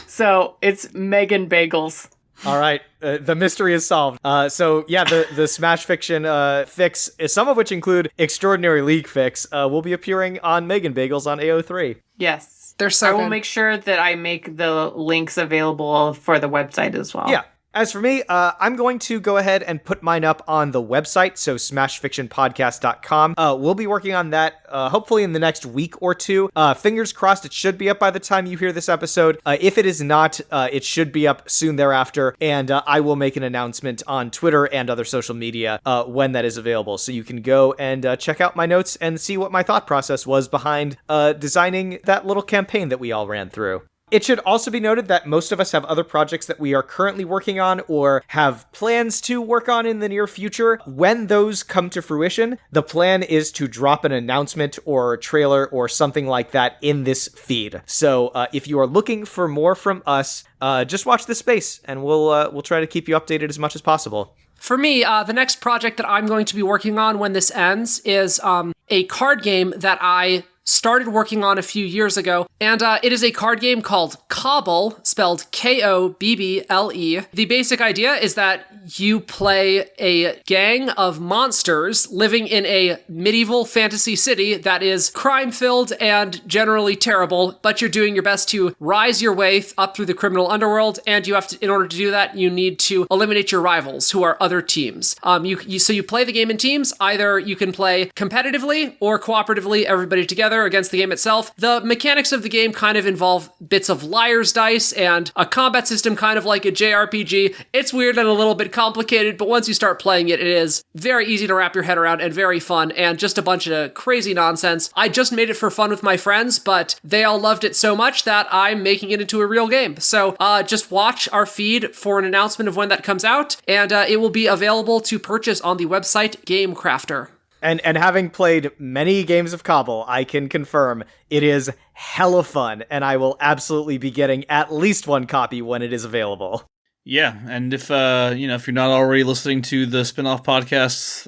So it's Megan Bagels. All right, the mystery is solved. So yeah, the Smash Fiction fix, some of which include Extraordinary League fix, will be appearing on Megan Bagels on AO3. Yes. They're so I will good. make sure that I make the links available for the website as well. Yeah. As for me, I'm going to go ahead and put mine up on the website, so smashfictionpodcast.com. We'll be working on that hopefully in the next week or two. Fingers crossed it should be up by the time you hear this episode. If it is not, it should be up soon thereafter, and I will make an announcement on Twitter and other social media when that is available. So you can go and check out my notes and see what my thought process was behind designing that little campaign that we all ran through. It should also be noted that most of us have other projects that we are currently working on or have plans to work on in the near future. When those come to fruition, the plan is to drop an announcement or trailer or something like that in this feed. So if you are looking for more from us, just watch this space, and we'll try to keep you updated as much as possible. For me, the next project that I'm going to be working on when this ends is a card game that I started working on a few years ago, and it is a card game called Cobble, spelled K-O-B-B-L-E. The basic idea is that you play a gang of monsters living in a medieval fantasy city that is crime-filled and generally terrible, but you're doing your best to rise your way up through the criminal underworld, and you have to, in order to do that, you need to eliminate your rivals, who are other teams. So you play the game in teams. Either you can play competitively or cooperatively, everybody together against the game itself. The mechanics of the game kind of involve bits of liar's dice and a combat system kind of like a JRPG. It's weird and a little bit complicated, but once you start playing it, it is very easy to wrap your head around and very fun and just a bunch of crazy nonsense. I just made it for fun with my friends, but they all loved it so much that I'm making it into a real game. So just watch our feed for an announcement of when that comes out, and it will be available to purchase on the website GameCrafter. And having played many games of Cobble, I can confirm it is hella fun, and I will absolutely be getting at least one copy when it is available. Yeah, and if if you're not already listening to the spin-off podcasts,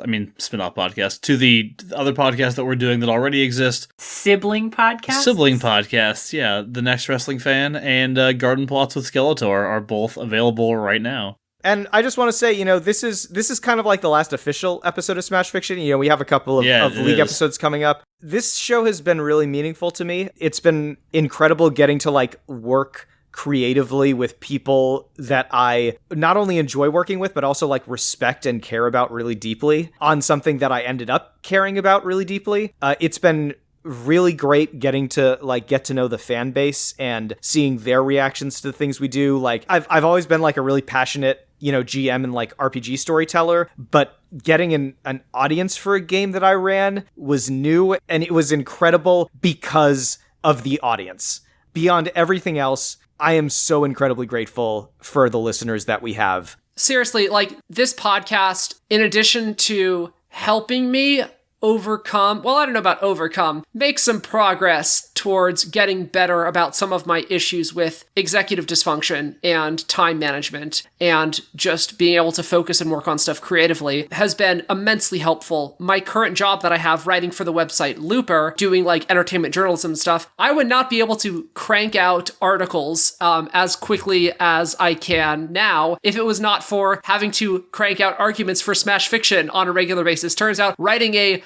to the other podcasts that we're doing that already exist. Sibling podcasts, yeah. The Next Wrestling Fan and Garden Plots with Skeletor are both available right now. And I just want to say, this is kind of like the last official episode of Smash Fiction. We have a couple of League episodes coming up. This show has been really meaningful to me. It's been incredible getting to work creatively with people that I not only enjoy working with, but also respect and care about really deeply on something that I ended up caring about really deeply. It's been really great getting to get to know the fan base and seeing their reactions to the things we do. I've always been a really passionate GM and RPG storyteller, but getting an audience for a game that I ran was new, and it was incredible because of the audience. Beyond everything else, I am so incredibly grateful for the listeners that we have. Seriously, this podcast, in addition to helping me make some progress towards getting better about some of my issues with executive dysfunction and time management and just being able to focus and work on stuff creatively, has been immensely helpful. My current job that I have writing for the website Looper, doing entertainment journalism and stuff, I would not be able to crank out articles as quickly as I can now if it was not for having to crank out arguments for Smash Fiction on a regular basis. Turns out writing a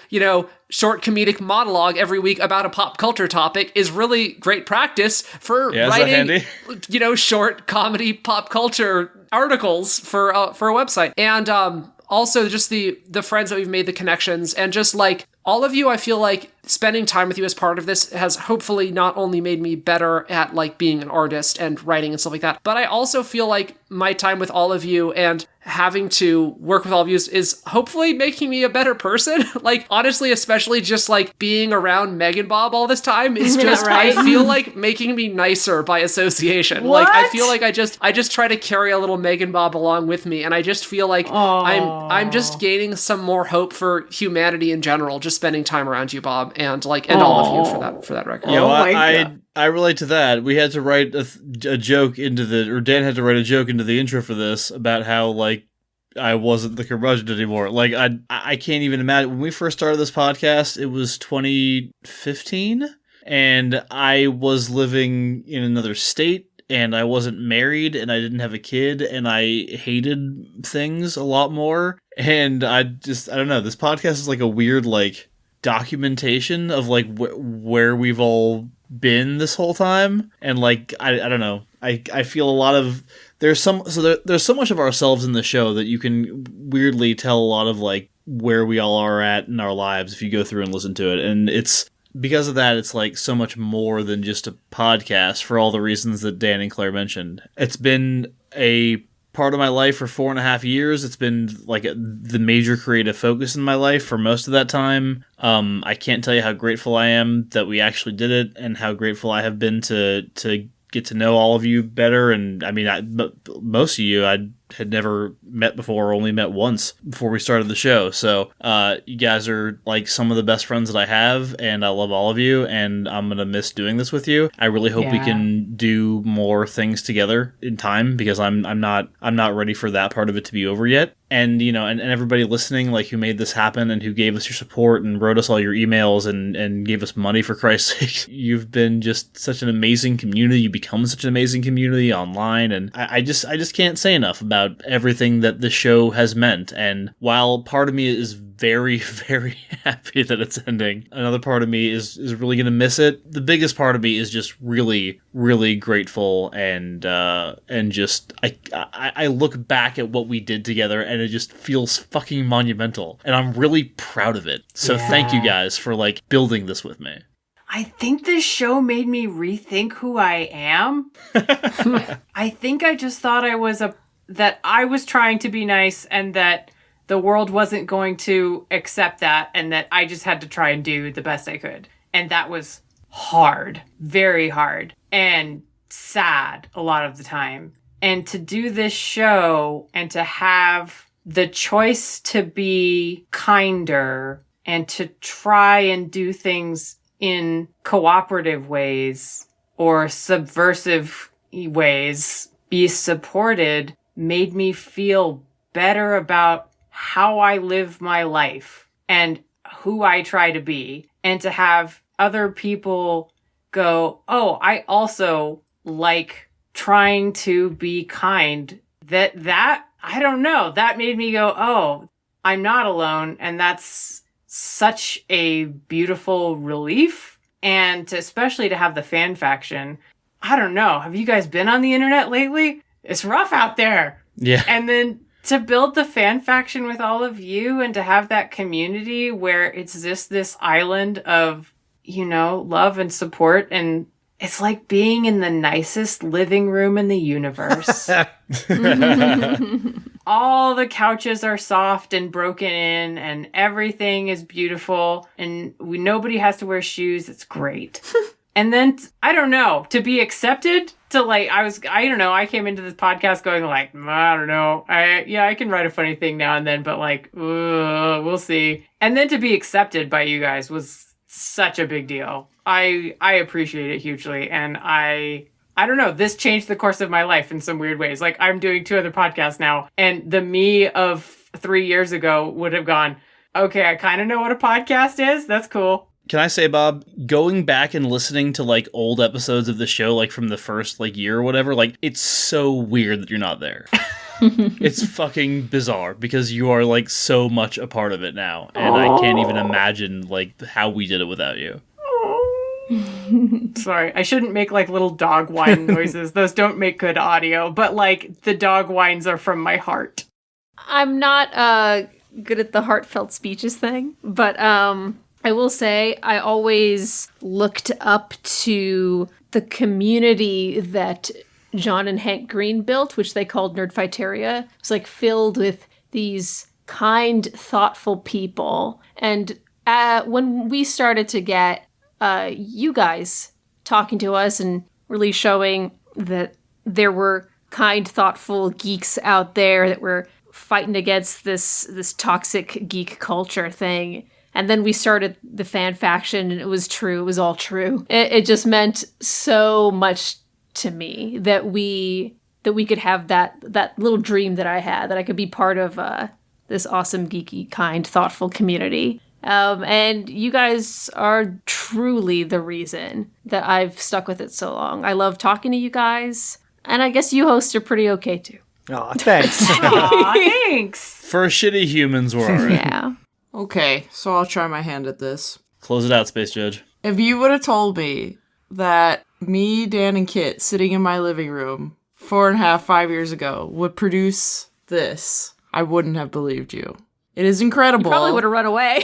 short comedic monologue every week about a pop culture topic is really great practice for writing, short comedy pop culture articles for a website. And also just the friends that we've made, the connections, and just all of you, I feel like spending time with you as part of this has hopefully not only made me better at like being an artist and writing and stuff like that, but I also feel like my time with all of you and having to work with all of you is hopefully making me a better person. Like, honestly, especially just like being around Meg and Bob all this time is just, right? I feel like making me nicer by association. What? Like, I feel like I just try to carry a little Meg and Bob along with me, and I just feel like I'm just gaining some more hope for humanity in general, just spending time around you, Bob, and all of you for that record. Yeah, I relate to that. We had to write a joke Dan had to write a joke into the intro for this about how I wasn't the curmudgeon anymore. I can't even imagine. When we first started this podcast, it was 2015, and I was living in another state, and I wasn't married, and I didn't have a kid, and I hated things a lot more. And I don't know. This podcast is like a weird documentation of where we've all been this whole time, and I don't know. I feel a lot of there's so much of ourselves in the show that you can weirdly tell a lot of where we all are at in our lives if you go through and listen to it. And it's because of that, it's so much more than just a podcast for all the reasons that Dan and Claire mentioned. It's been a part of my life for 4.5 years. It's been the major creative focus in my life for most of that time. I can't tell you how grateful I am that we actually did it, and how grateful I have been to get to know all of you better. And I mean, most of you I had never met before, or only met once before we started the show. So you guys are like some of the best friends that I have, and I love all of you, and I'm going to miss doing this with you. I really hope we can do more things together in time, because I'm not ready for that part of it to be over yet. And, you know, and everybody listening, like, who made this happen and who gave us your support and wrote us all your emails and gave us money, for Christ's sake. You've been just such an amazing community. You become such an amazing community online. And I just can't say enough about everything that the show has meant. And while part of me is very, very happy that it's ending, another part of me is really going to miss it. The biggest part of me is just really, really grateful, and just I look back at what we did together, and it just feels fucking monumental, and I'm really proud of it. So thank you guys for like building this with me. I think this show made me rethink who I am. I think I just thought that I was trying to be nice, and that the world wasn't going to accept that, and that I just had to try and do the best I could. And that was hard, very hard, and sad a lot of the time. And to do this show and to have the choice to be kinder and to try and do things in cooperative ways or subversive ways, be supported, made me feel better about how I live my life and who I try to be. And to have other people go, oh, I also like trying to be kind. That I don't know, that made me go, oh, I'm not alone. And that's such a beautiful relief. And especially to have the fan faction. I don't know, have you guys been on the internet lately? It's rough out there. Yeah. And then to build the fan faction with all of you, and to have that community where it's just this island of, you know, love and support. And it's like being in the nicest living room in the universe. All the couches are soft and broken in, and everything is beautiful, and nobody has to wear shoes. It's great. And then, I don't know, to be accepted, to like, I don't know, I came into this podcast going like, I don't know, I can write a funny thing now and then, but like, we'll see. And then to be accepted by you guys was such a big deal. I appreciate it hugely, and I don't know, this changed the course of my life in some weird ways. Like, I'm doing 2 other podcasts now, and the me of 3 years ago would have gone, okay, I kind of know what a podcast is. That's cool. Can I say, Bob, going back and listening to like old episodes of the show, like from the first like year or whatever, like it's so weird that you're not there. It's fucking bizarre, because you are like so much a part of it now, and I can't even imagine like how we did it without you. Sorry, I shouldn't make like little dog whine noises. Those don't make good audio, but like the dog whines are from my heart. I'm not good at the heartfelt speeches thing, but I will say I always looked up to the community that John and Hank Green built, which they called Nerdfighteria. It was like filled with these kind, thoughtful people. And when we started to get you guys talking to us and really showing that there were kind, thoughtful geeks out there that were fighting against this toxic geek culture thing. And then we started the fan faction, and it was true. It was all true. It just meant so much to me that we could have that little dream that I had, that I could be part of this awesome, geeky, kind, thoughtful community. And you guys are truly the reason that I've stuck with it so long. I love talking to you guys, and I guess you hosts are pretty okay too. Aw, thanks. Aw, thanks. For shitty humans, we're alright. Yeah. Okay, so I'll try my hand at this. Close it out, Space Judge. If you would have told me that me, Dan, and Kit sitting in my living room 4.5, 5 years ago would produce this, I wouldn't have believed you. It is incredible. You probably would have run away.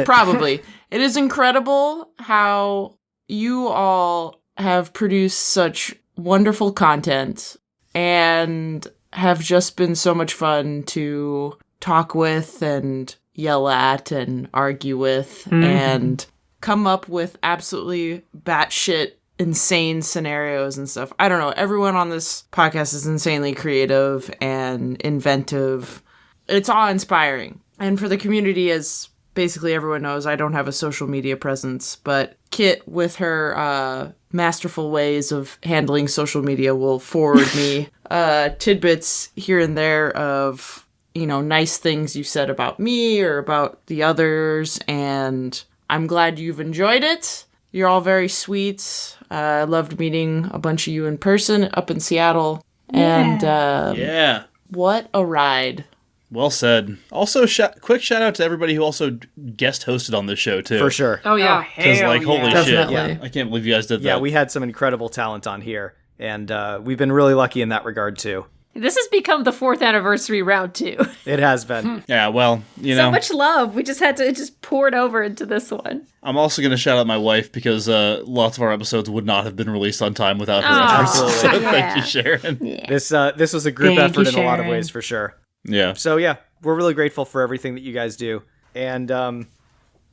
Probably. It is incredible how you all have produced such wonderful content and have just been so much fun to talk with and yell at and argue with and come up with absolutely batshit insane scenarios and stuff. I don't know. Everyone on this podcast is insanely creative and inventive. It's awe-inspiring. And for the community, as basically everyone knows, I don't have a social media presence, but Kit, with her masterful ways of handling social media, will forward me tidbits here and there of, nice things you said about me or about the others, and I'm glad you've enjoyed it. You're all very sweet. I loved meeting a bunch of you in person up in Seattle. And Yeah. what a ride. Well said. Also, quick shout out to everybody who also guest hosted on this show, too. For sure. Oh, yeah. Because, holy shit. Definitely. I can't believe you guys did that. Yeah, we had some incredible talent on here, and we've been really lucky in that regard, too. This has become the 4th anniversary round 2. It has been. Yeah, well, So much love. We just had to just pour it over into this one. I'm also going to shout out my wife because lots of our episodes would not have been released on time without her Aw, efforts. So yeah. thank you, Sharon. This was a group Thank effort you, in a lot of Sharon. ways, for sure. Yeah. So yeah, we're really grateful for everything that you guys do. And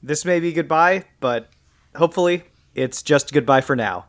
this may be goodbye, but hopefully it's just goodbye for now.